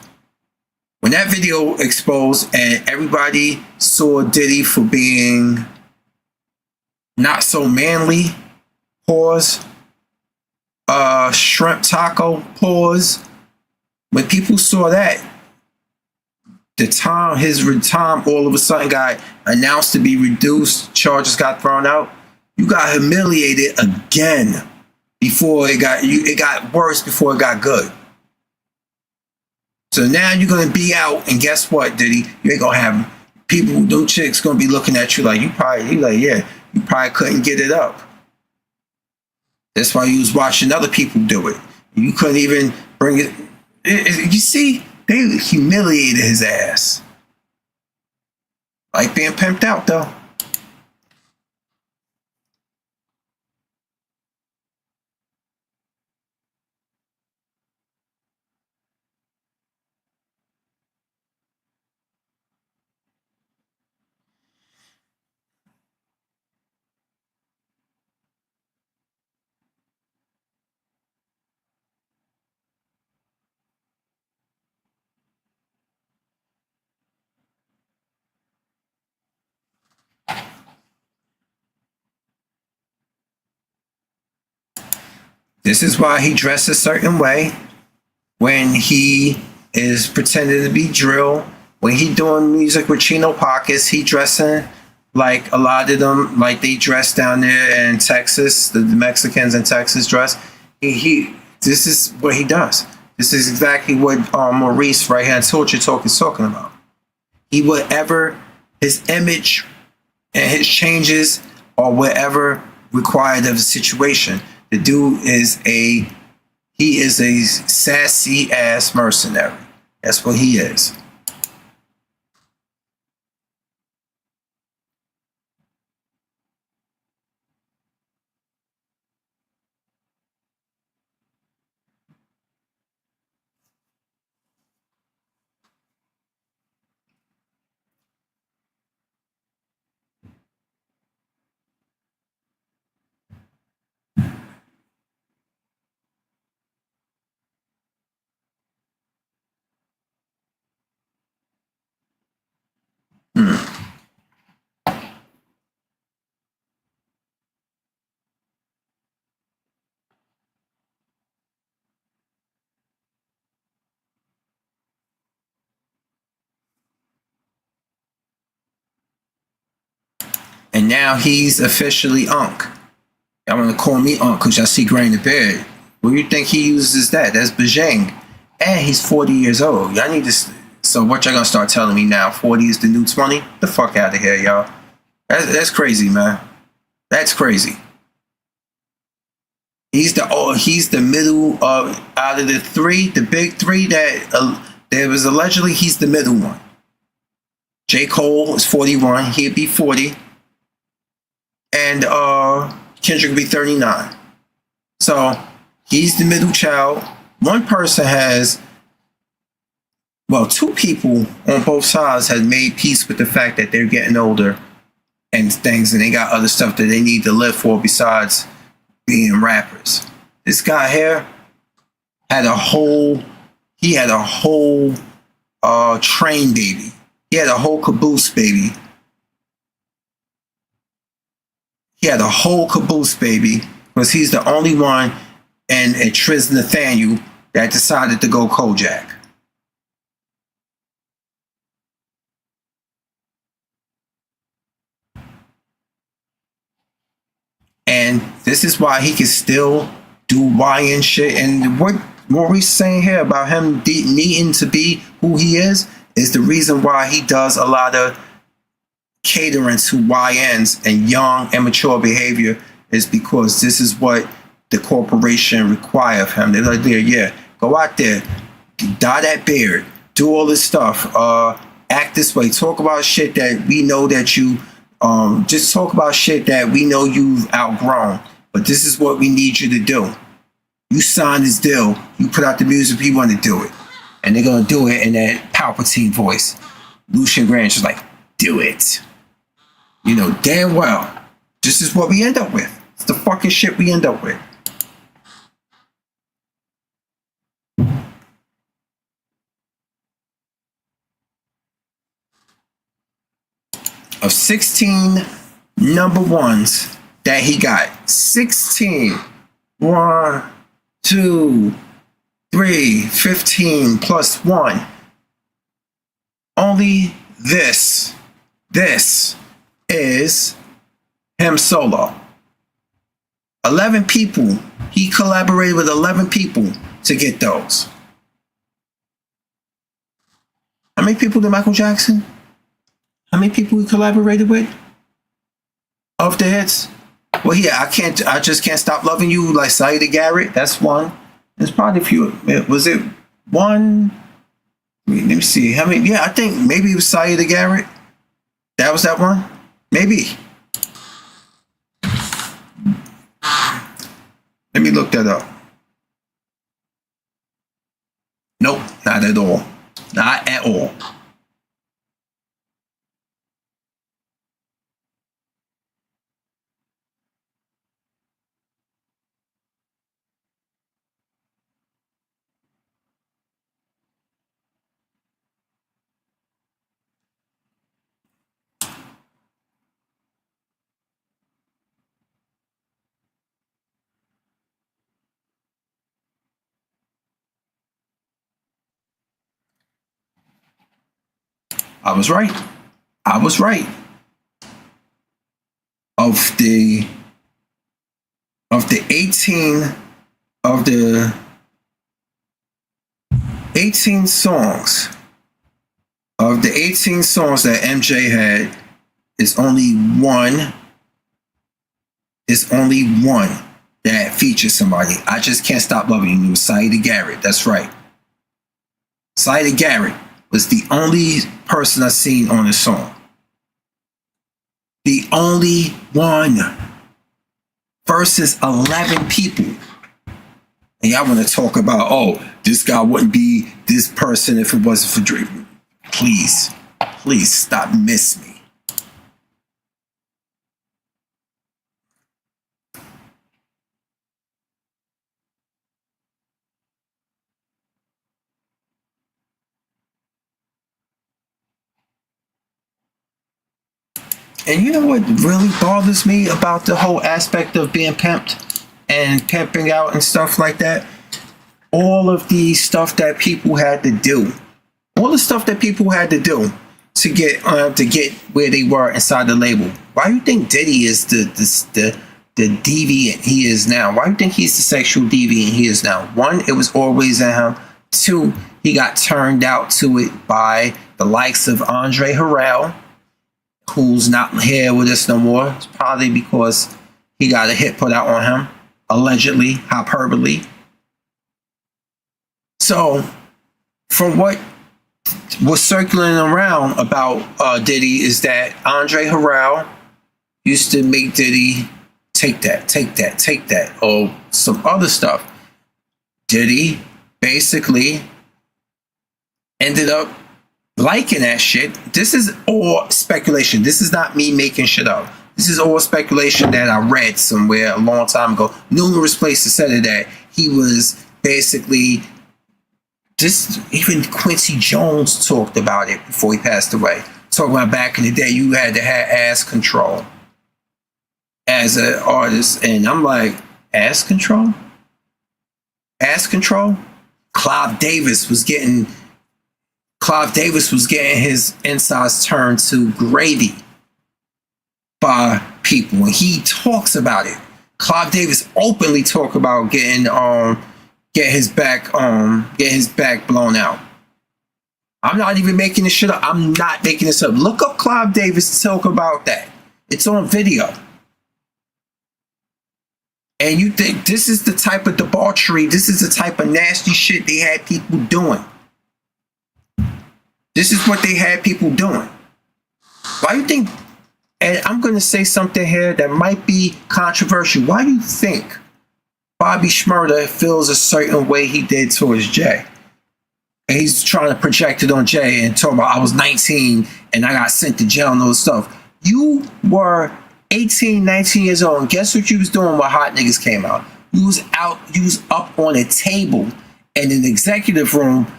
When that video exposed and everybody saw Diddy for being not so manly, pause, shrimp taco, pause. When people saw that, his time all of a sudden got announced to be reduced, charges got thrown out. You got humiliated again before it got worse before it got good. So now you're gonna be out, and guess what, Diddy? You ain't gonna have people, them chicks gonna be looking at you like you probably couldn't get it up. That's why you was watching other people do it. You couldn't even bring it. You see, they humiliated his ass. Like being pimped out, though. This is why he dressed a certain way when he is pretending to be drill. When he doing music with Chino Pockets, he dressing like a lot of them, like they dress down there in Texas. The Mexicans in Texas dress. This is what he does. This is exactly what Maurice right here in Torture Talk is talking about. Whatever his image and his changes or whatever required of the situation. The dude is a sassy ass mercenary. That's what he is. And now he's officially Unc. Y'all want to call me Unc because y'all see gray in the beard. What do you think he uses that? That's Beijing. And he's 40 years old. Y'all need to... So what y'all gonna start telling me now? 40 is the new 20? The fuck out of here, y'all. That's crazy, man. That's crazy. He's the middle of... Out of the three, the big three that... there was allegedly, he's the middle one. J. Cole is 41. He'd be 40. And Kendrick would be 39. So he's the middle child. One person has, well, two people on both sides have made peace with the fact that they're getting older and things, and they got other stuff that they need to live for besides being rappers. This guy here had a whole train baby. He had a whole caboose baby. He had a whole caboose baby because he's the only one in a Triz Nathaniel that decided to go Kojak. And this is why he can still do YN shit. And what Maurice saying here about him needing to be who he is the reason why he does a lot of catering to YNs and young, immature behavior, is because this is what the corporation require of him. They're like, yeah, go out there, dye that beard, do all this stuff, act this way, talk about shit that we know that you, just talk about shit that we know you've outgrown. But this is what we need you to do. You sign this deal, you put out the music, we want to do it. And they're going to do it in that Palpatine voice. Lucian Grange is like, do it. You know damn well, this is what we end up with. It's the fucking shit we end up with. Of 16 number ones that he got, 16, 1, 2, 3, 15 plus 1. Only this is him solo. 11 people. He collaborated with 11 people to get those. How many people did Michael Jackson? How many people he collaborated with? Of the hits? Well, yeah, I just can't stop loving you, like Saida Garrett. That's one. There's probably a few. Was it one? Let me see. How many? Yeah, I think maybe it was Saida Garrett. That was that one? Maybe. Let me look that up. Nope, not at all. Not at all. I was right. I was right. Of the 18 songs that MJ had, is only one that features somebody. I just can't stop loving you. It was Saida Garrett. That's right. Saida Garrett was the only person I seen on the song. The only one. Versus 11 people. And y'all want to talk about, oh, this guy wouldn't be this person if it wasn't for Drake. Please stop missing me. And you know what really bothers me about the whole aspect of being pimped and pimping out and stuff like that? All of the stuff that people had to do. All the stuff that people had to do to get where they were inside the label. Why do you think Diddy is the deviant he is now? Why do you think he's the sexual deviant he is now? One, it was always in him. Two, he got turned out to it by the likes of Andre Harrell, who's not here with us no more. It's probably because he got a hit put out on him, allegedly, hyperbole. So, from what was circling around about Diddy is that Andre Harrell used to make Diddy take that, or some other stuff. Diddy basically ended up liking that shit. This is all speculation. This is not me making shit up. This is all speculation that I read somewhere a long time ago. Numerous places said it, that he was basically just, even Quincy Jones talked about it before he passed away. Talking about back in the day, you had to have ass control as an artist. And I'm like, ass control? Ass control? Clive Davis was getting his insides turned to gravy by people, and he talks about it. Clive Davis openly talk about getting his back blown out. I'm not even making this shit up. I'm not making this up. Look up Clive Davis talk about that. It's on video. And you think this is the type of debauchery, this is the type of nasty shit they had people doing. This is what they had people doing. Why do you think, and I'm going to say something here that might be controversial, why do you think Bobby Shmurda feels a certain way he did towards Jay? And he's trying to project it on Jay and talk about, I was 19 and I got sent to jail and all this stuff. You were 18, 19 years old, and guess what you was doing when Hot Niggas came out? You was up on a table in an executive room.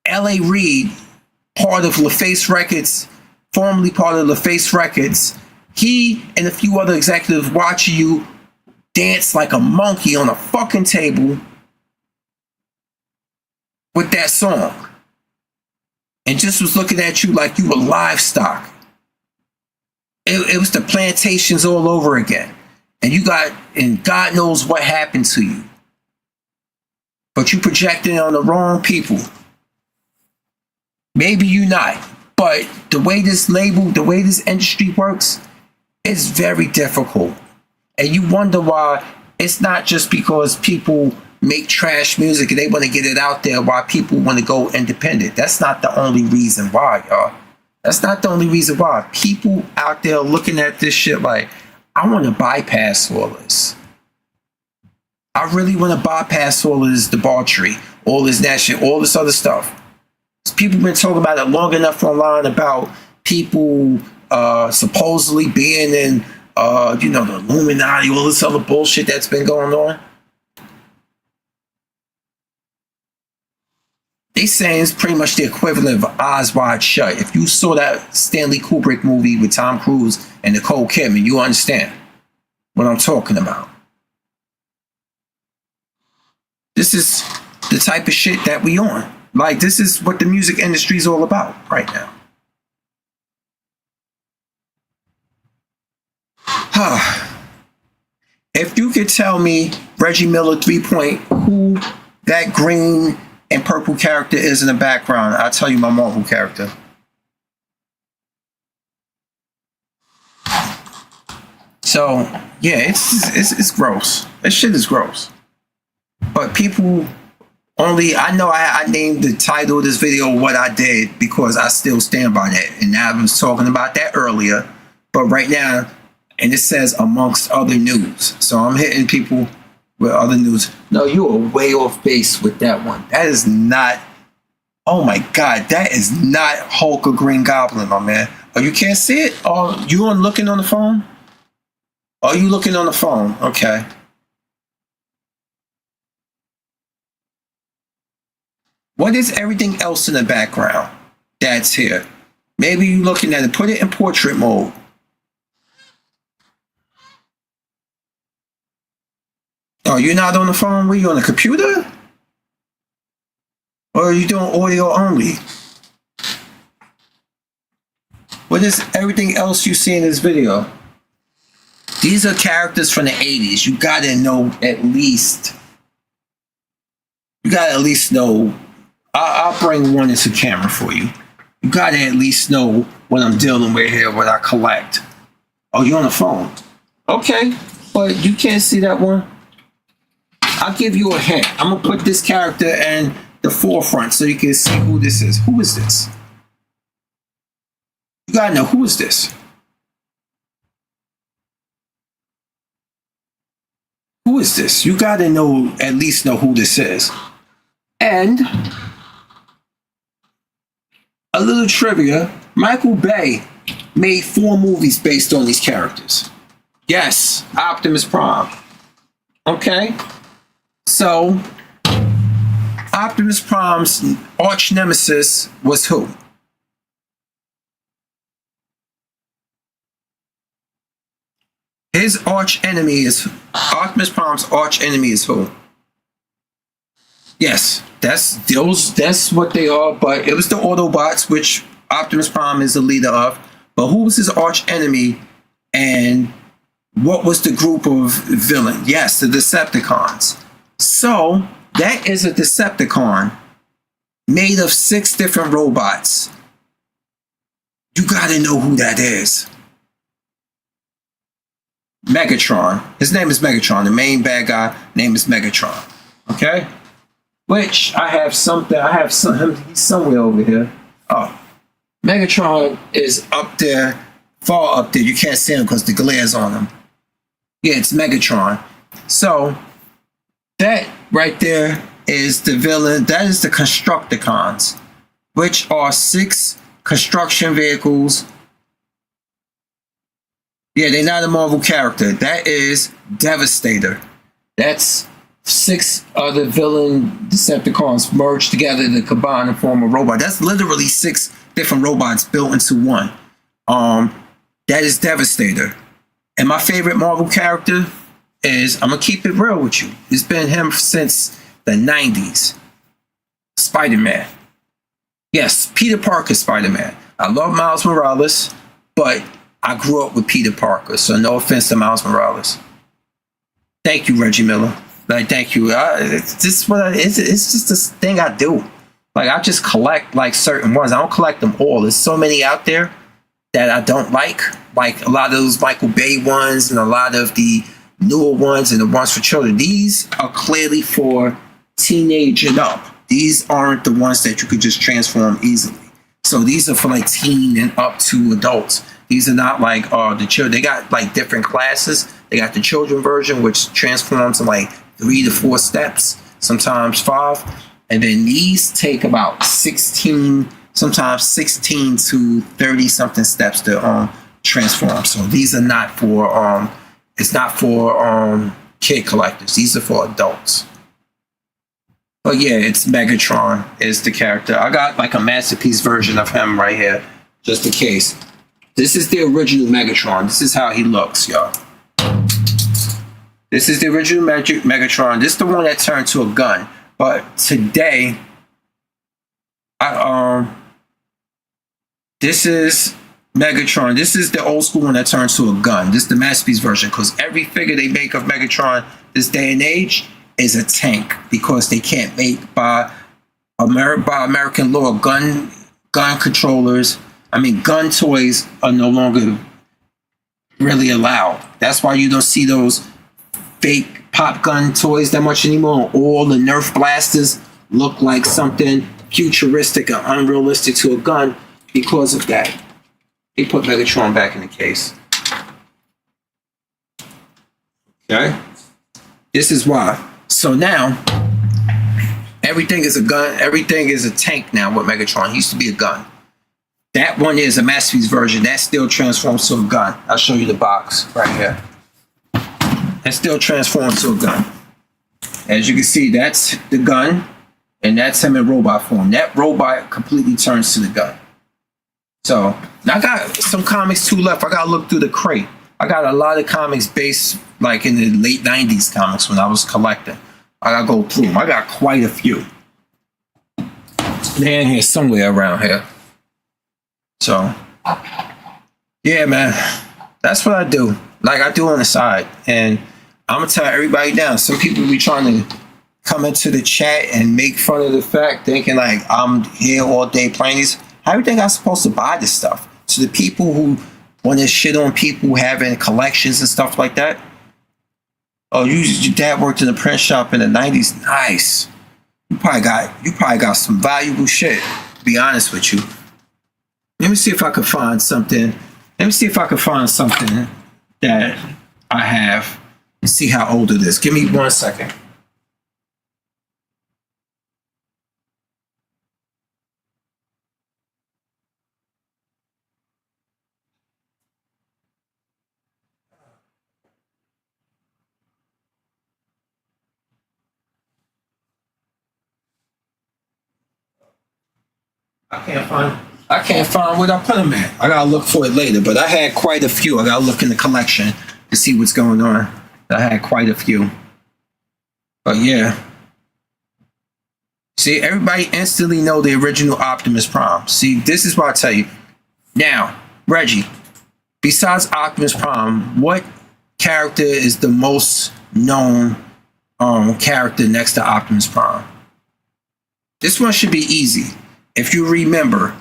L.A. Reid, part of LaFace Records, formerly part of LaFace Records, he and a few other executives watching you dance like a monkey on a fucking table with that song, and just was looking at you like you were livestock. It was the plantations all over again. And God knows what happened to you. But you projected on the wrong people. Maybe you not. But the way this industry works, it's very difficult. And you wonder why it's not just because people make trash music and they want to get it out there, why people want to go independent. That's not the only reason why, y'all. That's not the only reason why. People out there looking at this shit like, I want to bypass all this. I really want to bypass all of this debauchery, all this that shit, all this other stuff. People been talking about it long enough online about people supposedly being in, the Illuminati, all this other bullshit that's been going on. They saying it's pretty much the equivalent of Eyes Wide Shut. If you saw that Stanley Kubrick movie with Tom Cruise and Nicole Kidman, you understand what I'm talking about. This is the type of shit that we on. Like, this is what the music industry is all about right now. If you could tell me Reggie Miller 3-point, who that green and purple character is in the background, I'll tell you my Marvel character. So yeah, it's gross. This shit is gross. But people only, I know I named the title of this video what I did because I still stand by that. And I was talking about that earlier. But right now, and it says amongst other news. So I'm hitting people with other news. No, you are way off base with that one. That is not, oh my God, that is not Hulk or Green Goblin, my man. Oh, you can't see it? Oh, you looking on the phone? Are you looking on the phone? Okay. What is everything else in the background that's here? Maybe you looking at it. Put it in portrait mode. Oh, you're not on the phone? Were you on the computer? Or are you doing audio only? What is everything else you see in this video? These are characters from the 80s. You gotta know at least. You gotta at least know. I'll bring one into camera for you. You gotta at least know what I'm dealing with here, what I collect. Oh, you're on the phone. Okay, but you can't see that one. I'll give you a hint. I'm gonna put this character in the forefront so you can see who this is. Who is this? You gotta know, who is this? Who is this? You gotta know, at least know who this is. And a little trivia, Michael Bay made 4 movies based on these characters. Yes, Optimus Prime. Okay? So, Optimus Prime's arch nemesis was who? His arch enemy is, Optimus Prime's arch enemy is who? Yes, that's what they are, but it was the Autobots, which Optimus Prime is the leader of. But who was his arch enemy, and what was the group of villain? Yes, the Decepticons. So that is a Decepticon made of 6 different robots. You gotta know who that is. Megatron. His name is Megatron. The main bad guy name is Megatron. Okay? Which I have him, he's somewhere over here. Oh. Megatron is up there, far up there. You can't see him because the glare's on him. Yeah, it's Megatron. So that right there is the villain. That is the Constructicons, which are 6 construction vehicles. Yeah, they're not a Marvel character. That is Devastator. That's 6 other villain Decepticons merged together to combine and form a robot. That's literally 6 different robots built into one. That is Devastator. And my favorite Marvel character is, I'm gonna keep it real with you, it's been him since the 90s. Spider-Man. Yes, Peter Parker Spider-Man. I love Miles Morales, but I grew up with Peter Parker, so no offense to Miles Morales. Thank you, Reggie Miller. Like, thank you. It's just it's just this thing I do. Like, I just collect like certain ones. I don't collect them all. There's so many out there that I don't like a lot of those Michael Bay ones and a lot of the newer ones and the ones for children. These are clearly for teenage and up. These aren't the ones that you could just transform easily. So these are for like teen and up to adults. These are not like the children. They got like different classes. They got the children version, which transforms in like 3 to 4 steps, sometimes 5. And then these take about 16, sometimes 16 to 30 something steps to transform. So these are not for it's not for kid collectors. These are for adults. But yeah, it's Megatron is the character. I got like a masterpiece version of him right here, just in case. This is the original Megatron. This is how he looks, y'all. This is the original Megatron. This is the one that turned to a gun. But today, this is Megatron. This is the old school one that turns to a gun. This is the masterpiece version, because every figure they make of Megatron this day and age is a tank, because they can't make by American law gun controllers. I mean, gun toys are no longer really allowed. That's why you don't see those fake pop gun toys that much anymore. All the Nerf blasters look like something futuristic and unrealistic to a gun because of that. They put Megatron back in the case. Okay? This is why. So now, everything is a gun. Everything is a tank now with Megatron. He used to be a gun. That one is a masterpiece version. That still transforms to a gun. I'll show you the box right here. That still transforms to a gun. As you can see, that's the gun, and that's him in robot form. That robot completely turns to the gun. So, now I got some comics too left. I gotta look through the crate. I got a lot of comics based like in the late 90s comics when I was collecting. I gotta go through them. I got quite a few. They're in here somewhere around here. So, Yeah, man. That's what I do. Like I do on the side. And I'm gonna tell everybody now, some people be trying to come into the chat and make fun of the fact, thinking like I'm here all day playing these. How do you think I'm supposed to buy this stuff? So the people who want to shit on people having collections and stuff like that. Oh, your dad worked in a print shop in the 90s. Nice. You probably got some valuable shit, to be honest with you. Let me see if I can find something. Let me see if I can find something that I have and see how old it is. Give me 1 second. I can't find where I put them at. I gotta look for it later, but I had quite a few. I gotta look in the collection to see what's going on. I had quite a few. But yeah. See, everybody instantly know the original Optimus Prime. See, this is what I tell you. Now, Reggie, besides Optimus Prime, what character is the most known character next to Optimus Prime? This one should be easy. If you remember,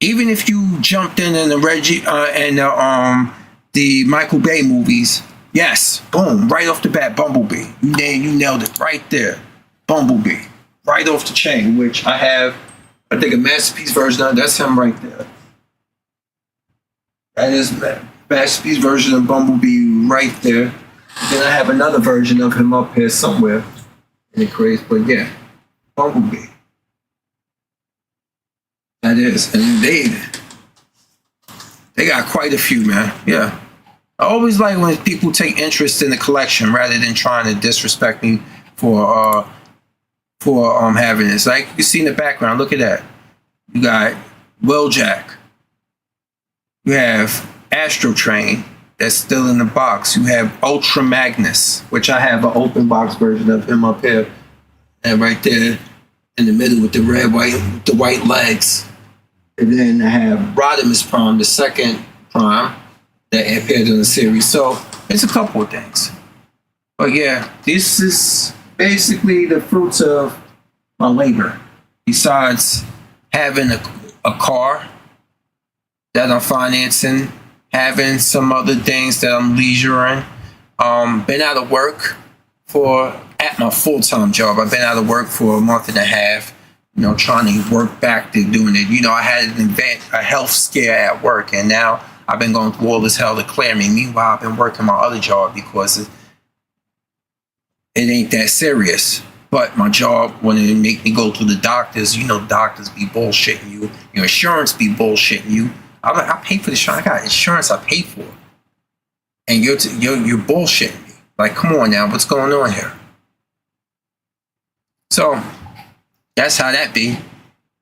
even if you jumped in the Reggie and the Michael Bay movies, yes, boom, right off the bat, Bumblebee. You nailed it right there. Bumblebee, right off the chain, which I have, I think, a Masterpiece version of. That's him right there. That is Masterpiece version of Bumblebee right there. Then I have another version of him up here somewhere in the craze, but yeah, Bumblebee. That is, and they got quite a few, man. Yeah, I always like when people take interest in the collection rather than trying to disrespect me for having this. Like you see in the background, look at that. You got Wheeljack. You have Astro Train that's still in the box. You have Ultra Magnus, which I have an open box version of him up here, and right there in the middle with the the white legs. And then I have Rodimus Prime, the second Prime that appeared in the series. So it's a couple of things. But yeah, this is basically the fruits of my labor. Besides having a car that I'm financing, having some other things that I'm leisuring, been out of work at my full-time job. I've been out of work for a month and a half. Trying to work back to doing it. I had a health scare at work, and now I've been going through all this hell to clear me. Meanwhile, I've been working my other job because it ain't that serious. But my job, when it make me go to the doctors, doctors be bullshitting you. Your insurance be bullshitting you. I pay for the insurance. I got insurance I pay for, and you're bullshitting me. Like, come on now, what's going on here? So that's how that be.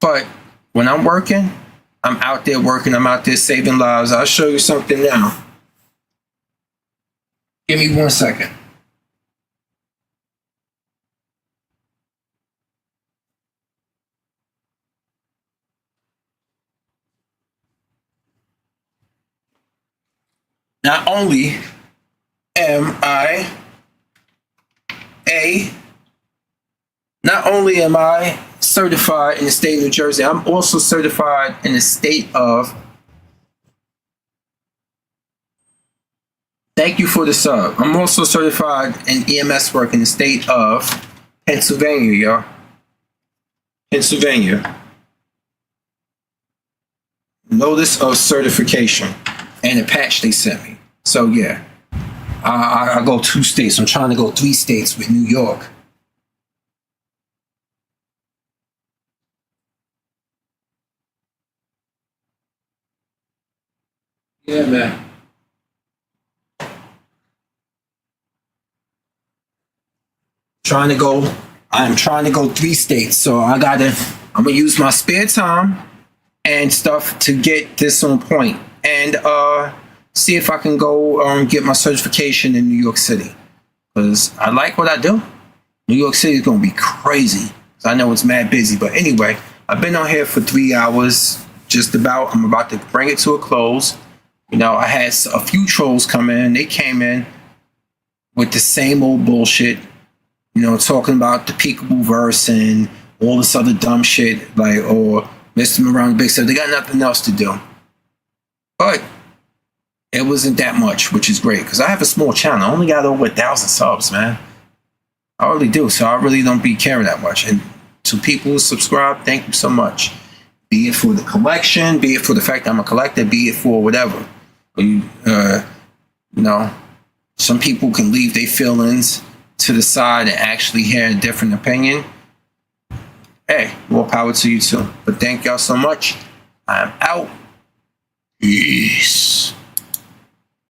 But when I'm working, I'm out there working. I'm out there saving lives. I'll show you something now. Give me 1 second. Not only am I certified in the state of New Jersey, I'm also certified in the state of, thank you for the sub. I'm also certified in EMS work in the state of Pennsylvania, y'all. Pennsylvania. Notice of certification and a patch they sent me. So yeah, I go 2 states. I'm trying to go 3 states with New York. Yeah, man. I'm trying to go 3 states. So I'm gonna use my spare time and stuff to get this on point and see if I can go get my certification in New York City. Because I like what I do. New York City is gonna be crazy. I know it's mad busy, but anyway, I've been on here for 3 hours, just about. I'm about to bring it to a close. You know, I had a few trolls come in. They came in with the same old bullshit, you know, talking about the peekaboo verse and all this other dumb shit, like, or Mr. Around the Big Stuff. They got nothing else to do. But it wasn't that much, which is great, because I have a small channel. I only got over 1,000 subs, man. I really do, so I really don't be caring that much. And to people who subscribe, thank you so much. Be it for the collection, be it for the fact that I'm a collector, be it for whatever. You know, some people can leave their feelings to the side and actually hear a different opinion. Hey, more power to you too. But thank y'all so much. I'm out. Peace.